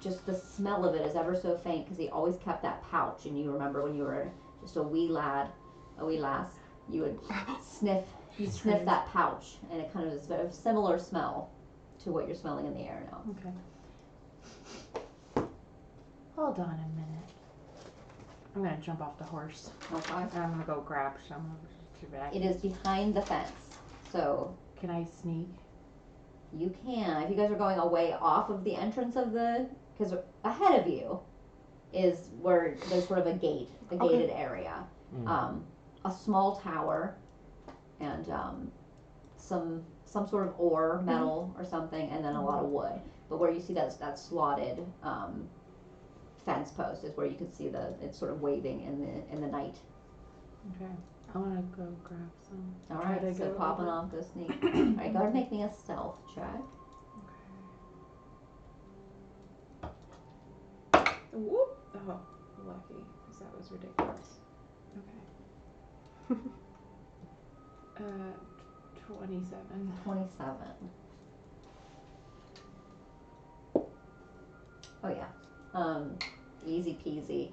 just the smell of it is ever so faint because he always kept that pouch, and you remember when you were just a wee lass, you would sniff that pouch, and it kind of is a similar smell to what you're smelling in the air now. Okay. Hold on a minute. I'm gonna jump off the horse. Okay. And I'm gonna go grab some of your bag. It is behind the fence, so Can I sneak? you can. If you guys are going away off of the entrance of because ahead of you is where there's sort of a gated area, a small tower, and some sort of ore, metal or something, and then a lot of wood. But where you see that slotted fence post is where you can see it's sort of waving in the night. Okay. I wanna go grab some. All Try right, to so go popping over. off, go sneak. All right, go ahead and make me a stealth check. Okay. Whoop! Oh, lucky, because that was ridiculous. Okay. 27. 27. Oh yeah, easy peasy.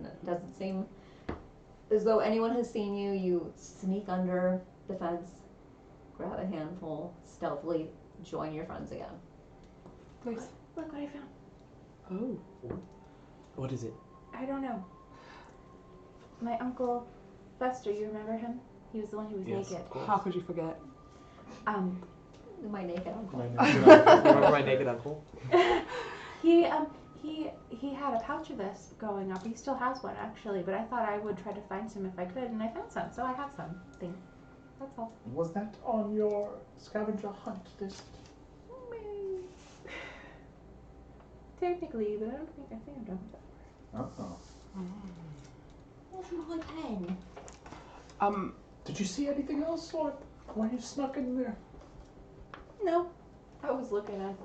It doesn't seem as though anyone has seen you. You sneak under the fence, grab a handful, stealthily join your friends again. Nice. Look what I found. Oh. What is it? I don't know. My uncle Fester, you remember him? He was the one who was Yes, naked. of course. How could you forget? My naked uncle. Remember my naked uncle? He had a pouch of this going up. He still has one actually, but I thought I would try to find some if I could, and I found some, so I have some. That's all. Was that on your scavenger hunt list? Technically, but I think I'm done with that. Oh. That's my pen. Did you see anything else when you snuck in there? No, I was just looking at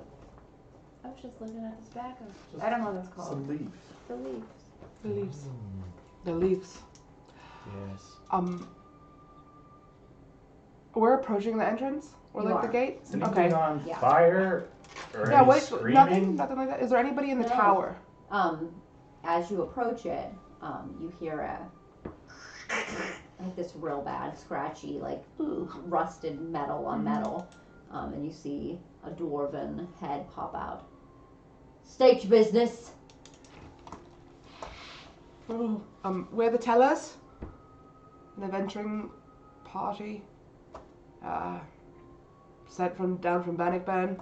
this tobacco. I don't know what that's called. Some leaf. The leaves. The leaves. The leaves. Yes. We're approaching the entrance? Or You like are. the gate? Is anything Okay. on Yeah. fire? Or Yeah, any wait, screaming? nothing like that. Is there anybody in the No. tower? As you approach it, you hear like this real bad, scratchy, like rusted metal on metal, and you see a dwarven head pop out. State your business. We're the tellers. An adventuring party. Sent down from Bannockburn.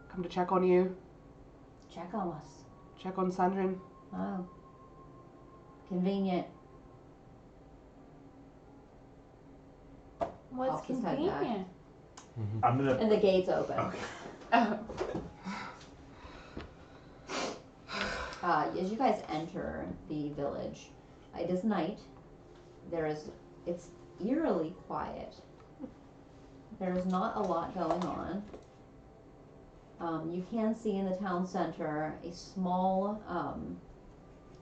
Come to check on you. Check on us. Check on Sandrin. Oh. Convenient. What's Pops his head back. convenient? I'm gonna. And the gate's open. Okay. Oh. As you guys enter the village, it is night. It's eerily quiet. There's not a lot going on. You can see in the town center a small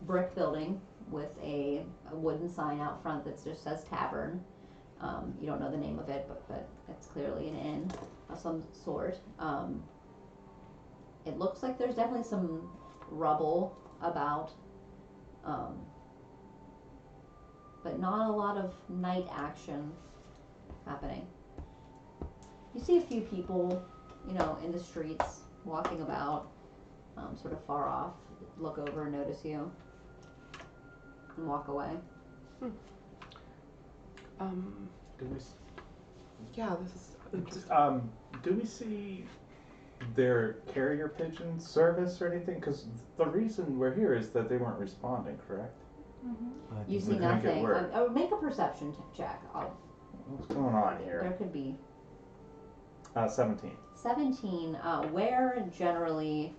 brick building with a wooden sign out front that just says tavern. You don't know the name of it, but it's clearly an inn of some sort. It looks like there's definitely some rubble about, but not a lot of night action happening. You see a few people, in the streets, walking about, sort of far off, look over and notice you, and walk away. Do we? Yeah, this is Do we see their carrier pigeon service or anything? Because the reason we're here is that they weren't responding, correct? You see We couldn't get nothing. word. Make a perception check. What's going on There here? could be 17. 17. Where generally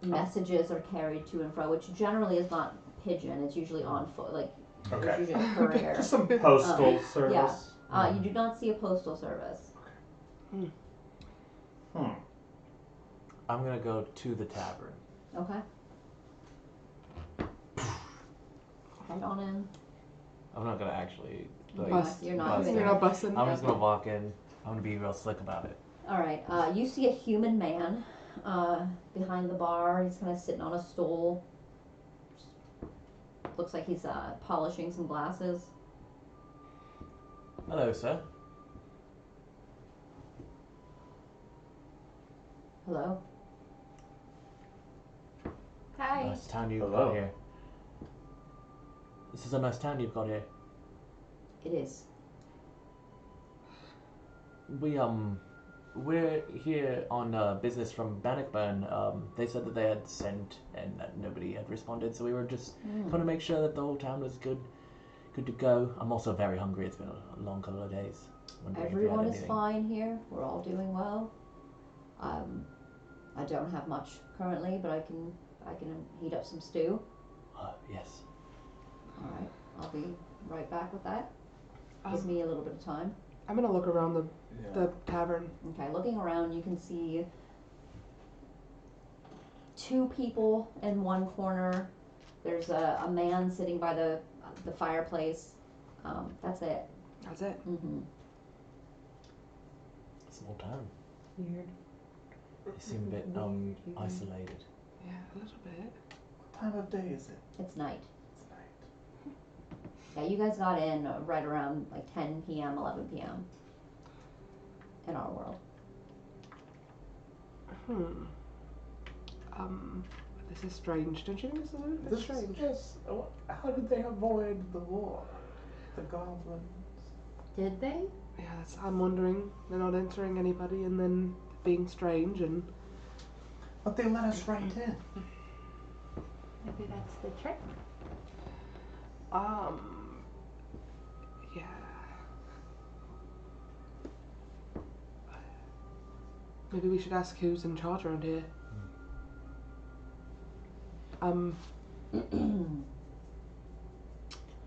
messages are carried to and fro, which generally is not pigeon. It's usually on foot. Like Okay. there's usually a courier. Just some postal service. You do not see a postal service. I'm gonna go to the tavern. Okay. Head on in. I'm not gonna actually Bust. You're not bust doing it. You're not busting. I'm just gonna walk in. I'm gonna be real slick about it. All right. You see a human man behind the bar. He's kind of sitting on a stool. Looks like he's polishing some glasses. Hello, sir. Hello. Hi. Nice town you've Hello. got here. This is a nice town you've got here. It is. We're here on business from Bannockburn. They said that they had sent and that nobody had responded, so we were just trying to make sure that the whole town was good to go. I'm also very hungry. It's been a long couple of days. Wondering if you had Everyone is anything. fine here. We're all doing well. I don't have much currently, but I can heat up some stew. Yes. All right. I'll be right back with that. Um, Give me a little bit of time. I'm gonna look around the tavern. Okay, looking around, you can see two people in one corner. There's a man sitting by the fireplace. That's it. That's it. Mm-hmm. Small town. Weird. They seem a bit isolated. Yeah, a little bit. What time of day is it? It's night. It's night. Yeah, you guys got in right around like 10 p.m., 11 p.m. in our world. This is strange. Don't you think this is a little bit strange? How did they avoid the war? The goblins. Did they? Yeah, I'm wondering. They're not entering anybody and then being strange and. But they let us right in. Maybe that's the trick. Yeah. Maybe we should ask who's in charge around here.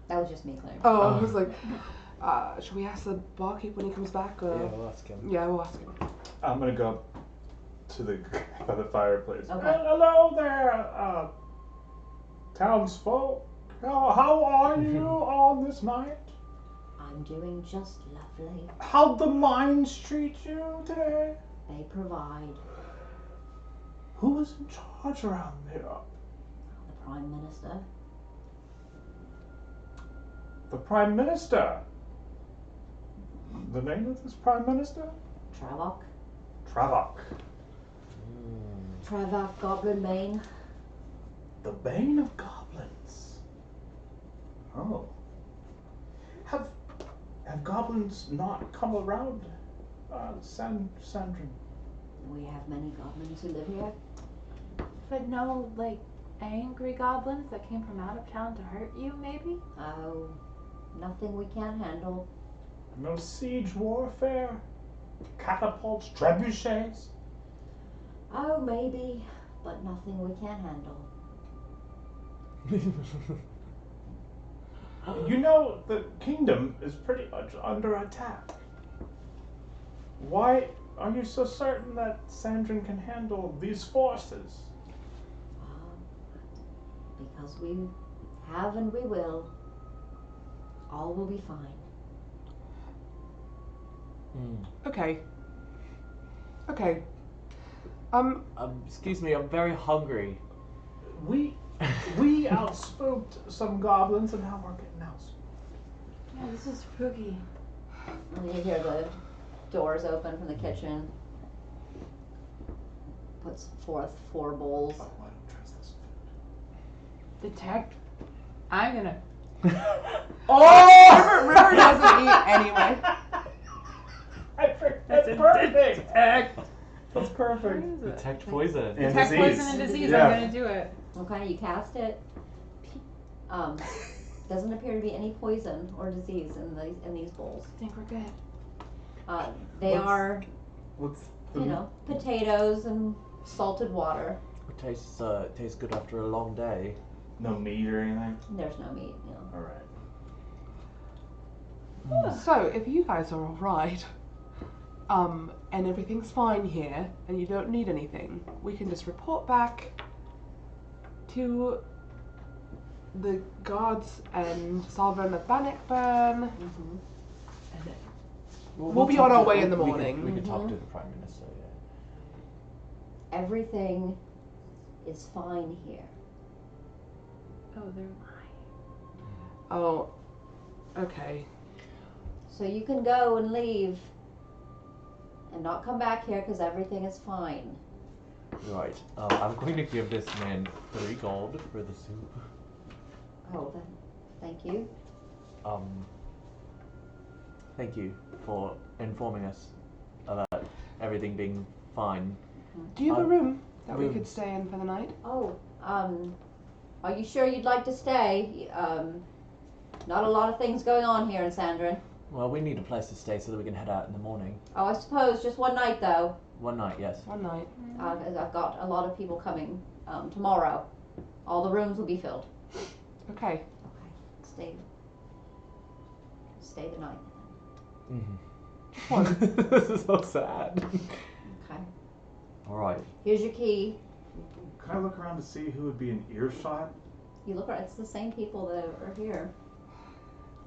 That was just me clearing. Oh, I was like, should we ask the barkeep when he comes back? Or? Yeah, we'll ask him. Yeah, we'll ask him. I'm gonna go to the by the fireplace. Okay. Hello there, townsfolk. How are you on this night? I'm doing just lovely. How'd the mines treat you today? They provide. Who is in charge around here? The Prime Minister. The Prime Minister. The name of this Prime Minister? Travok. Travok. Travok Goblin Bane. The Bane of Goblins. Oh. Have goblins not come around Sandrin? We have many goblins who live here. But no, like, angry goblins that came from out of town to hurt you, maybe? Oh, nothing we can't handle. No siege warfare? Catapults? Trebuchets? Oh, maybe, but nothing we can't handle. You know, the kingdom is pretty much under attack. Why are you so certain that Sandrin can handle these forces? Because we have and we will. All will be fine. Okay. Okay. Excuse me, I'm very hungry. We outspooked some goblins and now we're getting outspooked. Yeah, this is spooky. And you hear the doors open from the kitchen. Puts forth 4 bowls. Oh, I don't trust this food. Detect. I'm gonna. Oh! River doesn't eat anyway. That's perfect. Detect. That's perfect. Detect poison. And Detect disease. poison and disease. Yeah. I'm gonna do it. Okay, you cast it. Doesn't appear to be any poison or disease in these bowls. I think we're good. They are, What's you know, potatoes and salted water. It tastes good after a long day. no meat or anything? There's no meat, you know. Alright. So, if you guys are alright, and everything's fine here, and you don't need anything, we can just report back to the guards and Sovereign of Bannockburn. And We'll be talk on our to- way in the we can- morning. We can talk to the Prime Minister, yeah. Everything is fine here. Oh, they're lying. Oh, okay. So you can go and leave and not come back here because everything is fine. Right. I'm going to give this man 3 gold for the soup. Oh, then, thank you. Thank you for informing us about everything being fine. Do you have a room that we room. could stay in for the night? Oh, are you sure you'd like to stay? Not a lot of things going on here in Sandrin. Well, we need a place to stay so that we can head out in the morning. Oh, I suppose just one night though. One night, yes. One night. As I've got a lot of people coming tomorrow. All the rooms will be filled. Okay. Okay, stay the night. Mm-hmm. This is so sad. Okay. All right. Here's your key. Can I look around to see who would be in earshot? You look right. It's the same people that are here.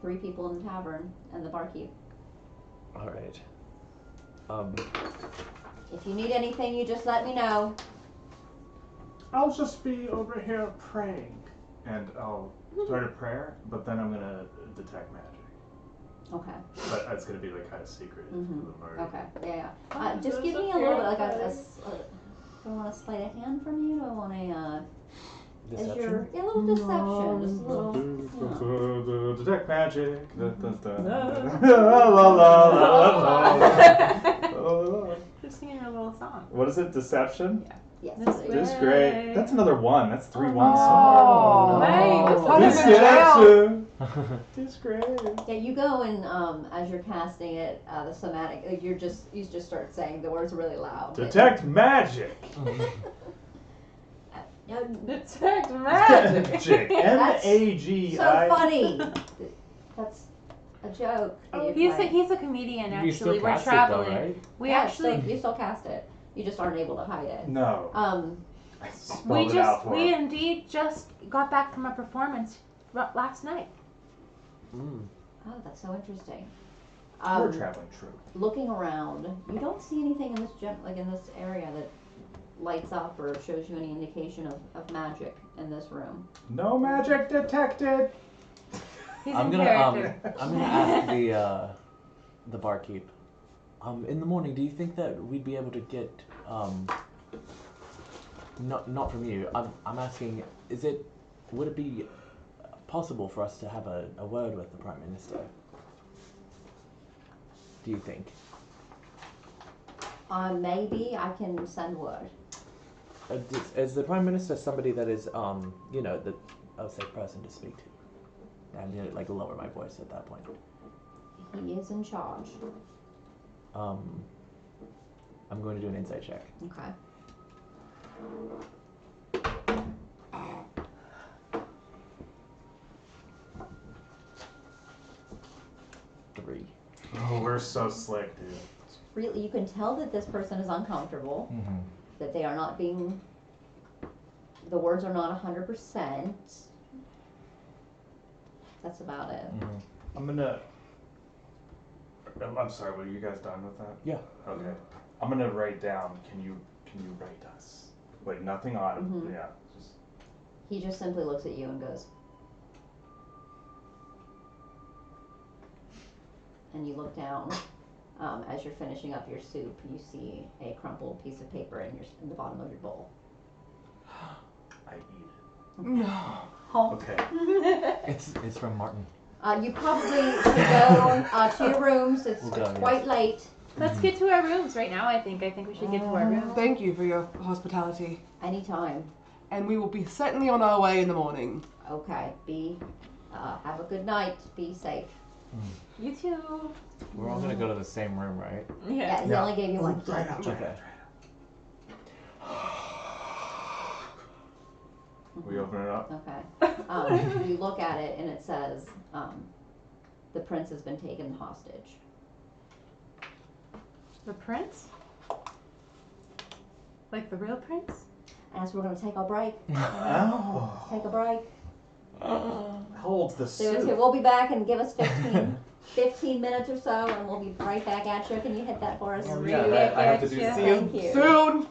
3 people in the tavern and the barkeep. All right. If you need anything, you just let me know. I'll just be over here praying. And I'll start a prayer, but then I'm gonna detect magic. Okay. But it's gonna be like kind of secret. Okay. Yeah. Just give me a little bit, like do I want a sleight of hand from you? Do I want a Deception? a little deception, just a little. Detect magic. La la la la. Just singing your little song. What is it? Deception? Yes. This there you This go. great. That's another 1. That's 3 Oh, ones. Oh, Nice. Put him in jail. It's great. Yeah, you go and as you're casting it, the somatic, you just start saying the words really loud. Detect magic. No, Detect magic. Magic. M-A-G-I. so funny. That's a joke. that Oh, you play. he's a comedian. You still Actually, we're cast it, traveling. though, right? We Yeah, actually you still cast it. You just aren't able to hide it. No. I we spelled it out for we him. indeed just got back from a performance last night. Mm. Oh, that's so interesting. We're a traveling troupe. Looking around, you don't see anything in this in this area that lights up or shows you any indication of magic in this room. No magic detected. He's I'm in gonna character. I'm gonna ask the barkeep. In the morning, do you think that we'd be able to get not from you. I'm asking, would it be possible for us to have a word with the Prime Minister? Do you think? Maybe I can send word. Is the Prime Minister somebody that is, you know, the I would say person to speak to? I'm gonna like lower my voice at that point. He is in charge. I'm going to do an insight check. Okay. Three. Oh, we're so slick, dude. Really, you can tell that this person is uncomfortable. Mm-hmm. That they are not being. The words are not 100%. That's about it. Mm-hmm. I'm sorry, were you guys done with that? Yeah. Okay. I'm gonna write down, can you write us? Like nothing on, Mhm. yeah. Just He just simply looks at you and goes. And you look down. As you're finishing up your soup, you see a crumpled piece of paper in the bottom of your bowl. I eat No. it. Okay. It's from Martin. You probably should go to your rooms. It's We'll go, quite late. Let's get to our rooms right now. I think we should get to our rooms. Thank you for your hospitality. Anytime. And we will be certainly on our way in the morning. Okay. Have a good night. Be safe. You too. We're all gonna go to the same room, right? Yeah, he Yeah. only gave you one key. Right out, right Okay. out. We open it up. Okay. You look at it and it says, the prince has been taken hostage. The prince? Like the real prince? As we're gonna take a break. Oh. Take a break. How old's the So soup? we'll be back and give us 15 minutes or so, and we'll be right back at you. Can you hit that for us? Oh, yeah, I have to do Gotcha. see Thank you. Soon.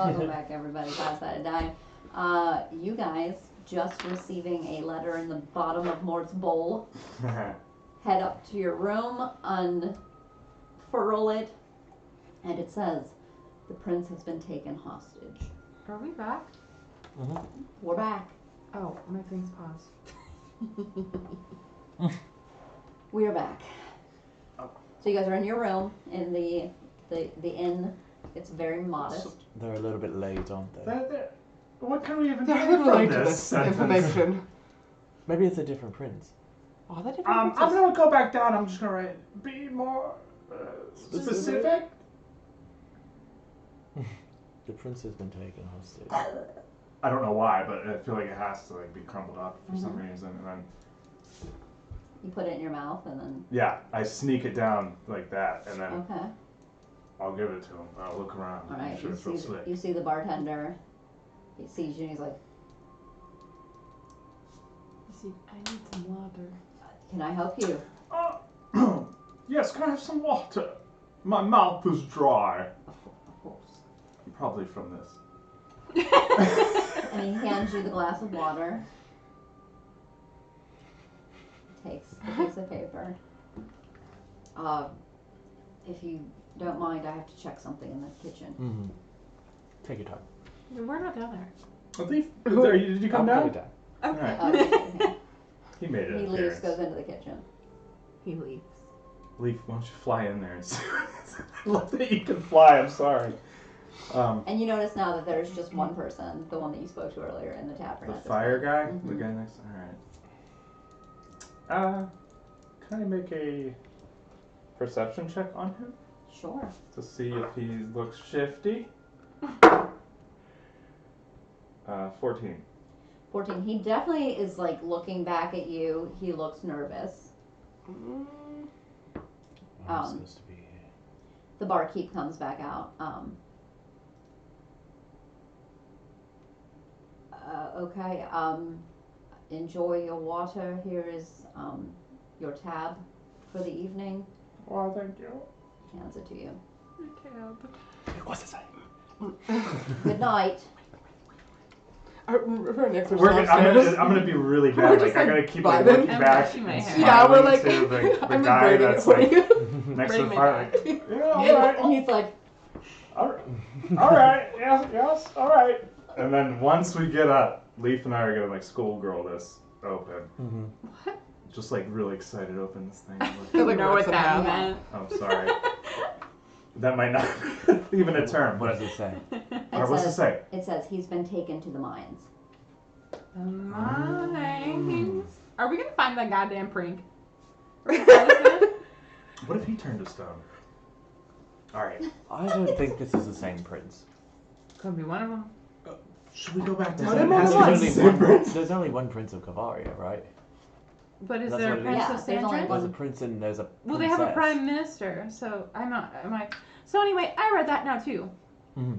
Welcome back, everybody. Pass that and die. You guys just receiving a letter in the bottom of Mort's bowl. Head up to your room, unfurl it, and it says, "The prince has been taken hostage." Are we back? Mm-hmm. We're back. Oh, my thing's paused. We are back. Oh. So you guys are in your room in the inn. It's very modest. They're a little bit late, aren't they? What can we even They're take a little from late to this this sentence? information. Maybe it's a different prince. Oh, they're different I'm princesses. gonna go back down. I'm just gonna write. Be more specific. The prince has been taken hostage. I don't know why, but I feel like it has to like be crumbled up for some reason, and then You put it in your mouth and then. yeah, I sneak it down like that, and then Okay. I'll give it to him. I'll look around. All right. Make sure it's real slick. You see the bartender. He sees you and he's like, You see, I need some water. "Can I help you?" Yes, can I have some water? My mouth is dry. Of course. Probably from this. And he hands you the glass of water. Takes a piece of paper. If you don't mind, I have to check something in the kitchen. Mm-hmm. Take your time. We're not down there. Did you come I'll down? take it Okay. Okay. He made it. He leaves, goes into the kitchen. He leaves. Leaf, why don't you fly in there and see what it is? I love that you can fly. I'm sorry. And you notice now that there's just one person, the one that you spoke to earlier in the tavern. The at this fire point. guy, Mhm. the guy next. All right. Can I make a perception check on him Sure. to see if he looks shifty? 14. 14. He definitely is like looking back at you. He looks nervous. Mm, I'm Um, supposed to be here. The barkeep comes back out. Okay. Enjoy your water. Here is your tab for the evening. Well, thank you. Hands it to you. What's it say? Good night. We're next to I'm downstairs. gonna be really We're bad. just, Like, I like, gotta keep like, vibing. looking I'm back. brushing my and hair. Yeah, we're smiling like, to the I'm guy braiding it that's for like you. next to the Braiding it fire. back. Like, yeah, all right. And he's like, All right, yes, all right. And then once we get up, Leaf and I are gonna like schoolgirl this open. Mm-hmm. Just like really excited open this thing. I Like, don't know rips what in that half. meant. I'm sorry. That might not be even a term, What but does it say? or what's it say? it says he's been taken to the mines. The mines. Are we gonna find that goddamn prank? Are we gonna find this What if he turned to stone? All right. I don't think this is the same prince. man? Could be one of them. Should we go back to What him? am I Ask like? him There's the only, same one, prince? there's only one prince of Cavaria, right? But is That's there a what it prince is. of Yeah, there's only Sandra? There's a prince and there's a Well, they have a princess. prime minister, so I'm not. Am I? So anyway, I read that now too.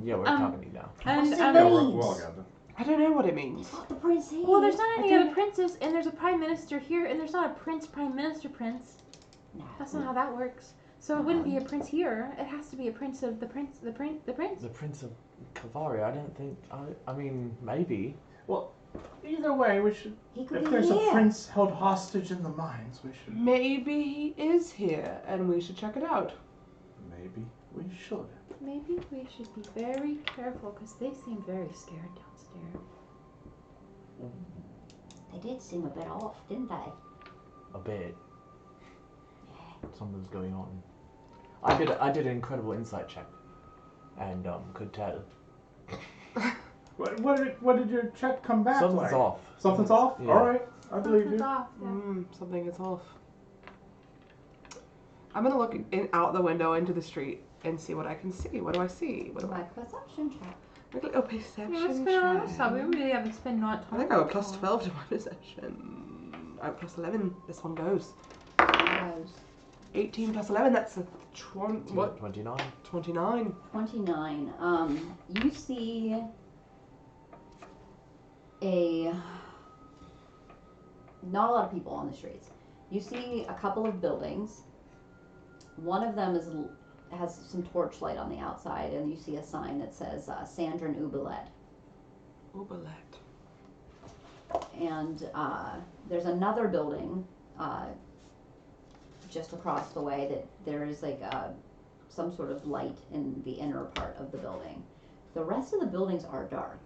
Yeah, we're Um, talking to you now. And What's it Yeah, mean? we're all gathered. I don't know what it means. The prince he. well, there's not any I other think- princes, and there's a prime minister here, and there's not a prince, prime minister, prince. No. That's not how that works. So it wouldn't be a prince here. It has to be a prince of the prince. The prince of Cavaria, I don't think. I mean, maybe. Either way, we should. He could If be there's here. a prince held hostage in the mines, we should. Maybe he is here, and we should check it out. Maybe we should. Maybe we should be very careful because they seem very scared downstairs. They did seem a bit off, didn't they? A bit. Something's going on. I did an incredible insight check, and could tell. What did your check come back Something's like? off. Something's off? Yeah. Alright, I believe Something's you. off, yeah. Something is off. I'm gonna look out the window into the street and see what I can see. What do I see? What do My perception check. Make a little perception What's going on? check. So we really haven't been not I think I have a plus 12 to my perception. I have plus 11. This one goes. Goes 18 plus 11. That's a 29. 29. 29. You see not a lot of people on the streets. You see a couple of buildings. One of them is has some torchlight on the outside, and you see a sign that says Sandrin Oubliette. Oubliette. And there's another building just across the way that there is like some sort of light in the inner part of the building. The rest of the buildings are dark.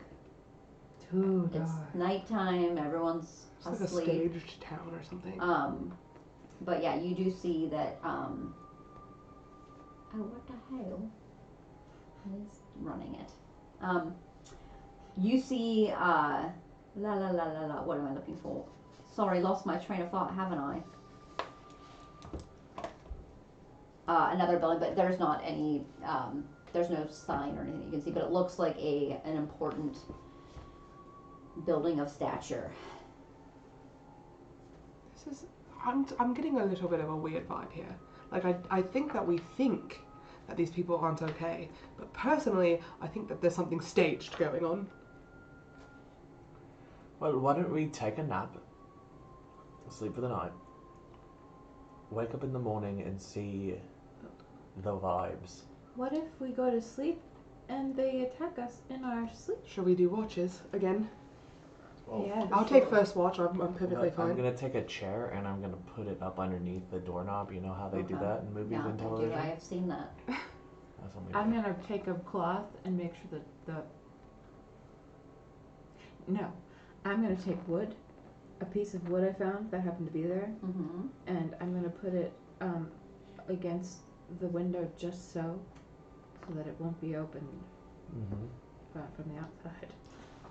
Too dark. It's nighttime. Everyone's It's like asleep. a staged town or something. But yeah, you do see that. Oh, what the hell? Who's running it? You see. What am I looking for? Sorry, lost my train of thought, haven't I? Another building, but there's not any. There's no sign or anything you can see, but it looks like an important building of stature. This is. I'm getting a little bit of a weird vibe here. Like I think that we think that these people aren't okay, but personally, I think that there's something staged going on. Well, why don't we take a nap, sleep for the night, wake up in the morning and see the vibes. What if we go to sleep and they attack us in our sleep? Shall we do watches again? Well, Yeah. I'll take first watch. I'm perfectly I'm fine. gonna take a chair and I'm gonna put it up underneath the doorknob. You know how they do Okay. that in movies Yeah, and I television? do. I have seen that. That's what we I'm do. gonna take a cloth and make sure that I'm gonna take wood, a piece of wood I found that happened to be there, Mm-hmm. and I'm gonna put it against the window just so that it won't be opened Mm-hmm. from the outside.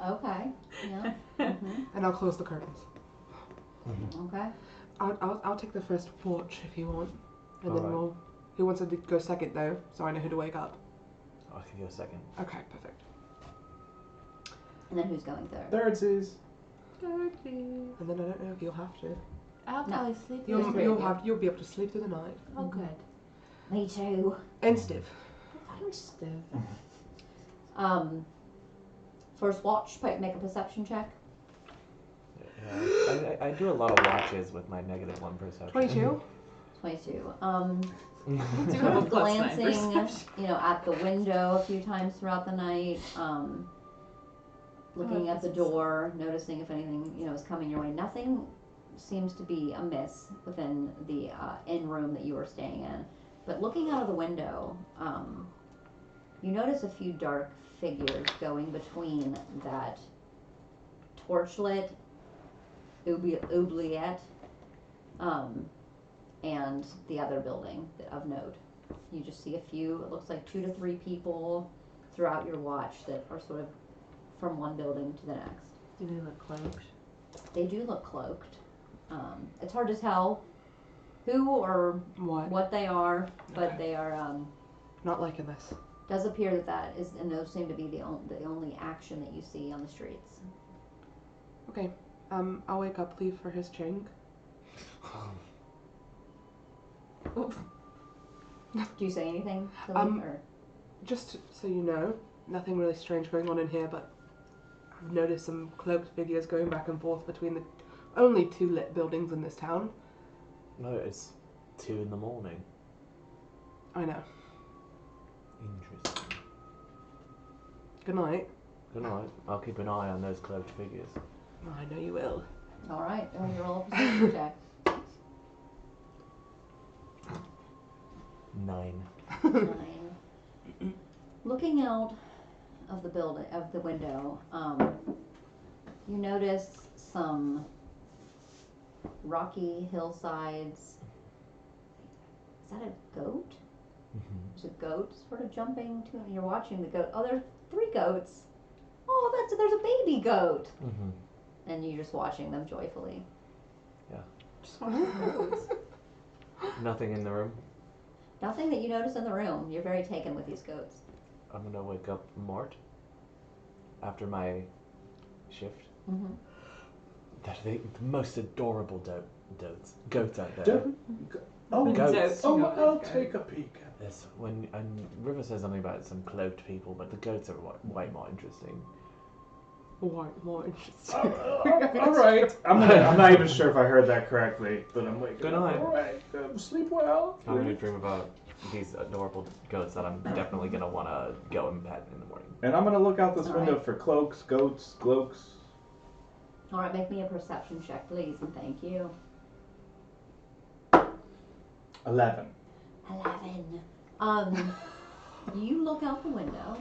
Okay. Yeah. Mm-hmm. And I'll close the curtains. Okay. I'll take the first watch if you want, and then Alright. we'll. Who wants to go second though, so I know who to wake up? I'll give you a second. Okay, perfect. And then who's going third? Thirdsies. And then I don't know if you'll have to. I'll No. probably sleep You'll- here. You'll be able to sleep through the night. Oh, good. Me too. And Steve. Thanks, Steve. First watch. Make a perception check. Yeah, I do a lot of watches with my -1 perception. 22. 22. Do have a +9 Glancing, perception. at the window a few times throughout the night. Looking at the door, noticing if anything, is coming your way. Nothing seems to be amiss within the inn room that you are staying in. But looking out of the window, you notice a few dark figures going between that torchlit oubliette and the other building of note. You just see a few, it looks like 2 to 3 people throughout your watch that are sort of from one building to the next. Do they look cloaked? They do look cloaked. It's hard to tell who or what they are, but Okay. they are, Not liking this. does appear that is, and those seem to be the only action that you see on the streets. Okay. I'll wake up, leave for his chink. Do you say anything to leave, or? Just so you know, nothing really strange going on in here, but I've noticed some cloaked figures going back and forth between the only 2 lit buildings in this town. No, it's 2 in the morning. I know. Interesting. Good night. Good night. I'll keep an eye on those cloaked figures. Oh, I know you will. All right, you roll a perception check. 9. 9. Looking out of the window, you notice some rocky hillsides. Is that a goat? There's a goat sort of jumping to, and you're watching the goat. Oh, there's 3 goats. Oh, there's a baby goat. Mm-hmm. And you're just watching them joyfully. Just one of those. Nothing in the room. Nothing that you notice in the room. You're very taken with these goats. I'm gonna wake up Mort after my shift. Mm-hmm. They're the most adorable goats out there. Oh, Goats. oh, I'll take a peek. Yes, when River says something about some cloaked people, but the goats are way more interesting. More interesting. All right. I'm not even sure if I heard that correctly, but I'm waking Good up. night. All right. Sleep well. I'm gonna dream about these adorable goats that I'm definitely gonna want to go and pet in the morning. And I'm gonna look out this All window right. for cloaks, goats, gloaks. All right, make me a perception check, please, and thank you. 11. 11. You look out the window.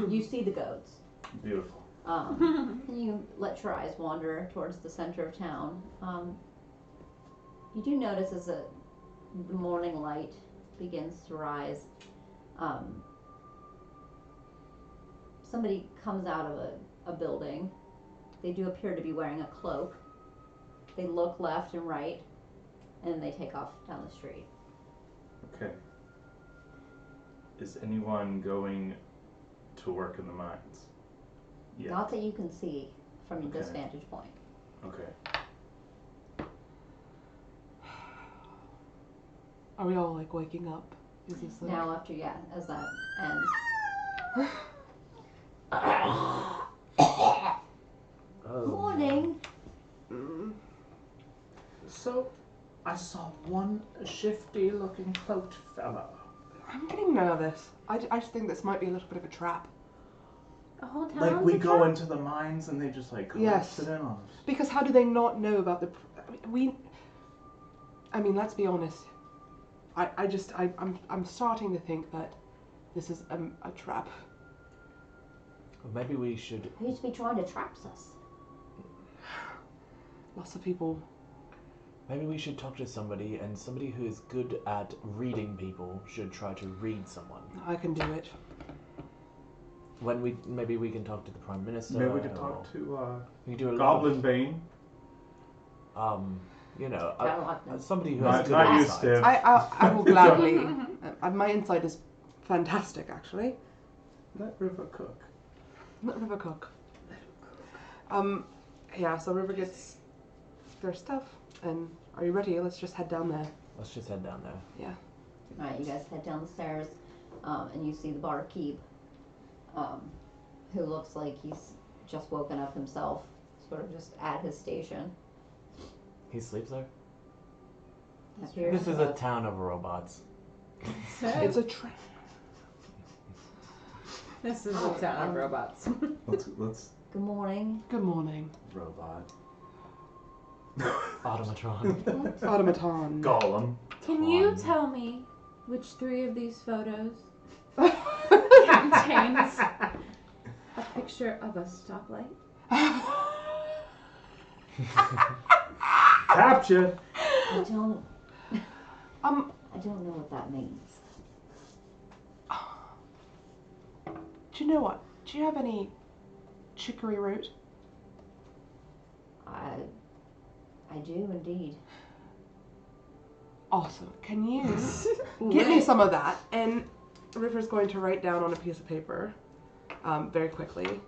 You see the goats. Beautiful. You let your eyes wander towards the center of town. You do notice as the morning light begins to rise, somebody comes out of a building. They do appear to be wearing a cloak. They look left and right, and then they take off down the street. Okay. Is anyone going to work in the mines? Yeah. Not that you can see from this Okay. vantage point. Okay. Are we all like waking up? Is this like... Now after, as that ends. Morning. So, I saw one shifty looking cloaked fella. I'm getting nervous. I just think this might be a little bit of a trap. The whole town. Like, we go into the mines and they just like collapse it in on us. Because how do they not know about the... I mean, let's be honest. I'm starting to think that this is a trap. Maybe we should. Who's be trying to trap us? Lots of people. Maybe we should talk to somebody, and somebody who is good at reading people should try to read someone. I can do it. Maybe we can talk to the Prime Minister. Maybe we could or talk to we can do a Goblin Bane. Somebody who Not- has good not you, insight. Steve. I will gladly. My insight is fantastic, actually. Let River cook. Let River cook. Yeah, so River gets their stuff, and are you ready? Let's just head down there. Let's just head down there. Yeah. Alright, you guys head down the stairs, and you see the barkeep, who looks like he's just woken up himself, sort of just at his station. He sleeps there? Appears This is a town of robots. It's a trap. This is a town of robots. Let's Good morning. Good morning. robot. Automatron. Automaton. Gollum. Can you tell me which 3 of these photos contains a picture of a stoplight? Captured. I don't know what that means. Do you know what? Do you have any chicory root? I do indeed. Awesome. Can you get me some of that? And River's going to write down on a piece of paper, very quickly,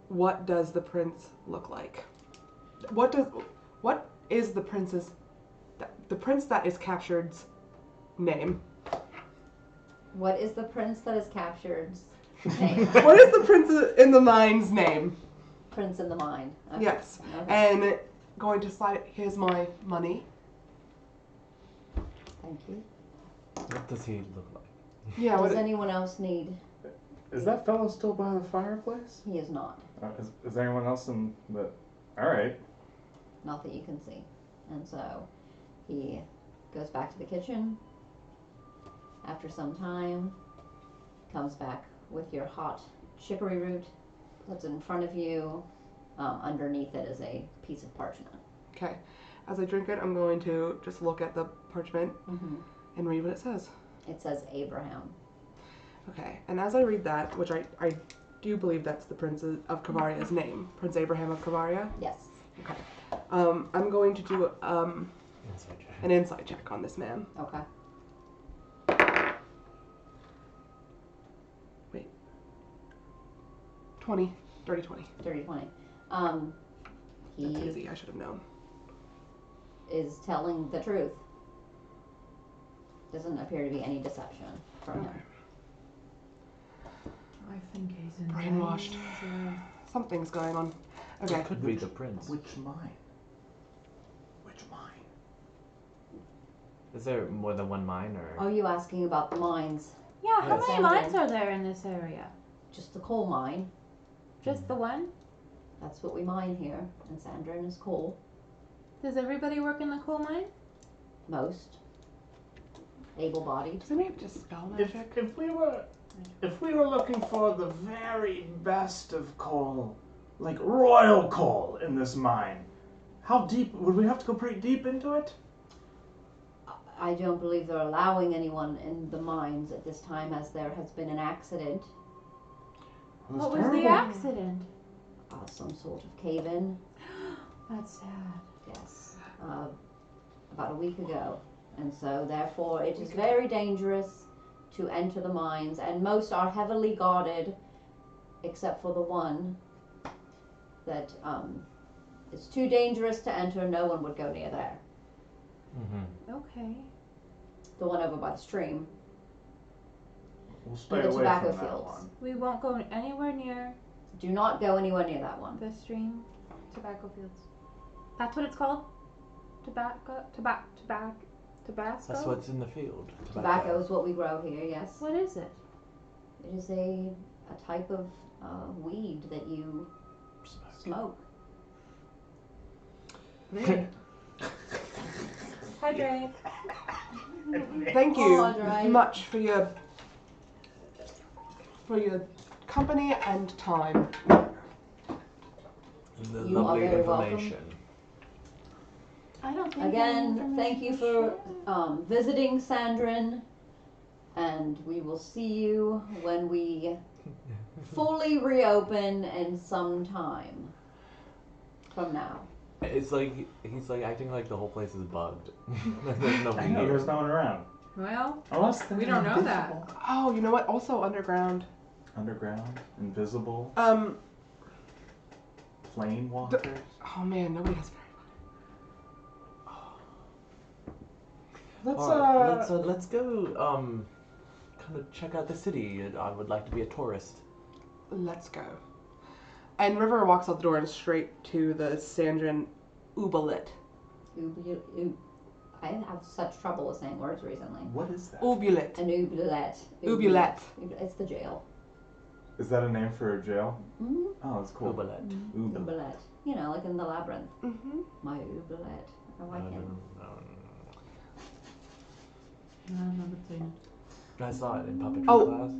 what does the prince look like? What is the prince's, the prince that is captured's name? What is the prince that is captured's name? What is the prince in the mine's name? Prince in the mine. Okay. Yes. Okay. And going to slide it. Here's my money. Thank you. What does he look like? Yeah. Does What? anyone else need? Is that fellow still by the fireplace? He is not. Is there anyone else in the... Alright. Not that you can see. And so he goes back to the kitchen. After some time, comes back with your hot chicory root, puts it in front of you. Underneath it is a piece of parchment. Okay. As I drink it, I'm going to just look at the parchment and read what it says. It says Abraham. Okay. And as I read that, which I do believe that's the Prince of Kavaria's name, Prince Abraham of Kavaria. Yes. Okay. I'm going to do Inside check. an insight check on this man. Okay. Wait. 20. Dirty 20. Dirty 20. That's He easy. I should have known. is telling the truth. Doesn't appear to be any deception from him. I think he's in Brainwashed. Something's going on. Okay. It could be the prince. Which mine? Which mine? Is there more than one mine, or? Are you asking about the mines? Yeah, how Yes. many mines are there in this area? Just the coal mine. Just the one? That's what we mine here. And Sandrin is coal. Does everybody work in the coal mine? Most. Able-bodied. Does anybody have to spell If, magic? if we were looking for the very best of coal, like royal coal in this mine, how deep would we have to go? Pretty deep into it? I don't believe they're allowing anyone in the mines at this time, as there has been an accident. What was the accident? Some sort of cave-in. That's sad. Yes. About a week ago. And so, therefore, it is very dangerous to enter the mines, and most are heavily guarded, except for the one that it's too dangerous to enter. No one would go near there. Mm-hmm. Okay. The one over by the stream. We'll stay the away tobacco from that fields. one. We won't go anywhere near Do not go anywhere near that one. the stream. Tobacco fields. That's what it's called? Tabasco? That's what's in the field. Tobacco is what we grow here, yes. What is it? It is a type of weed that you smoke. Hydrate. Thank you Oh, right. much for your company and time. The You are lovely very welcome. information. I don't think Again, thank you for visiting Sandrin, and we will see you when we fully reopen in some time from now. It's like he's like acting like the whole place is bugged. There's nobody I know, here. there's no one around. Well, Unless we don't know that. invisible. Oh, you know what? Also underground. Underground, invisible, plane walkers. Oh man, nobody has very. Let's Alright, let's go kind of check out the city. I would like to be a tourist. Let's go. And River walks out the door and straight to the Sandrin Ubalit. I have such trouble with saying words recently. What is that? Ubulet. An oubliette. Oubliette. It's the jail. Is that a name for a jail? Mm-hmm. Oh, that's cool. Oubliette. Oubliette. You know, like in the labyrinth. Mm-hmm. My oubliette. Or why can't I saw it in puppetry Oh. class.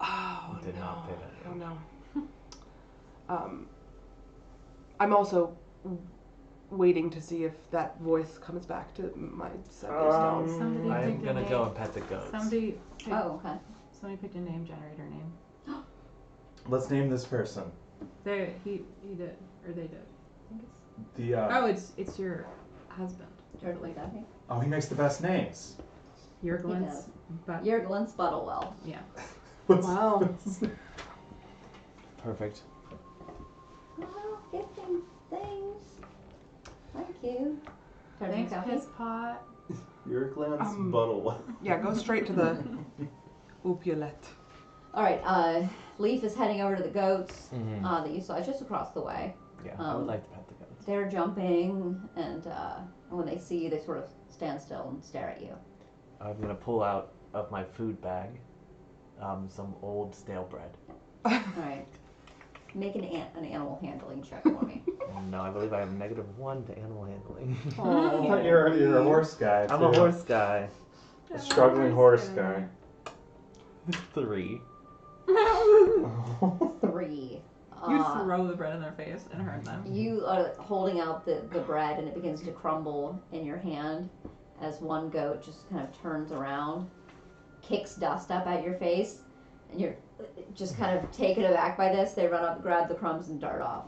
Oh Did no. not pay that. Oh no. I'm also waiting to see if that voice comes back to my scepter Somebody I'm picked a gonna name. go and pet the goats. Somebody picked, Oh, okay. somebody picked a name generator name. Let's name this person. He did, or they did. I think it's. The Oh, it's your husband. Totally Duffy. oh, he makes the best names. Jurglin's, but Jurglen Sputtlewell. yeah. What's- Wow. Perfect. Oh, gifting things. Thank you. Thanks, Piss Pot. Your glance Um, buttle. Yeah, go straight to the Ubulet. All right. Leaf is heading over to the goats Mhm. that you saw just across the way. Yeah, I would like to pet the goats. They're jumping, and when they see you, they sort of stand still and stare at you. I'm gonna pull out of my food bag some old stale bread. All right. Make an animal handling check for me. No, I believe I have -1 to animal handling. I thought you're a horse guy. I'm a too. horse guy. A struggling horse guy. 3. 3. You throw the bread in their face and hurt them. You are holding out the bread, and it begins to crumble in your hand as one goat just kind of turns around, kicks dust up at your face, and you're just kind of taken aback by this. They run up, grab the crumbs, and dart off.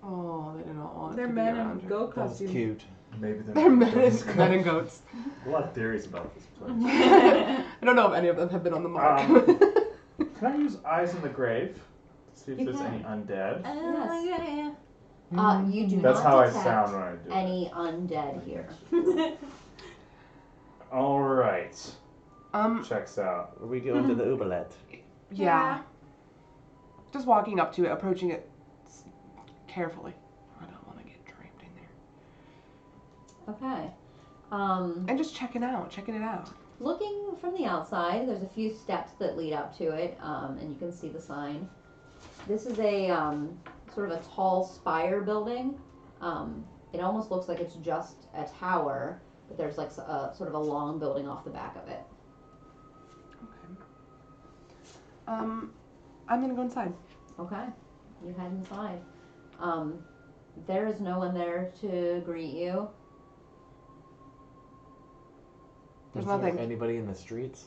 Oh, they do not want They're to men be in around you. goat That's costumes. cute. Maybe They're men and goats. A lot of theories about this place. I don't know if any of them have been on the mark. Can I use Eyes in the Grave to see if You there's can. any undead? Yes. Yeah. You do That's not how I detect sound when I do it. any undead here. All right. Checks out. Are we going to the oubliette? Yeah. Just walking up to it, approaching it carefully. I don't want to get draped in there. Okay. And just checking it out. Looking from the outside, there's a few steps that lead up to it, and you can see the sign. This is a sort of a tall spire building. It almost looks like it's just a tower, but there's like a sort of a long building off the back of it. Okay. I'm gonna go inside. Okay, you head inside. There is no one there to greet you. There's Is there nothing. Anybody in the streets?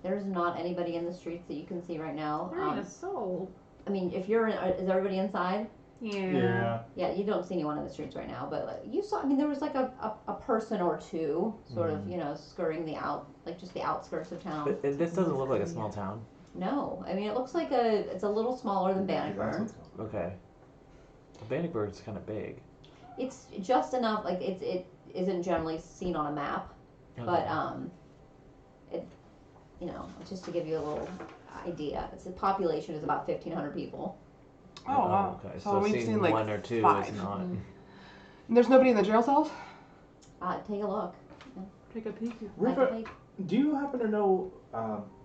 There's not anybody in the streets that you can see right now. There ain't a soul. I mean, if you're in, is everybody inside? Yeah. Yeah, you don't see anyone in the streets right now, but like, you saw, I mean, there was like a person or two sort of, you know, scurrying just the outskirts of town. But this doesn't look like a small town. No, I mean, it looks like it's a little smaller than Bannockburn. Okay. Bannockburn's kind of big. It's just enough, like, it isn't generally seen on a map, but, you know, just to give you a little idea, the population is about 1,500 people. Oh, wow. Okay. So we've seeing seen like one or two 5. is not. Mhm. And there's nobody in the jail cells? Take a look. Take a peek. River, Like, do you happen to know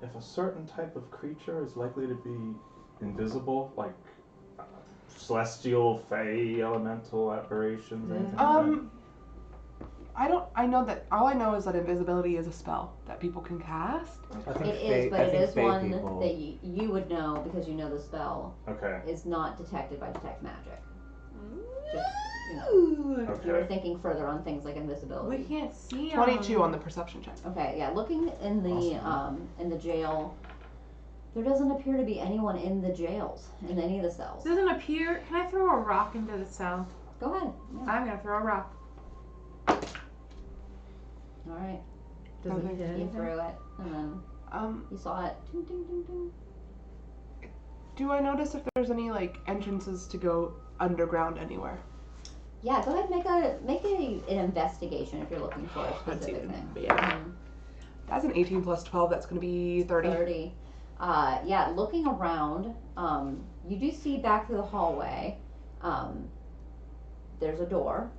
if a certain type of creature is likely to be invisible, like celestial, fey, elemental aberrations, anything like I know that, all I know is that invisibility is a spell that people can cast. I think it is, but I it think is fey one people- that you would know because you know the spell Okay. is not detected by detect magic. Just, you know, Ooh. you were Okay. thinking further on things like We invisibility. can't see 22 on the perception check. Okay, yeah, looking in the jail, there doesn't appear to be anyone in the jails, in any of the cells. Doesn't appear. Can I throw a rock into the cell? Go ahead. Yeah. I'm gonna throw a rock. All right. Does Okay. it hit You anything? threw it, and then you saw it. Ding, ding, ding, ding. Do I notice if there's any like entrances to go underground anywhere? Yeah, go ahead and make an investigation if you're looking for a specific thing. Yeah. That's an 18 plus 12. That's going to be 30. 30. Yeah, looking around, you do see back through the hallway, there's a door.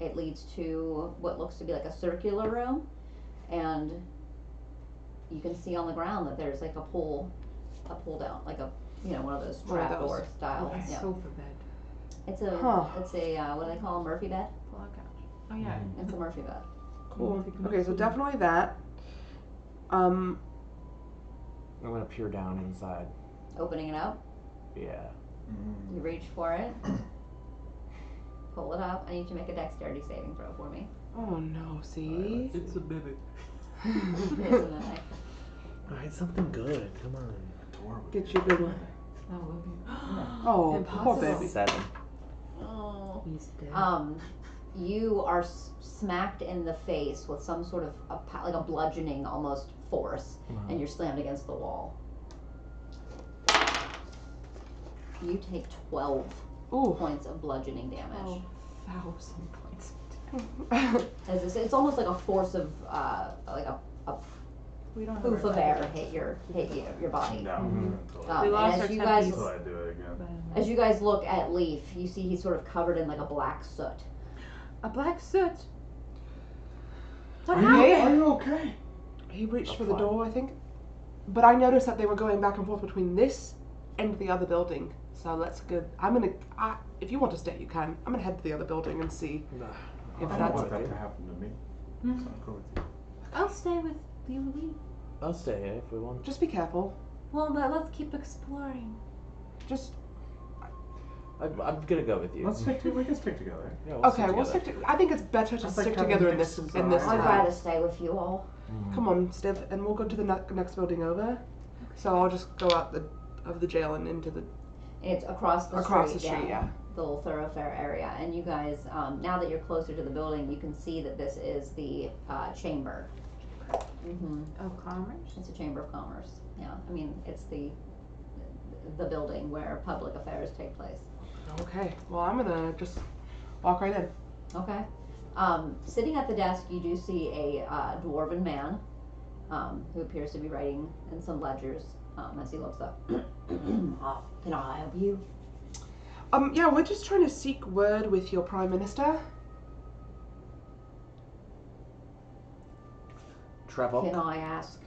It leads to what looks to be like a circular room, and you can see on the ground that there's like a pull down, like a, you know, one of those One of trapdoor those. style. A Yeah. sofa bed. It's a what do they call a Murphy bed? Pull-out couch. Oh yeah. It's a Murphy bed. Cool. Okay, so definitely that. I'm gonna peer down inside. Opening it up, Yeah. you reach for it, pull it up. I need you to make a dexterity saving throw for me. Oh no, see? It's a baby. Isn't it? Alright, something good. Come on. Get you a good one. That will be. Oh, poor Impossible. baby. 7. Oh. He's dead. You are smacked in the face with some sort of like a bludgeoning almost force, and you're slammed against the wall. You take 12 Ooh. points of bludgeoning damage. 1,000 points. As it's almost like a force of like a We don't have poof our of air leverage. hit your body. No. Mhm. We And lost as our you temp guys piece. Until I do it again. as you guys look at Leaf, you see he's sort of covered in like a black soot. A black soot. What Are you happened? okay? Are you okay? He reached I'm for the fine. door, I think. But I noticed that they were going back and forth between this and the other building. So let's go. If you want to stay, you can. I'm gonna head to the other building and see if I don't that's. want that to happen to me. Hmm. So I'll go with you. I'll stay with you, Lee. I'll stay here if we want. Just be careful. Well, but let's keep exploring. Just I'm gonna go with you. We can stick together. Yeah, okay. We'll together. stick. I think it's better to That's like stick having together in this. mixed In this desires. I'd town. rather stay with you all. Mhm. Come on, Steph, and we'll go to the next building over. So I'll just go out of the jail and into the It's across the across street. the street. Yeah. The little thoroughfare area, and you guys, now that you're closer to the building, you can see that this is the chamber. Mm-hmm. Of commerce? It's a chamber of commerce. Yeah, I mean it's the building where public affairs take place. Okay. Well, I'm gonna just walk right in. Okay. Sitting at the desk, you do see a dwarven man who appears to be writing in some ledgers as he looks up. Can I help you? Yeah, we're just trying to seek word with your prime minister. Travel. Can I ask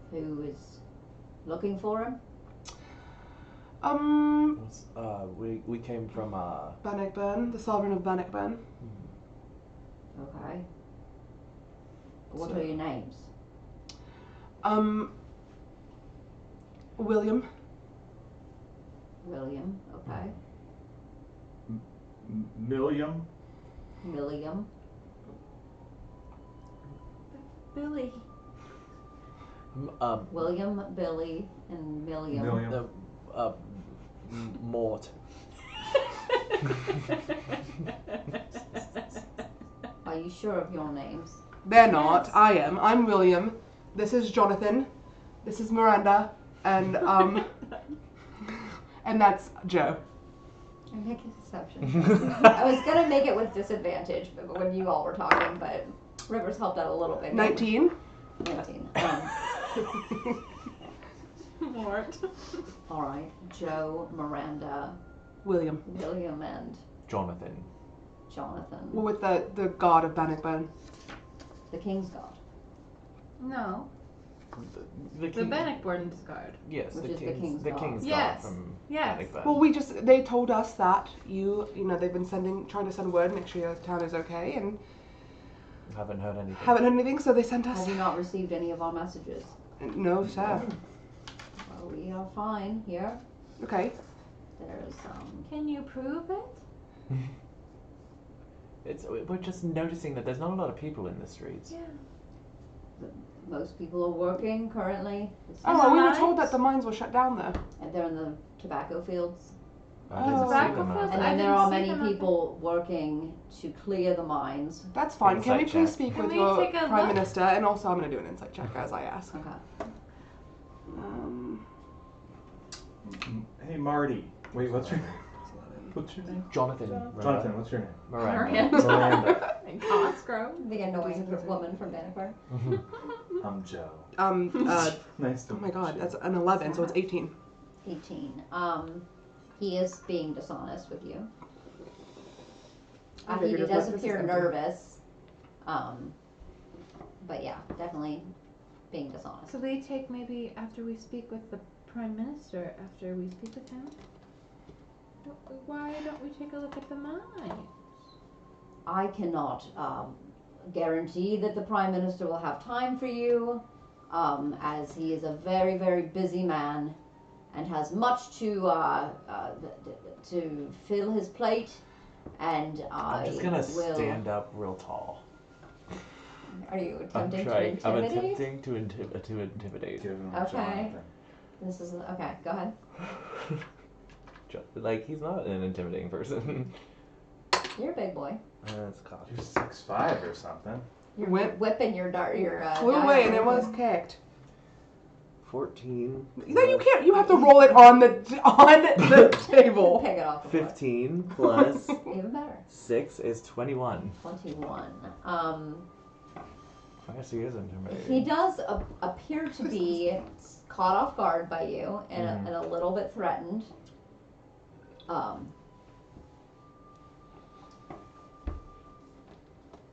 who is looking for him? We came from Bannockburn, the sovereign of Bannockburn. Okay. What are your names? William. William. Okay. Milliam. William. Billy. William, Billy, and Milliam. Milliam. Mort. Are you sure of your names? They're not. I am. I'm William. This is Jonathan. This is Miranda. And and that's Joe. I make a deception. I was gonna make it with disadvantage, but when you all were talking, but Rivers helped out a little bit. 19. 19. Mort. All right. Joe, Miranda, William. William, and Jonathan. Jonathan. We're with the god of Bannockburn. The King's God. No. The The Bannockburn guard. Yes, Which the is the king's, king's the god. king's Yes. god from Yes. Bannockburn. Well, they told us that you know, they've been trying to send word, make sure your town is okay, and Haven't heard anything. haven't heard anything, so they sent us. Have you not received any of our messages? No, sir. Well, we are fine here. Okay. There's Can you prove it? We're just noticing that there's not a lot of people in the streets. Yeah. most people are working currently. Oh, we were mines? told that the mines were shut down there. And they're in the tobacco fields. I didn't see Tobacco them. fields? And I then there didn't are see many them out people working to clear the mines. That's fine. Can we Insight please check. speak Can with we your take a Prime look? Minister? And also, I'm going to do an insight check as I ask. Okay. Hey, Marty. Wait, what's your name? What's your name? Jonathan. Jonathan, what's your name? Miranda. Miranda. And Costco. The annoying woman from Bannockburn. I'm Joe. Nice to Oh my meet god, you. that's an 11, so it's 18. 18. He is being dishonest with you. I He figured as does much. This is appear empty. nervous. But yeah, definitely being dishonest. So we take maybe after we speak with the Prime Minister, after we speak with him? Why don't we take a look at the mines? I cannot guarantee that the Prime Minister will have time for you, as he is a very, very busy man and has much to fill his plate. And I'm just gonna stand up real tall. Are you I'm attempting to trying. I'm intimidate? attempting to intimidate. Give him Okay. Jonathan. This is okay. Go ahead. Like, he's not an intimidating person. You're a big boy. That's cocky. You're 6'5" or something. You're Whip. whipping your Flew away and it was kicked. 14. No, you can't. You have to roll it on the table. Pick it off the floor. 15 plus Even better. 6 is 21. 21. I guess he is intimidating. He does appear to be caught off guard by you and a little bit threatened.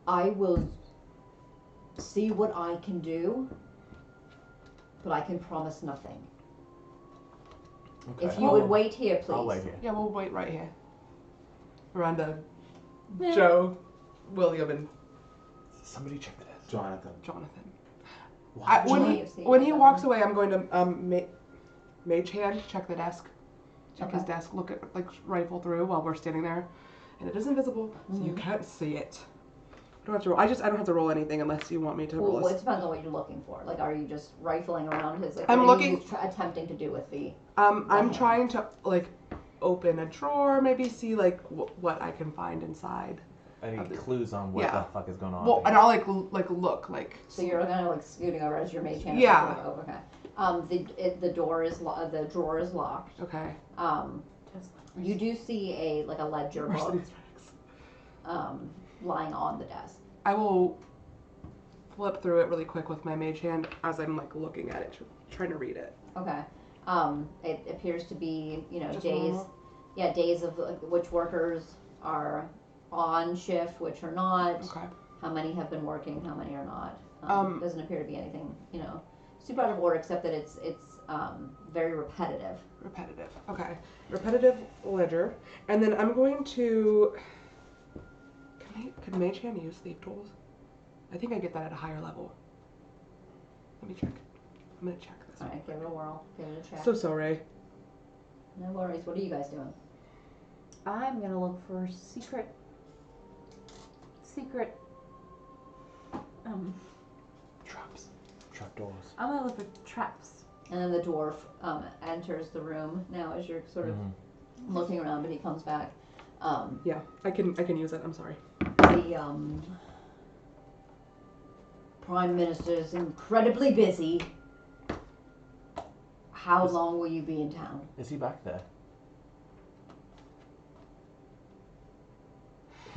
I will see what I can do, but I can promise nothing. Okay. If you would wait here, please. I'll wait here. Yeah, we'll wait right here. Miranda, Yeah. Joe, William, and Somebody check this. Jonathan. Jonathan. Why? When he walks away, I'm going to mage hand check the desk, check his Okay. desk, look at rifle through while we're standing there, and it is invisible, so you can't see it. I don't have to roll. I don't have to roll anything unless you want me to roll. Well, it depends on what you're looking for. Like, are you just rifling around his? Like, I'm what are you looking- attempting to do with the? I'm hand. trying to open a drawer, maybe see what I can find inside. Any of the- clues on what yeah. the fuck is going on? Well, and I'll look. So you're kind of scooting over as your mage hand. Yeah. Oh, okay. The door is the drawer is locked. Okay. You do see a ledger Where's book the- lying on the desk. I will flip through it really quick with my mage hand as I'm looking at it, trying to read it. Okay. It appears to be Just days. normal? Yeah, days of which workers are on shift, which are not. Okay. How many have been working? How many are not? Doesn't appear to be anything, super out of order, except that it's very repetitive. Repetitive. Okay. Repetitive ledger. And then I'm going to... Can Mage Hand use thief tools? I think I get that at a higher level. Let me check. I'm going to check this. Alright, give it a whirl. Give it a check. So sorry. No worries. What are you guys doing? I'm gonna look for secret. Traps. Trapdoors. I'm gonna look for traps. And then the dwarf enters the room now as you're sort of looking around, but he comes back. Yeah, I can use it. I'm sorry. The Prime Minister is incredibly busy. How long will you be in town? Is he back there?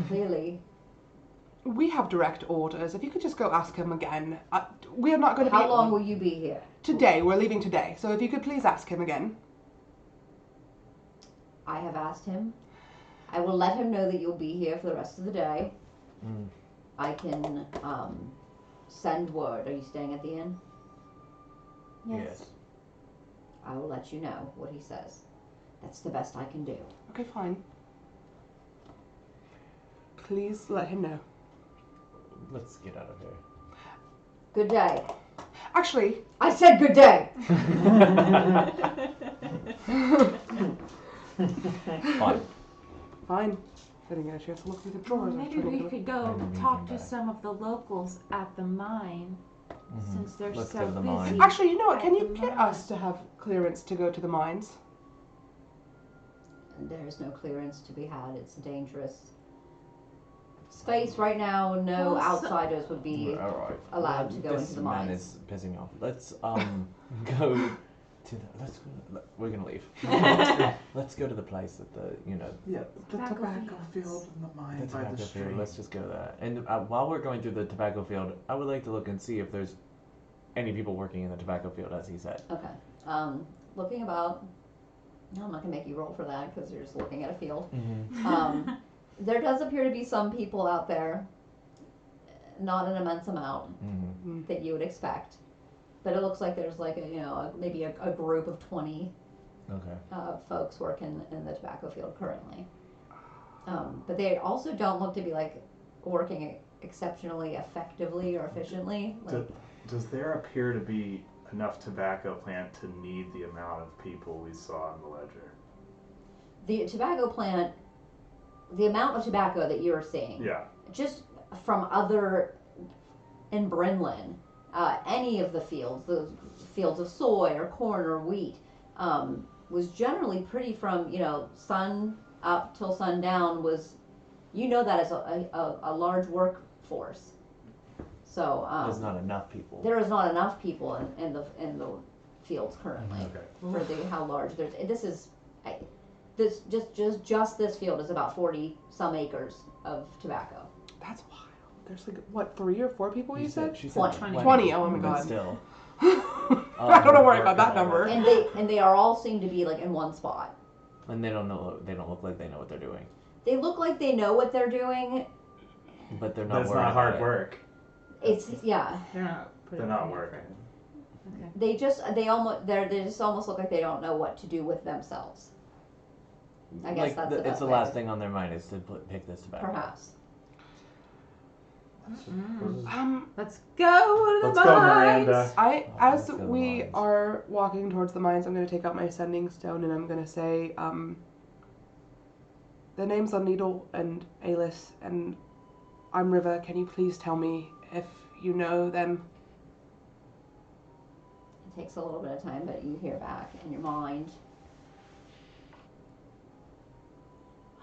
Clearly. We have direct orders. If you could just go ask him again. We are not going to be... How long will you be here? Today. We're leaving today. So if you could please ask him again. I have asked him. I will let him know that you'll be here for the rest of the day. I can send word. Are you staying at the inn? Yes. I will let you know what he says. That's the best I can do. Okay, fine. Please let him know. Let's get out of here. Good day. Actually... I said good day! Fine. Fine. I didn't get a chance to look through the drawers. Maybe we could go talk to some of the locals at the mine, since they're Let's so go to the busy. mine. Actually, you know what? Can you At the get mine. us to have clearance to go to the mines? There's no clearance to be had. It's a dangerous space right now. No Well, outsiders would be All right. allowed to go this into the man mines. is pissing me off. Let's go to the. We're gonna leave. Let's go to the place that Yeah, the Tobacco tobacco fields. field and the mine the by tobacco the field. stream. Let's just go there. And while we're going through the tobacco field, I would like to look and see if there's any people working in the tobacco field, as he said. Okay. Looking about. No, I'm not gonna make you roll for that because you're just looking at a field. There does appear to be some people out there. Not an immense amount that you would expect, but it looks like there's like maybe a group of 20 folks working in the tobacco field currently. But they also don't look to be like working exceptionally effectively or efficiently. Like, Does there appear to be enough tobacco plant to need the amount of people we saw in the ledger? the tobacco plant, the amount of tobacco that you're seeing, just from other in Brenlin, any of the fields of soy or corn or wheat, was generally pretty from sun up till sundown was, that as a large workforce. So there's not enough people. there is not enough people in the fields currently for how large there's. Just this field is about 40 some acres of tobacco. That's wild. There's like, what, 3 or 4 people you said? She said 20. 20, oh my but God. Still. I don't know where I got that number. And they are all seem to be like in one spot. And they don't know. They don't look like they know what they're doing. They look like they know what they're doing. But they're not. That's worried not about hard it. work. They're not working. Okay. They just almost look like they don't know what to do with themselves. I guess Like that's the it's best the way last to- thing on their mind is to pick this tobacco. Perhaps. Let's go to the Let's go, mines. Miranda. As let's go to the we mines. are walking towards the mines, I'm going to take out my sending stone and I'm going to say, the names are Needle and Alice, and I'm River. Can you please tell me if you know them? It takes a little bit of time, but you hear back in your mind.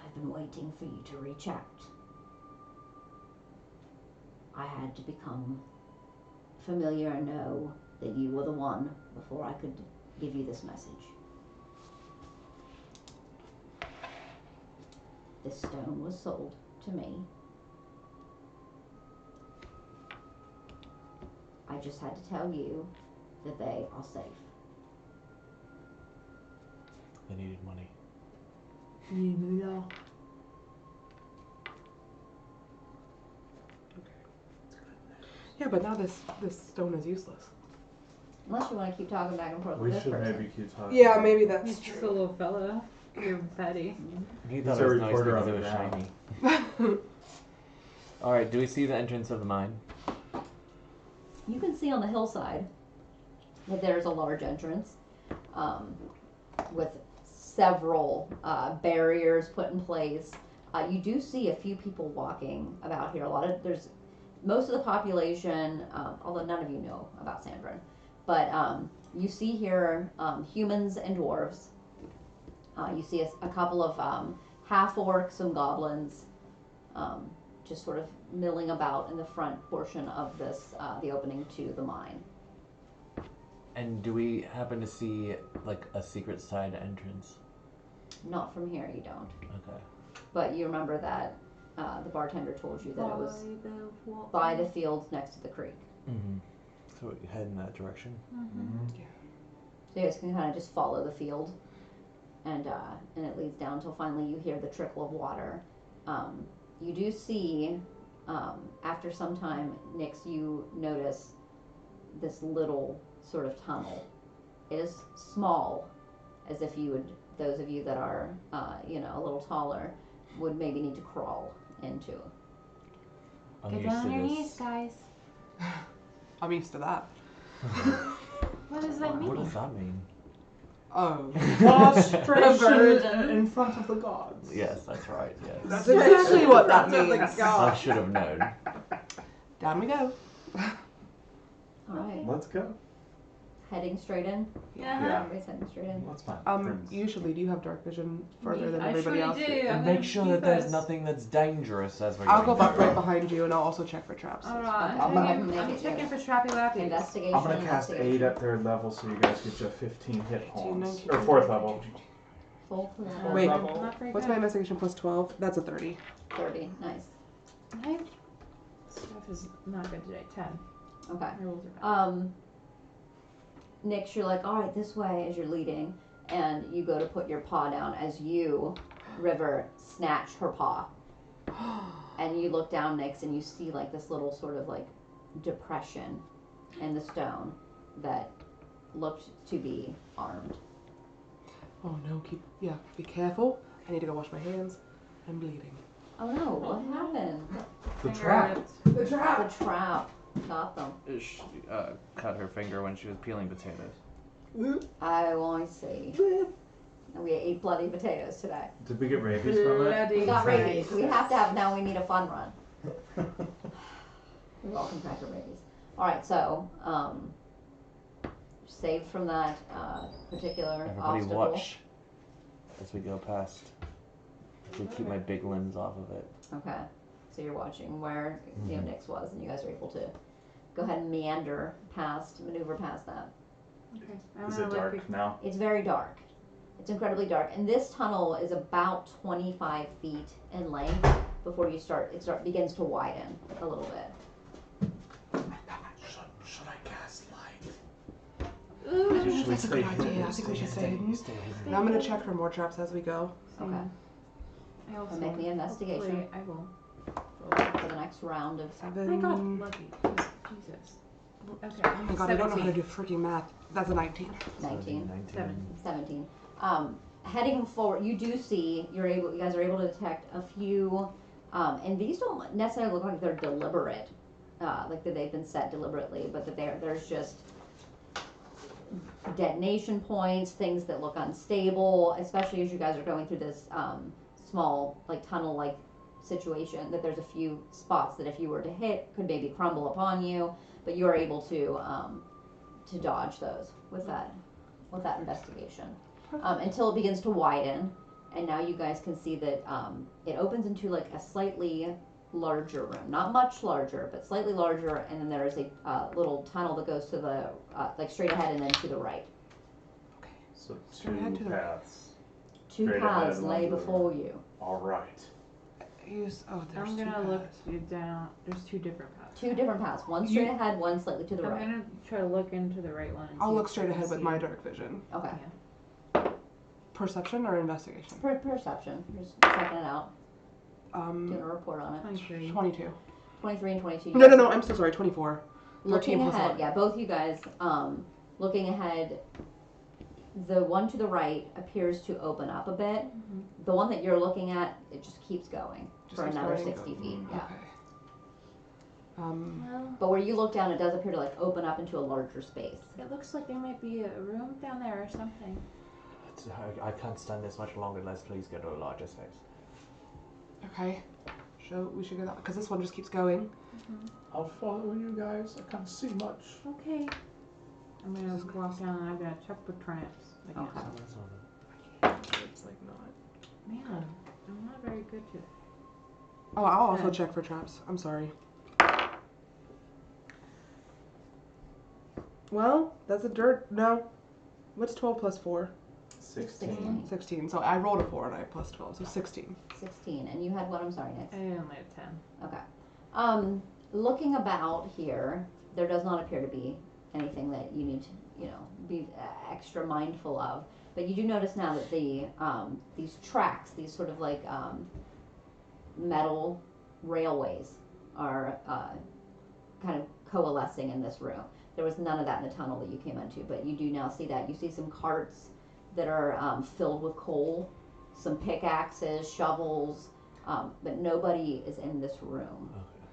I've been waiting for you to reach out. I had to become familiar and know that you were the one before I could give you this message. This stone was sold to me. I just had to tell you that they are safe. They needed money. Yeah, but now this stone is useless. Unless you want to keep talking back and forth We with this should person. maybe keep talking. Yeah, maybe that's He's just a true. little fella. You're petty. He He's thought a it was nice reporter because on it was the ground. shiny. Alright, do we see the entrance of the mine? You can see on the hillside that there's a large entrance with several barriers put in place. You do see a few people walking about here. There's most of the population, although none of you know about Sandrin, but you see here humans and dwarves. You see a couple of half orcs, some goblins, just sort of milling about in the front portion of this, the opening to the mine. And do we happen to see like a secret side entrance? Not from here, you don't. Okay. But you remember that the bartender told you that it was by the fields next to the creek. Mm-hmm. So we head in that direction. Mm-hmm. So you guys can kind of just follow the field, and it leads down until finally you hear the trickle of water. You do see, after some time, Nyx, you notice this little sort of tunnel. It is small, as if you would, those of you that are, a little taller, would maybe need to crawl into. I'm Get used down to on your this. knees, guys. I'm used to that. What does that mean? What does that mean? Oh. Prostration in front of the gods. Yes, that's right. Yes. That's exactly what that means. I should have known. Down we go. All right, Let's go. heading straight in. Yeah. Everybody's heading straight in. That's fine. Usually, do you have dark vision further than I everybody surely else? do. And I'm make gonna sure keep that there's us- nothing that's dangerous as we're I'll going go back through. right behind you, and I'll also check for traps. Alright, I'm gonna- I'm checking for trappy lappies. Investigation. I'm gonna cast 8 investigation. at 3rd level so you guys get your 15 hit 18, points. 19, Or 4th level. Full Wait. Level. Not very What's good. my investigation plus 12? That's a 30. 30. Nice. My stuff is not good today. 10. Okay. My rolls are bad. Nyx, you're like, all right, this way as you're leading, and you go to put your paw down as you, River, snatch her paw. And you look down, Nyx, and you see like this little sort of like depression in the stone that looked to be armed. Oh no, be careful. I need to go wash my hands. I'm bleeding. Oh no, what happened? The Finger trap. ripped. The trap! The trap got them. She cut her finger when she was peeling potatoes. I want to see. And we ate bloody potatoes today. Did we get rabies from it? Bloody We got rabies. We Jesus. have to have, now we need a fun run. We all contracted rabies. Alright, so, saved from that particular Everybody obstacle. watch as we go past. To keep my big limbs off of it. Okay, so you're watching where Nyx was, and you guys are able to go ahead and maneuver past that. Okay. I'm Is gonna it look dark at- now? It's very dark. It's incredibly dark, and this tunnel is about 25 feet in length before you begins to widen a little bit. Should I cast light? I don't know if Should we that's a stay good idea. hidden? I think we should stay hidden. Stay hidden. And I'm gonna check for more traps as we go. Okay. I also make me an investigation. hopefully I will. For the next round of Oh my god, lucky. Jesus. Okay. Oh my god, I don't know how to do freaking math. That's a 19. 19. 17. 17. Heading forward, you do see you guys are able to detect a few, and these don't necessarily look like they're deliberate, like that they've been set deliberately, but that there's just detonation points, things that look unstable, especially as you guys are going through this small, like tunnel-like situation. That there's a few spots that if you were to hit, could maybe crumble upon you, but you are able to dodge those with that investigation. Until it begins to widen, and now you guys can see that it opens into like a slightly larger room, not much larger, but slightly larger, and then there is a little tunnel that goes to the like straight ahead and then to the right. So Straight ahead to two the- paths. Two Straight paths ahead, lay one to the before you. All right. There's I'm two gonna look paths. you down. There's 2 different paths. Two different paths, one straight ahead, one slightly to the I'm right. gonna try to look into the right one. and I'll see look if straight I can ahead with see my it. dark vision. Okay. Perception or investigation? Perception. Just checking it out. Doing a report on it. 23. 22. 23 and 22. No, I'm so sorry, 24. 13 Looking plus ahead, 11. yeah, both you guys, looking ahead, the one to the right appears to open up a bit. The one that you're looking at, it just keeps going for another 60 feet. Yeah. Okay. Well, But where you look down, it does appear to like open up into a larger space. it looks like there might be a room down there or something. I can't stand this much longer. Let's please go to a larger space. Okay. We should go that because this one just keeps going. I'll follow you guys. I can't see much. Okay. I'm gonna walk down and I'm gonna check for traps. Like, It's like not. man, I'm not very good to it. Oh, I'll also Okay. check for traps. I'm sorry. Well, that's a dirt. No. What's 12 plus 4? 16. 16. So I rolled a 4 and I plus 12, so 16. 16. And you had what? I'm sorry, Nick. I only have 10. Okay. Looking about here, there does not appear to be anything that you need to, be extra mindful of. But you do notice now that these tracks, these sort of like metal railways, are kind of coalescing in this room. There was none of that in the tunnel that you came into, but you do now see that. You see some carts that are filled with coal, some pickaxes, shovels, but nobody is in this room.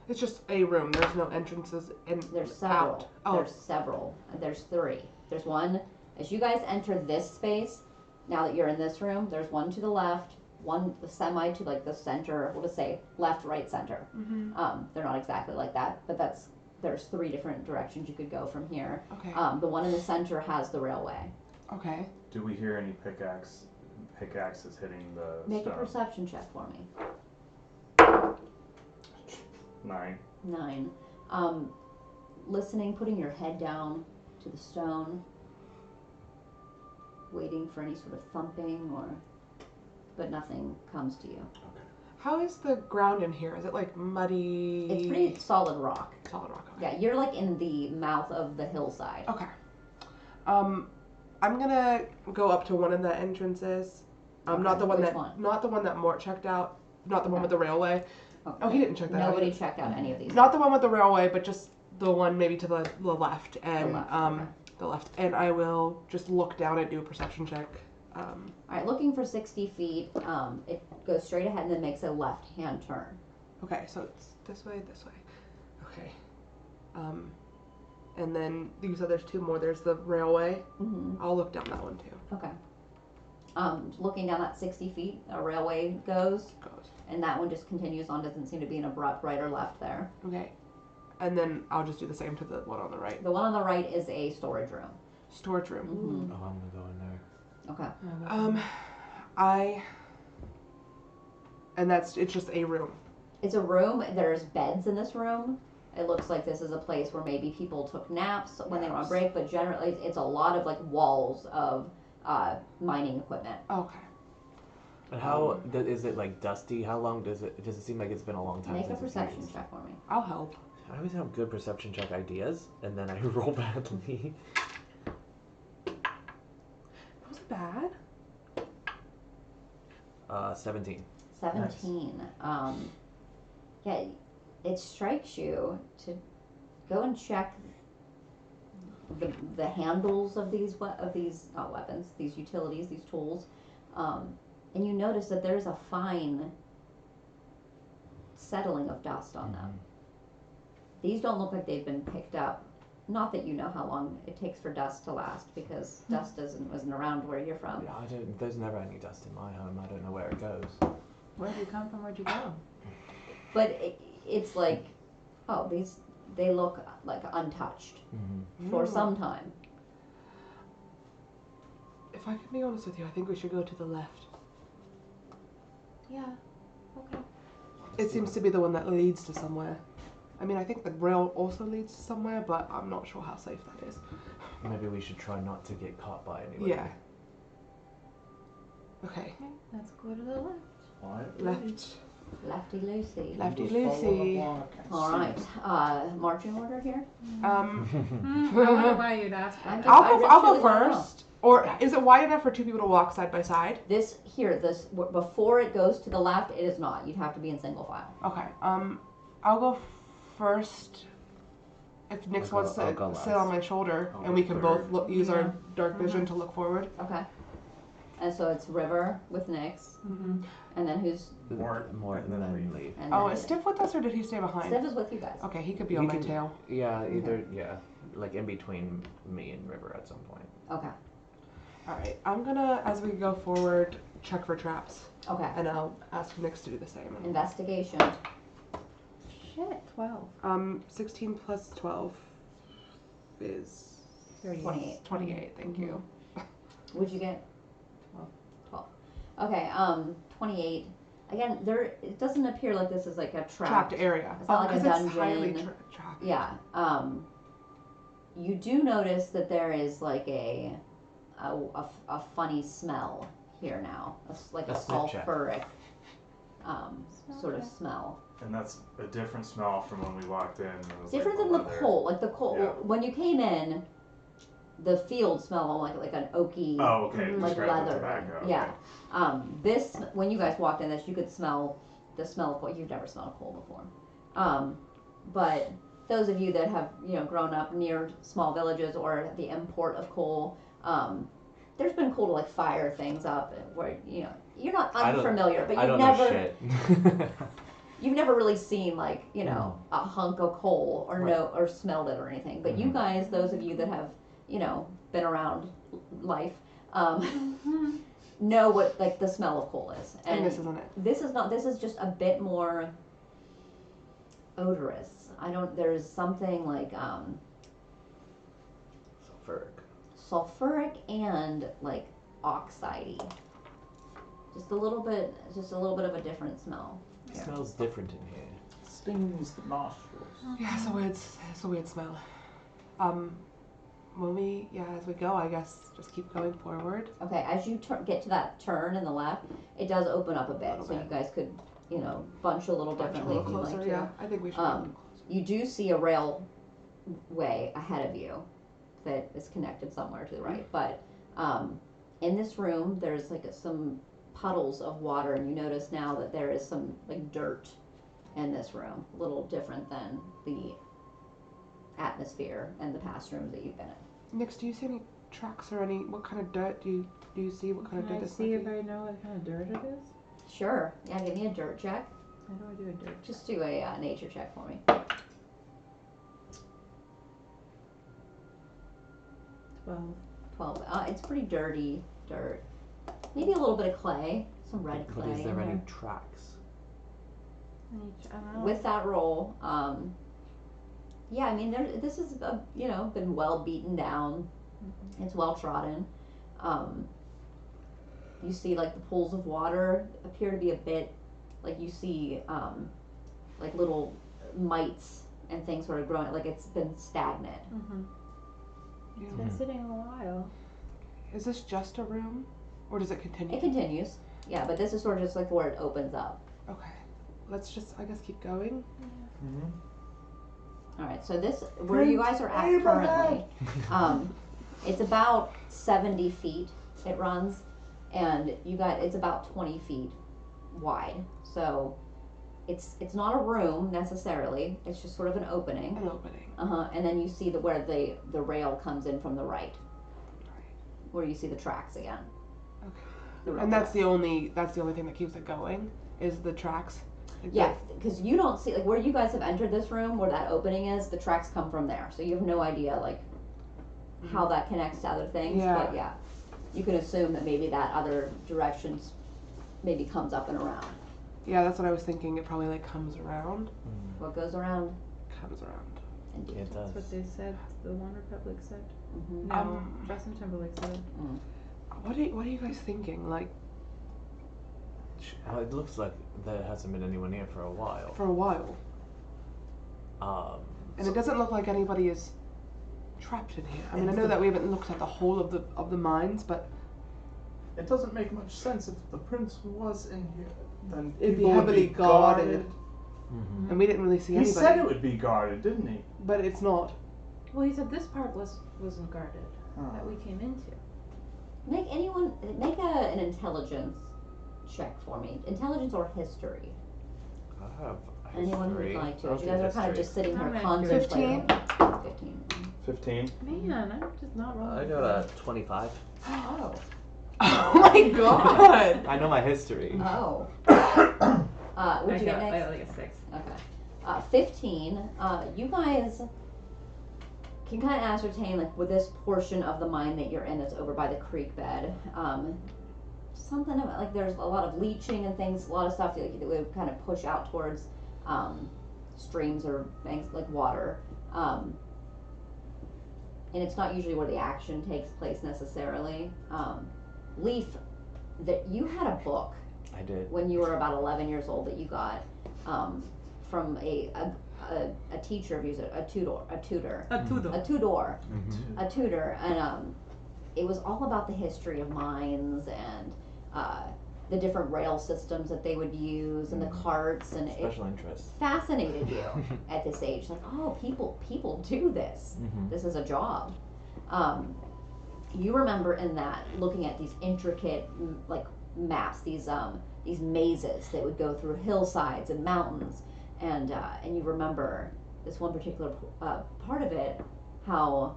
It's just a room. There's no entrances in. There's several. Out. Oh. There's several. There's 3. There's one as you guys enter this space. Now that you're in this room, there's one to the left, one semi to like the center. We'll just say left, right, center. They're not exactly like that, but there's 3 different directions you could go from here. Okay. The one in the center has the railway. Okay. Do we hear any pickaxes hitting the Make a stone? perception check for me. 9. 9. Listening, putting your head down to the stone, waiting for any sort of thumping but nothing comes to you. How is the ground in here? Is it like muddy? It's pretty solid rock. Solid rock. Okay. Yeah, you're like in the mouth of the hillside. Okay. I'm gonna go up to one of the entrances. Okay, Not the one which that one? not the one that Mort checked out. Not the one Okay. with the railway. Okay. Oh, he didn't check that out. Nobody checked out any of these. Not the one with the railway, but just the one maybe to the left and okay. the left. And I will just look down and do a perception check. All right, looking for 60 feet. It goes straight ahead and then makes a left-hand turn. Okay, so it's this way. Okay. And then you said there's 2 more. There's the railway. I'll look down that one too. Okay. Looking down that 60 feet, a railway goes, and that one just continues on. Doesn't seem to be an abrupt right or left there. Okay. And then I'll just do the same to the one on the right. The one on the right is a storage room. Storage room. Mm-hmm. Oh, I'm gonna go in there. Okay. And it's just a room. It's a room. There's beds in this room. It looks like this is a place where maybe people took naps when they were on break, but generally it's a lot of like walls of mining equipment. Okay. And how is it like dusty? How long does it seem like it's been a long time Make a since it's perception used? check for me. I'll help. I always have good perception check ideas, and then I roll badly. Was it bad? 17. 17. Yeah, it strikes you to go and check the handles of these not weapons, these utilities, these tools, and you notice that there's a fine settling of dust on them. These don't look like they've been picked up. Not that you know how long it takes for dust to last, because dust wasn't around where you're from. Yeah, there's never any dust in my home. I don't know where it goes. Where'd you come from? Where'd you go? But it's like, they look like untouched for some time. If I can be honest with you, I think we should go to the left. Yeah. Okay. It seems to be the one that leads to somewhere. I mean, I think the rail also leads to somewhere, but I'm not sure how safe that is. Maybe we should try not to get caught by anybody. Yeah. Okay. Let's go to the left. Left. Lefty loosey. Lefty loosey. All right. Marching order here. I wonder why you'd ask that. I'll go really don't know. first. Or is it wide enough for 2 people to walk side by side? This before it goes to the left, it is not. You'd have to be in single file. Okay. I'll go first, if Nyx wants I'll to go sit last. on my shoulder, I'll and we go can third. both use our Yeah. dark vision to look forward. Okay. And so it's River with Nyx, Mm-hmm. and then who's? Mort, More and than then then leave. leave. And Oh, then is Stiff with us, or did he stay behind? Steph is with you guys. Okay, he could be He on my can- tail. Yeah, either like in between me and River at some point. Okay. All right, I'm gonna, as we go forward, check for traps, Okay. and I'll ask Nyx to do the same. Investigation. Shit, 12. 16 plus 12 is 28. 28. Thank you. What'd you get? 12. Okay. 28. Again, it doesn't appear like this is like a Trapped area. It's not like a because it's highly dungeon. trapped. Yeah. You do notice that there is like a funny smell here now, like a A sniff check. sulfuric sort of smell. And that's a different smell from when we walked in. It was Different like than the leather. coal. Like the coal, Yeah. when you came in, the field smelled like an oaky, Oh, okay. like Describe the leather. tobacco. Okay. Yeah. This, when you guys walked in, you could smell the smell of coal. You've never smelled coal before. But those of you that have grown up near small villages or the import of coal, there's been coal to like fire things up where you're not I don't- unfamiliar, but I you've don't never know shit. you've never really seen like a hunk of coal or or smelled it or anything. But you Mhm. guys, those of you that have been around life, know what like the smell of coal is. And this isn't it. This is not. This is just a bit more odorous. There's something like Sulfuric. sulfuric and like oxidey. Just a little bit of a different smell. It smells different in here. Stings the nostrils. Yeah, it's a weird smell. As we go, I guess just keep going forward. Okay, as you get to that turn in the left, it does open up a bit, Little so bit. you guys could bunch a little Bunch a differently little if you'd like closer, to. yeah. I think we should. You do see a railway ahead of you that is connected somewhere to the right. But in this room, there's like some puddles of water, and you notice now that there is some like dirt in this room, a little different than the atmosphere and the past rooms that you've been in. Nyx, do you see any tracks or what kind of dirt do you see? What kind of Can dirt I this see might if be? I know what kind of dirt it is? Sure. Yeah, give me a dirt check. How do I do a dirt? Just do a nature check for me. 12. 12. It's pretty dirty dirt. Maybe a little bit of clay, some red But clay. is there in any there. tracks? I don't know. With that roll, yeah, I mean, this has been well beaten down. It's well trodden. You see, like the pools of water appear to be a bit, like you see, like little mites and things sort of growing. Like it's been stagnant. Mm-hmm. Yeah. It's been sitting a while. Is this just a room, or does it continue? It continues, yeah, but this is sort of just like where it opens up. Okay, let's just keep going. Mm-hmm. All right, so this where you guys are at currently, it's about 70 feet. It runs, and it's about 20 feet wide. So it's not a room necessarily. It's just sort of an opening. An opening. And then you see where the rail comes in from the right, where you see the tracks again. Okay. The rail And that's tracks. the only thing that keeps it going is the tracks. Like Yeah, because you don't see like where you guys have entered this room, where that opening is. The tracks come from there, so you have no idea like how that connects to other things. Yeah. But yeah, you can assume that maybe that other directions maybe comes up and around. Yeah, that's what I was thinking. It probably comes around. What goes around? Comes around. Indeed. It That's does. what they said. The One Republic said. Mhm. No, Justin Timberlake said. What are you guys thinking? It looks like there hasn't been anyone here for a while. For a while, and it doesn't look like anybody is trapped in here. I mean, I know that we haven't looked at the whole of the mines, but It doesn't make much sense if the prince was in here. Then It'd be people would heavily guarded. Mhm. and we didn't really see He anybody. said it would be guarded, didn't he? But it's not. Well, he said this part wasn't guarded that we came into. Make an intelligence check for me. Intelligence or history. I have Anyone History. who'd like to. I'll You do guys are kind of history. just sitting here I'm gonna contemplating. 15. 15. Man, I'm just not rolling. I got a 25. Oh. Oh my god! I know my history. Oh. I What'd you get, got Nick? like a 6. Okay. 15. You guys can kind of ascertain, like, with this portion of the mine that you're in that's over by the creek bed, something about, like, there's a lot of leaching and things, a lot of stuff that would kind of push out towards streams or banks, like water. And it's not usually where the action takes place necessarily. Leaf, that you had a book I did. when you were about 11 years old that you got from a teacher of yours, a tutor, and it was all about the history of mines and the different rail systems that they would use and the carts, and Special it interest. fascinated you at this age. Like, oh, people do this. This is a job. You remember in that looking at these intricate like maps, these mazes that would go through hillsides and mountains, and you remember this one particular part of it, how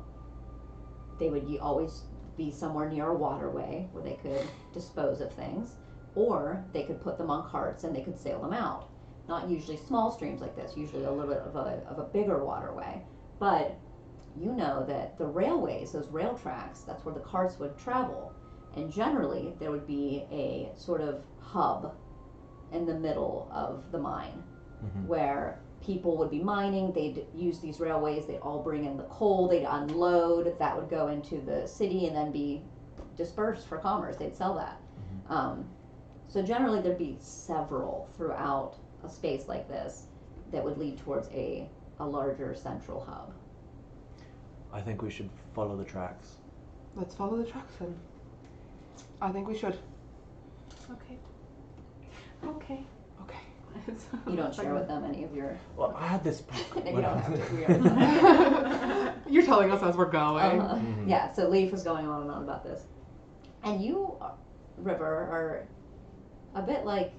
they would always be somewhere near a waterway where they could dispose of things, or they could put them on carts and they could sail them out. Not usually small streams like this, usually a little bit of a bigger waterway, but you know that the railways, those rail tracks, that's where the carts would travel. And generally, there would be a sort of hub in the middle of the mine where people would be mining. They'd use these railways. They'd all bring in the coal. They'd unload. That would go into the city and then be dispersed for commerce. They'd sell that. So generally, there'd be several throughout a space like this that would lead towards a larger central hub. I think we should follow the tracks. Let's follow the tracks then. I think we should. Okay. Okay. You don't share with them any of your. Well, I had this book. You don't have to. We are- You're telling us as we're going. Yeah, so Leaf was going on and on about this. And you, River, are a bit like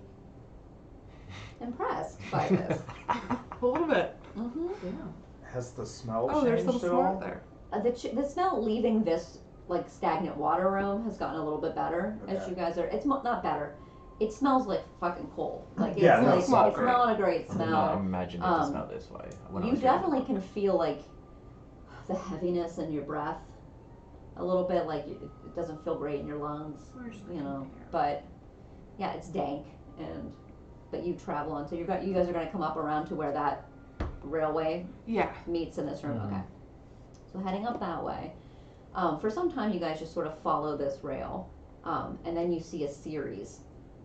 impressed by this. A little bit. Has the smell Oh, there's changed some at all? smart there. The smell leaving this like stagnant water room has gotten a little bit better as Okay. you guys are. It's not better. It smells like fucking coal. Like Yeah, it's no, like it's not it's great. not a great I did smell. not imagine it to smell this way. When I You was reading the definitely book. can feel like the heaviness in your breath, a little bit like it doesn't feel great in your lungs, you know. But yeah, it's dank, but you travel on. So you guys are going to come up around to where that railway meets in this room. Okay. So heading up that way. For some time, you guys just sort of follow this rail, and then you see a series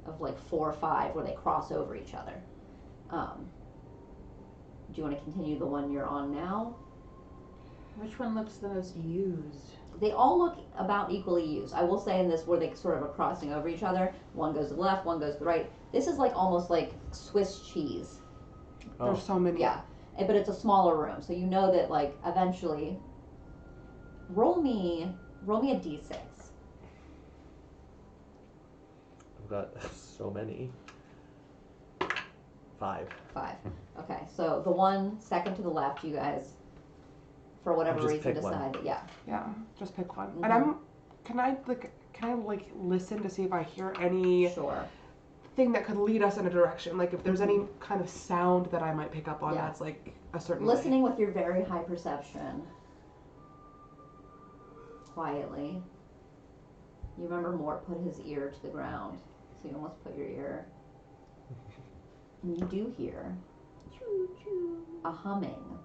of like 4 or 5 where they cross over each other. Do you want to continue the one you're on now? Which one looks the most used? They all look about equally used. I will say in this where they sort of are crossing over each other, one goes to the left, one goes to the right. This is like almost like Swiss cheese. There's so many. Yeah, but it's a smaller room, so you know that like eventually. Roll me a d6. I've got so many. 5. 5. Okay, so the one second to the left, you guys, for whatever Just reason, pick one. decide that Yeah, just pick one. And can I listen to see if I hear any sure. thing that could lead us in a direction? Like if there's any kind of sound that I might pick up on that's like a certain Listening with your very high perception. Quietly. You remember Mort put his ear to the ground, so you almost put your ear. And you do hear a humming.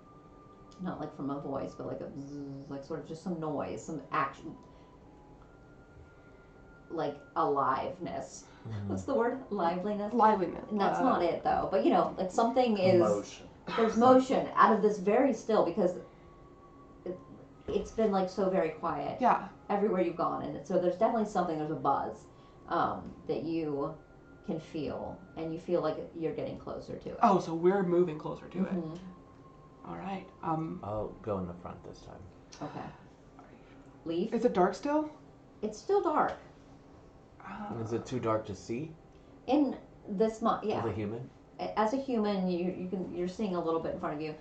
Not like from a voice, but like a bzzz, like sort of just some noise, some action. Like aliveness. What's the word? Liveliness? Liveliness. And that's not it though. But you know, like something is Motion. there's motion out of this very still because it's been like so very quiet. Yeah. Everywhere you've gone, and so there's definitely something. There's a buzz that you can feel, and you feel like you're getting closer to it. Oh, so we're moving closer to it. Mhm. All right. I'll go in the front this time. Okay. Leaf. Is it dark still? It's still dark. Is it too dark to see? In this month, yeah. As a human? as a human, you're seeing a little bit in front of you.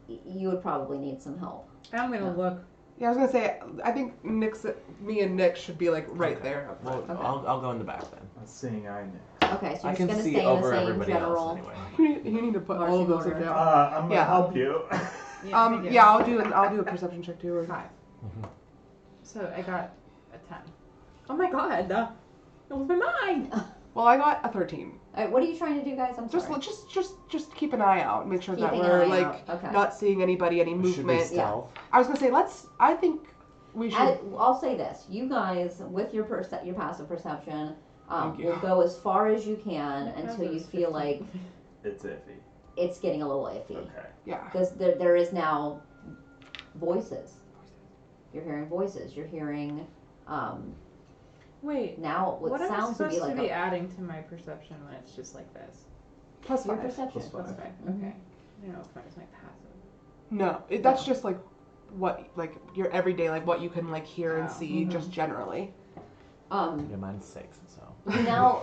You would probably need some help. I'm gonna Yeah. look. Yeah, I was gonna say, I think me and Nick should be like right Okay. there. Well, Okay. I'll go in the back then. A seeing eye Nick. Okay, so I you're can just gonna see stay in the over same everybody general. else anyway. You need to put all Marching of those order. down. I'm gonna Yeah. help you. thank you. Yeah, I'll do a perception check too. Or... 5. Mhm. So I got a 10. Oh my god, that was my mind. Well, I got a 13. Alright, what are you trying to do, guys? I'm Just sorry. just keep an eye out. Make sure that Keeping we're an eye like out. Okay. not seeing anybody, any It should be movement. stealth. I was gonna say I think we should. I'll say this: you guys, with your your passive perception, Thank you. will go as far as you can My until passive you is feel 15. like It's iffy. it's getting a little iffy. Okay. Yeah. Because there is now voices. You're hearing voices. You're hearing Wait, now what what am I sounds to supposed be like to be a adding to my perception when it's just like this? Plus your 5. perception. Plus 5. Plus 5. Mhm. Okay. I don't know if that was my passive. No, that's just like what like your everyday like what you can like hear and Oh. see Mhm. just generally. Yeah, mine's 6, so.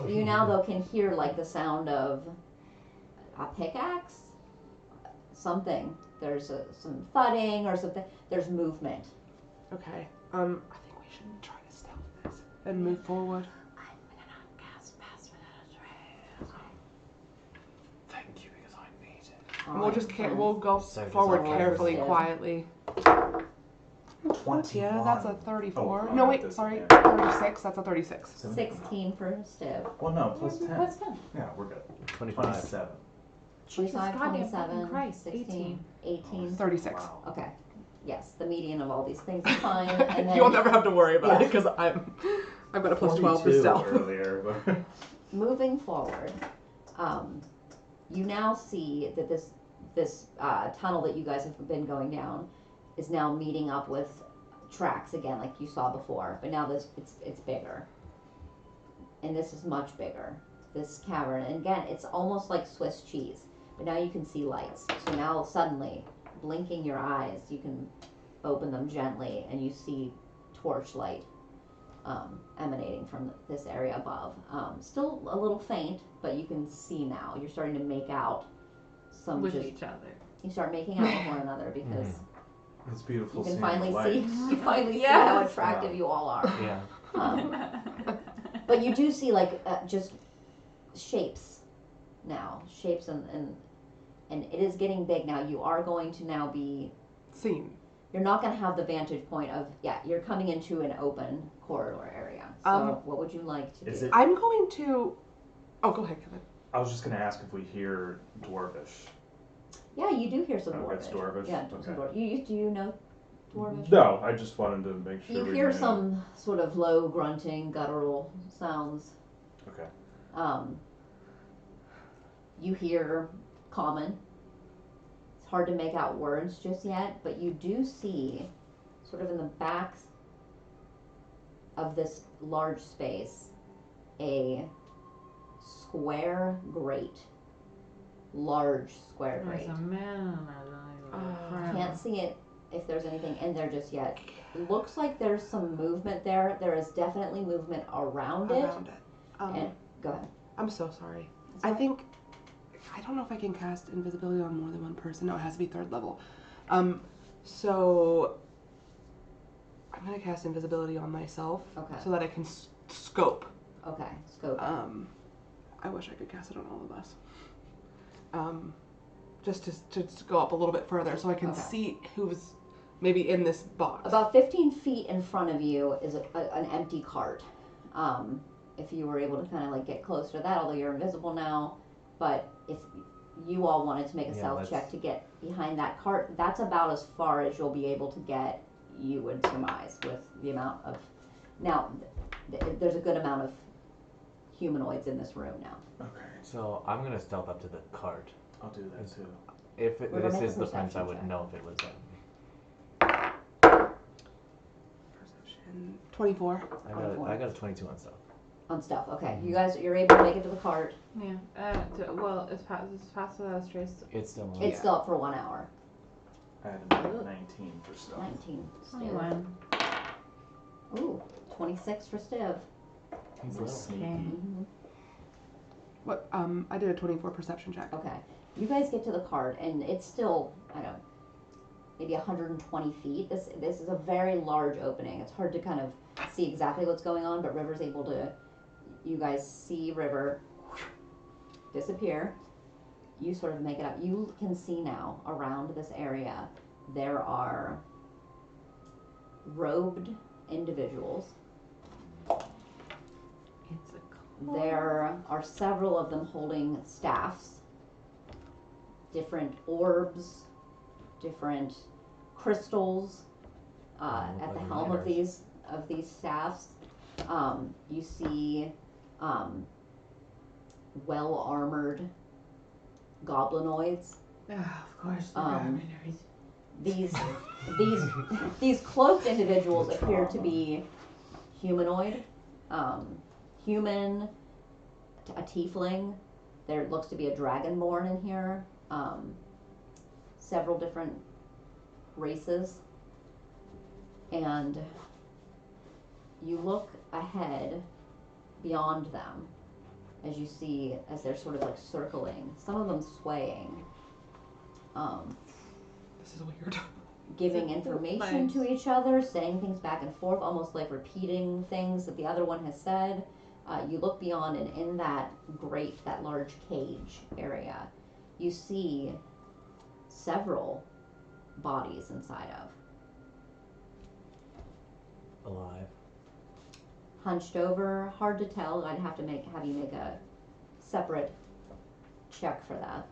You now though can hear like the sound of a pickaxe, something. There's some thudding or something. There's movement. Okay. I think we should try to stealth this and move forward. I'm gonna cast pass without a trace. Thank you, because I need it. And we'll just we'll go So forward desirable. carefully, Yeah. quietly. 21. Yeah, that's a 34. Oh, no, I wait, got this sorry, again. 36. That's a 36. 16 for Stiv. Well, no, plus 10. Plus 10. Yeah, we're good. 25. 27. 25, goddamn 27, fucking Christ, 16, 18. 36. Wow. Okay. Yes, the median of all these things is fine. And then You'll never have to worry about Yeah. it because I've got a plus 12 for 42 stealth. earlier, but moving forward, you now see that this tunnel that you guys have been going down is now meeting up with tracks again, like you saw before. But now it's bigger, and this is much bigger. This cavern, and again, it's almost like Swiss cheese. But now you can see lights. So now suddenly, blinking your eyes, you can open them gently, and you see torchlight emanating from this area above. Still a little faint, but you can see now. You're starting to make out some. With each other. You start making out with one another because it's beautiful you can seeing finally the see. lights. You finally see how Yes. attractive you all are. Yeah. But you do see like just shapes now, shapes and it is getting big now. You are going to now be. Scene. You're not going to have the vantage point of you're coming into an open corridor area. So what would you like to Is do? it? I'm going to. Oh, go ahead, Kevin. I was just gonna ask if we hear Dwarvish. Yeah, you do hear some Oh, Dwarvish. it's Dwarvish? Yeah, some Okay. Dwarvish. Do you know Dwarvish? No, I just wanted to make sure. You we hear knew. some sort of low grunting, guttural sounds. Okay. You hear common. It's hard to make out words just yet, but you do see, sort of in the back of this large space, a square grate. Large square grate. There's a man. Can't see it if there's anything in there just yet. Looks like there's some movement there. There is definitely movement around it. And go ahead. I'm so sorry. It's I fine. think I don't know if I can cast invisibility on more than one person. No, it has to be 3rd level. So I'm gonna cast invisibility on myself. Okay. So that I can scope. Okay, scope. I wish I could cast it on all of us. Just to go up a little bit further so I can Okay. see who's maybe in this box. About 15 feet in front of you is an empty cart. If you were able to kind of like get close to that, although you're invisible now, but if you all wanted to make a stealth check to get behind that cart, that's about as far as you'll be able to get, you would surmise, with the amount of... Now, there's a good amount of humanoids in this room now. Okay. So I'm gonna stealth up to the cart. I'll do that too. If We're gonna this make a is the prince, I perception would check. know if it was him. Perception 24. I got a 22 on stealth. On stealth, okay. You're able to make it to the cart. Yeah. Well, it's past without a trace. It's still on. It's still up for 1 hour. I had a 19 for stealth. 19. Stiv. 21. Ooh, 26 for Stiv. He's A little little. sneaky. Mm-hmm. What? I did a 24 perception check. Okay. You guys get to the cart, and it's still, I don't know, maybe 120 feet. This is a very large opening. It's hard to kind of see exactly what's going on, but River's able to, you guys see River disappear. You sort of make it up. You can see now around this area there are robed individuals. It's a There are several of them holding staffs, different orbs, different crystals at the helm of these staffs. You see well armored goblinoids. of course, the Um, goblinoids. These cloaked individuals appear to be humanoid, human, a tiefling. There looks to be a dragonborn in here. Several different races, and you look ahead beyond them as you see as they're sort of like circling. Some of them swaying. This is weird. Giving information to each other, saying things back and forth, almost like repeating things that the other one has said. You look beyond, and in that grate, that large cage area, you see several bodies inside of. Alive. Hunched over, hard to tell. I'd have you make a separate check for that.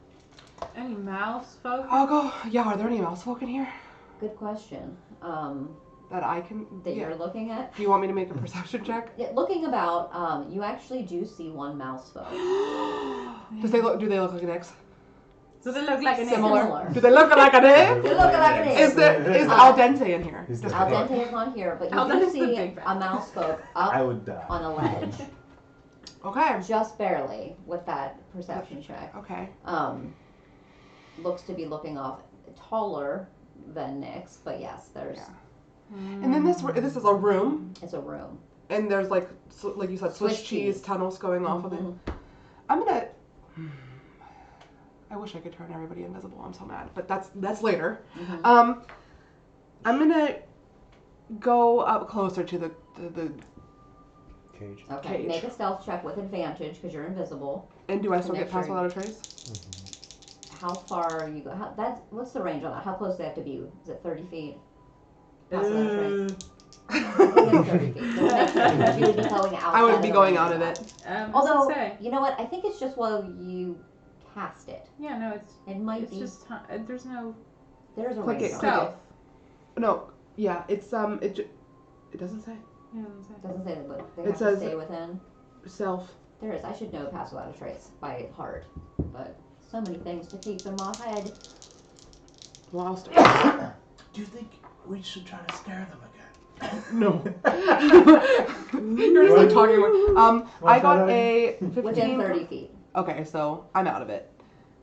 Any mouse folk? I'll go. Yeah, are there any mouse folk in here Good question. that I can? That you're looking at. Do you want me to make a perception check? Yeah, looking about, you actually do see one mouse folk. Do they look like an X? So they look like an Similar. Do they look like an X? They look like an Is X. is Al Dente in here? Is Just Al there- Dente is on here, but Al you do Dente's the see big a mouse folk I up would die. on a ledge, Okay. just barely with that perception check. Okay. Looks to be looking off taller than Nyx, but yes, there's And then this is a room, it's a room. and there's like you said, Swiss Swiss cheese cheese. tunnels going off of it. Mhm. I'm gonna. I wish I could turn everybody invisible. I'm so mad, but that's later. Mhm. I'm gonna go up closer to the Cage. Okay, cage. make a stealth check with advantage because you're invisible. and do I still To get make past sure without a trace? How far are you go? What's the range on that? How close do they have to be? Is it 30 feet? Pass without a trace? I think it's 30 feet. Just make sure, because you would be going out. I would be going out of it. Although, say? you know what? I think it's just while you cast it. Yeah, no, it's It might be. just there's no There's a Click range it, on click it. stealth. No, yeah, it's it doesn't say Yeah, it doesn't say. Doesn't say that, but they It have to says- stay within. self. There is. I should know pass without a trace by heart, but so many things to keep in my head. Well, I'll stay. Do you think we should try to scare them again? No. You're just like talking. I got that a 15. Within 30 feet. Okay, so I'm out of it.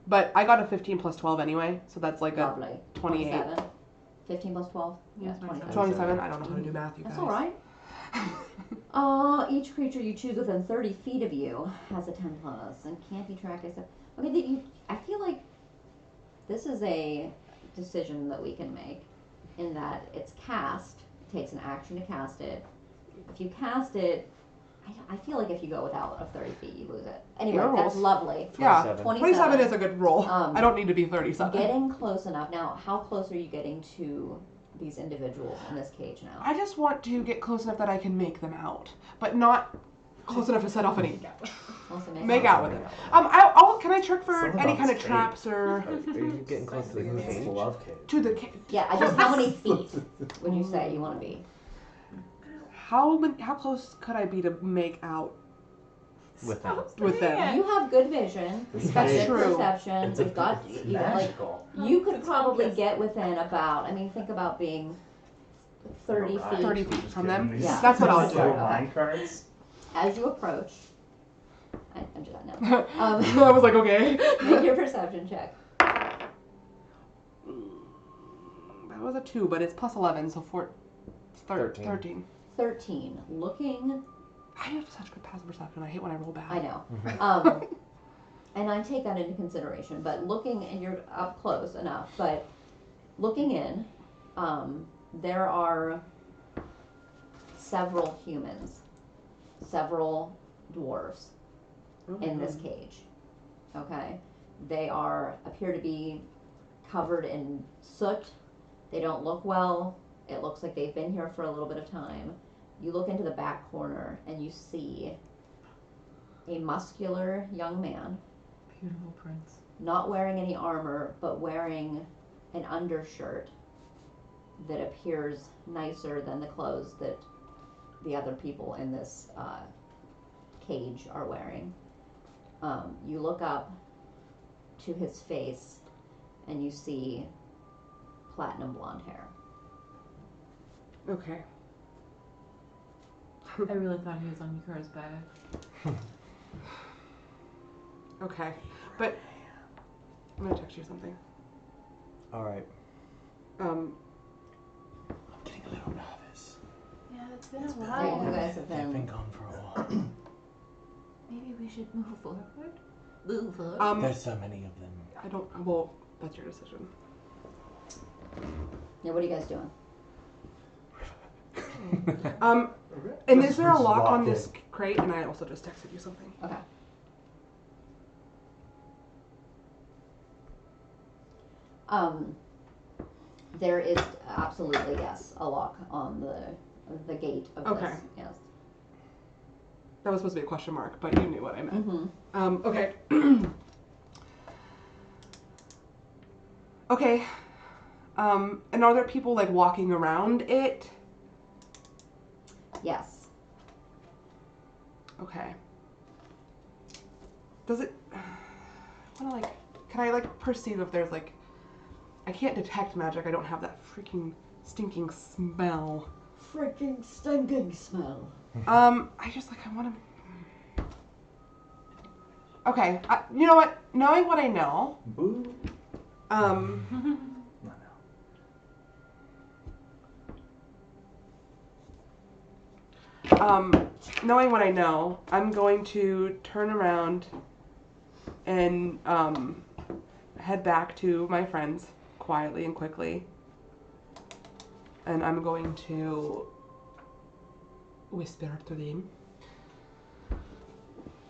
But I got a 15 plus 12 anyway, so that's like a Lovely. 28. 27. 15 plus 12? Yeah, 27. 27. I don't know how to do math, you guys. That's alright. Each creature you choose within 30 feet of you has a 10 plus and can't be tracked as a... Okay, I feel like this is a decision that we can make in that it's cast. It takes an action to cast it. If you cast it, I feel like if you go without of 30 feet, you lose it. Anyway, Your that's rules. lovely. Yeah, 27. 27 is a good roll. I don't need to be 37. Getting close enough. Now, how close are you getting to these individuals in this cage now? I just want to get close enough that I can make them out, but not close enough to set off any. Wants to Make out with them. Can I check for Something any about kind of space. traps or Are you getting close to the cage? Love cage. to the cage? Yeah, I just how many feet would you say you want to be? How close could I be to make out With them. with them? You have good vision, you've got good True. perception, It's you've got you like magical. you could probably get within about. I mean, think about being 30 feet 30 feet from them? Yeah. That's what I'll do. Okay. Line cards. as you approach. I'm just that now. I was like, okay. Make your perception check. That was a 2, but it's plus 11, so 13. 13. 13. Looking, I have such good passive perception. I hate when I roll bad. I know. and I take that into consideration, but looking, and you're up close enough, but looking in, there are several humans, several dwarves in this cage. Okay? They appear to be covered in soot. They don't look well. It looks like they've been here for a little bit of time. You look into the back corner and you see a muscular young man. Beautiful prince. Not wearing any armor, but wearing an undershirt that appears nicer than the clothes that the other people in this cage are wearing. You look up to his face and you see platinum blonde hair. Okay. I really thought he was on Yukara's back. Okay. But I'm gonna text you something. All right. Um, I'm getting a little nervous. Yeah, it's been a You while. guys have They've been been. gone for a while. Maybe we should move forward. Move forward. There's so many of them. I don't. Well, that's your decision. Yeah, what are you guys doing? And is there a Just lock on lock this it. crate? And I also just texted you something. Okay. There is absolutely, yes, a lock on the gate of Okay. this. Yes. That was supposed to be a question mark, but you knew what I meant. Mm-hmm. Okay. Okay. And are there people like walking around it? Yes. Okay. Does it? I wanna like. Can I like perceive if there's like? I can't detect magic. I don't have that freaking stinking smell. Freaking stinking smell. I just like I want to. Okay. You know what? Knowing what I know. Boo. Um. Knowing what I know, I'm going to turn around and head back to my friends quietly and quickly. And I'm going to whisper to them.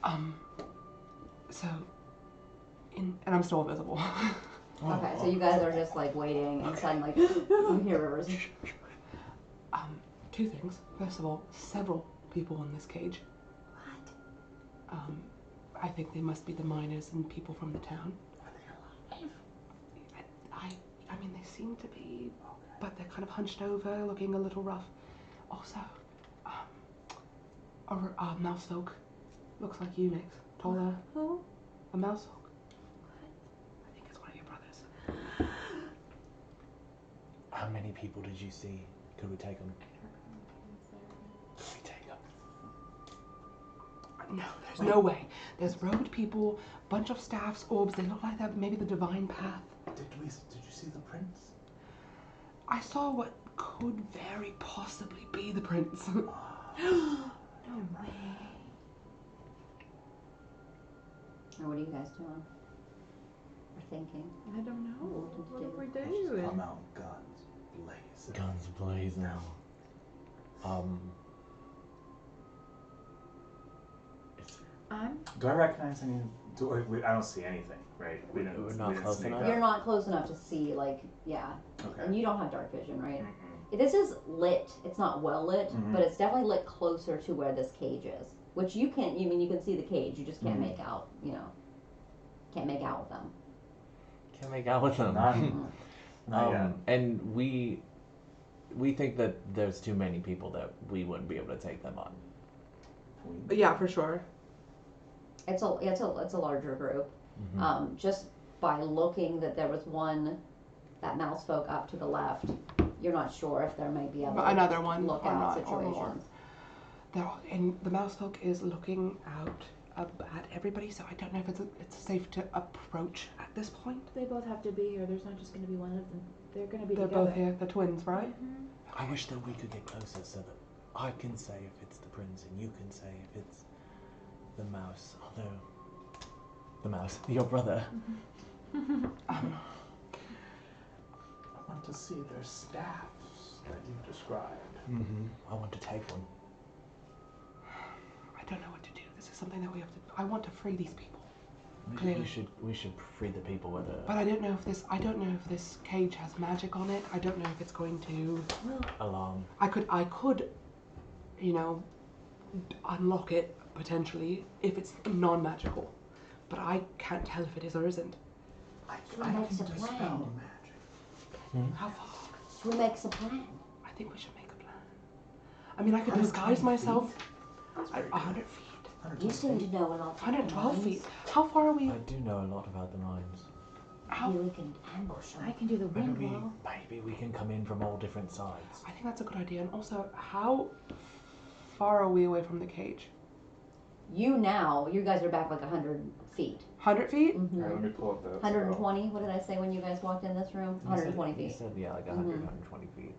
And I'm still invisible. Okay, so you guys are just like waiting, and suddenly you hear Rivers. Two things. First of all, several people in this cage. What? I think they must be the miners and people from the town. Are they alive? I mean, they seem to be, but they're kind of hunched over, looking a little rough. Also, a mouse folk. Looks like eunuchs. Taller. Who? A mouse folk. I think it's one of your brothers. How many people did you see? Could we take them? Could we take them? No, there's no way. There's robed people, bunch of staffs, orbs. They look like that. Maybe the divine path. Did you see the prince? I saw what could very possibly be the prince. No way. Or what are you guys doing? Or thinking? I don't know. What What to do we Let's just do? come out guns blazing. Guns blazing. Do I recognize any? I don't see anything, right? We're not close sneak enough. up. You're not close enough to see, like, yeah. Okay. And you don't have dark vision, right? Mm-mm. This is lit. It's not well lit, Mhm. but it's definitely lit closer to where this cage is. Which you can't, you can see the cage, you just can't Mhm. make out, can't make out with them. Can't make out with them. Not yet. And we think that there's too many people that we wouldn't be able to take them on. Yeah, for sure. It's a larger group. Mhm. Just by looking that there was that mouse folk up to the left, you're not sure if there may be other Another one or lookout not, or more. situations. And the mouse folk is looking out at everybody, so I don't know if it's safe to approach at this point. They both have to be here. There's not just going to be one of them. They're going to be They're together. both here, the twins, right? I wish that we could get closer so that I can say if it's the prince and you can say if it's the mouse. Although The mouse. Your brother. I want to see their staffs that you've described. I want to take one. I don't know what to do. This is something that we have to. I want to free these people. Maybe we should free the people with a But I don't know if this cage has magic on it. I don't know if it's going to alarm. I could, you know, unlock it potentially if it's non-magical. But I can't tell if it is or isn't. I makes can a dispel plan? magic. How far? Who makes a plan? I think we should make a plan. I mean, I could disguise 120 myself That's at very 100 good. feet. 120 You seem feet. to know a lot. 112 feet. How far are we? I do know a lot about the mines. Maybe we can ambush them. I can do the wind wall. Maybe we can come in from all different sides. I think that's a good idea. And also, how far are we away from the cage? You guys are back like 100 feet. 100 feet? Alright, let me pull up that. 120. What did I say when you guys walked in this room? 120 You feet. said, yeah, like 100, 120 feet.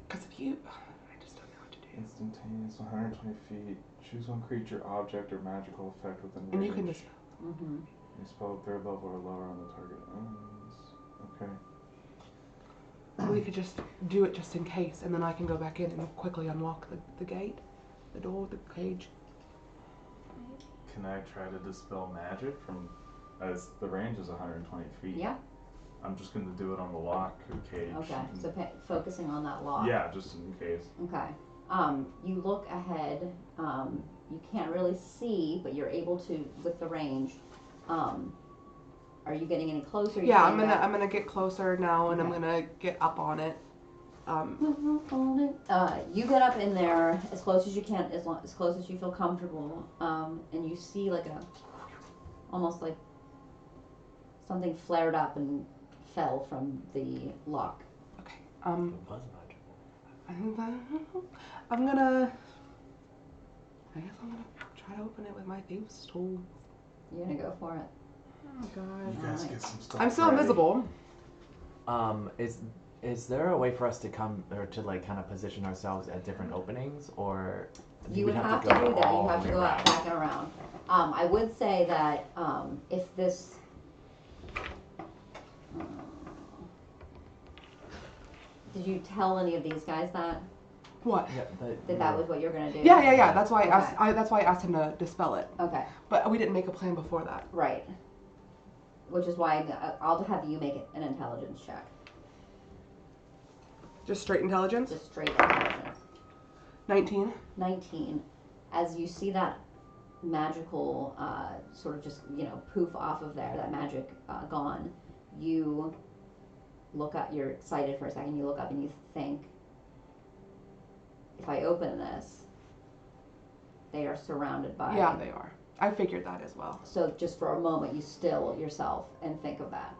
Because if you, I just don't know what to do. Instantaneous, 120 feet. Choose one creature, object, or magical effect within range. And you can just, You spell third level or lower on the target ends. Okay. we could just do it just in case, and then I can go back in and quickly unlock the gate, the door, the cage. Can I try to dispel magic from, as the range is 120 feet? Yeah. I'm just going to do it on the lock cage. Okay. So focusing on that lock. Yeah, just in case. Okay. You look ahead. You can't really see, but you're able to with the range. Are you getting any closer? Yeah, I'm gonna get closer now, and I'm Okay. gonna get up on it. You get up in there as close as you can, as close as you feel comfortable, and you see like almost like something flared up and fell from the lock. Okay. It was magical. I'm gonna. I guess I'm gonna try to open it with my thieves' tool. You're gonna go for it. Oh god. You guys Alright. get some stuff I'm still ready. invisible. Is there a way for us to come or to like kind of position ourselves at different openings, or You would have to go do that. all You have the to way go around? out back and around. I would say that if this. Did you tell any of these guys that What? Yeah, that was what you're gonna do? Yeah. That's why I Okay. asked. That's why I asked him to dispel it. Okay, But we didn't make a plan before that. right. Which is why I'll have you make an intelligence check. Just straight intelligence. Just straight intelligence. 19. 19. As you see that magical sort of just, poof off of there, that magic gone, you look up, you're excited for a second, you look up and you think, if I open this, they are surrounded by... Yeah, they are. I figured that as well. So just for a moment, you still yourself and think of that.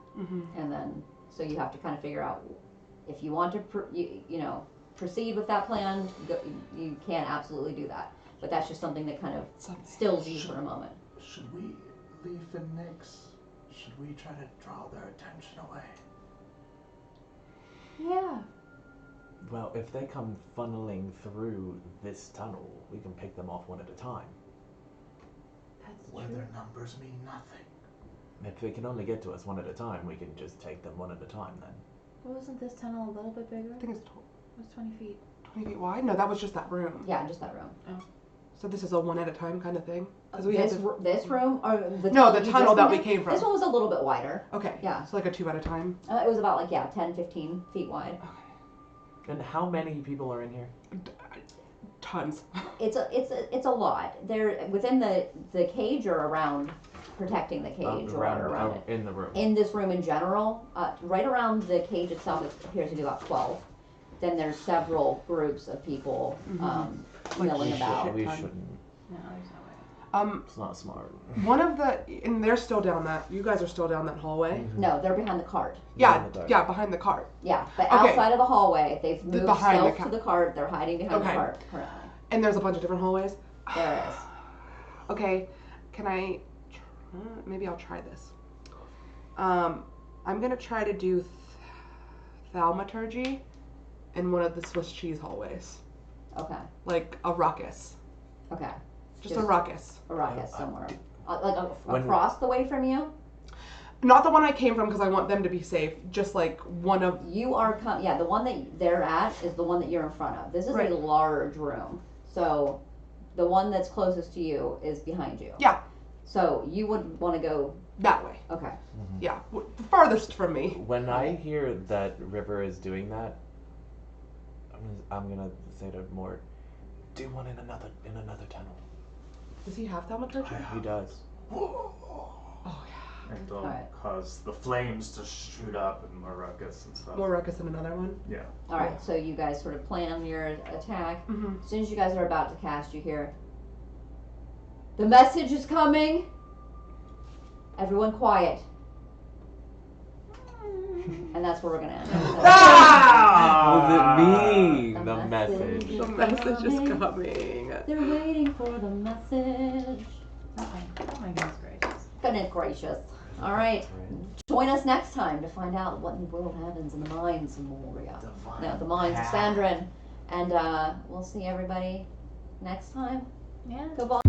And then, so you have to kind of figure out if you want to, proceed with that plan, you can absolutely do that. But that's just something that kind of stills you for a moment. Should we leave and Nyx? Should we try to draw their attention away? Yeah. Well, if they come funneling through this tunnel, we can pick them off one at a time. That's Where true. their numbers mean nothing. If they can only get to us one at a time, we can just take them one at a time then. Wasn't this tunnel a little bit bigger? I think it's It was 20 feet. 20 feet wide. No, that was just that room. Yeah, just that room. So this is a one at a time kind of thing. Because we This, had to... this room, or the No, the you just tunnel that we did? came from. This one was a little bit wider. Okay. Yeah. So like a 2 at a time. It was about 10, 15 feet wide. And how many people are in here? Tons. It's a lot. They're within the cage or around protecting the cage or around it. In the room. In this room in general, right around the cage itself, it appears to be about 12. Then there's several groups of people milling about. We Ton. shouldn't. No, there's no way. It's not smart. One of the... And they're still down that... You guys are still down that hallway? No, they're behind the cart. Yeah, Behind the cart. yeah, behind the cart. Yeah, but Okay. outside of the hallway, they've moved behind the stealth to the cart. They're hiding behind the Okay. cart currently. And there's a bunch of different hallways. There is. Okay, can I... Maybe I'll try this. I'm gonna try to do thaumaturgy in one of the Swiss cheese hallways. Okay. Like a ruckus. Okay. Just a ruckus. A ruckus somewhere. Like When- across the way from you? Not the one I came from because I want them to be safe. Just like one of. You are the one that they're at is the one that you're in front of. This is Right. a large room. So the one that's closest to you is behind you. Yeah. So you would want to go That way. okay. Yeah. The farthest from me. When I hear that River is doing that, I'm gonna say to Mort, do one in another tunnel. Does he have thaumaturgy? He does. Oh yeah. And Alright. cause the flames to shoot up and more ruckus and stuff. More ruckus than another one. Yeah. Alright, so you guys sort of plan your attack. Mm-hmm. As soon as you guys are about to cast, you hear the message is coming. Everyone quiet. And that's where we're gonna end. What does it mean? The The message. message. The message is coming. They're waiting for the message. Oh my goodness gracious. Goodness gracious. All right. Join us next time to find out what in the world happens in the mines of Moria. No, the mines of Sandrin. And we'll see everybody next time. Yeah. Goodbye.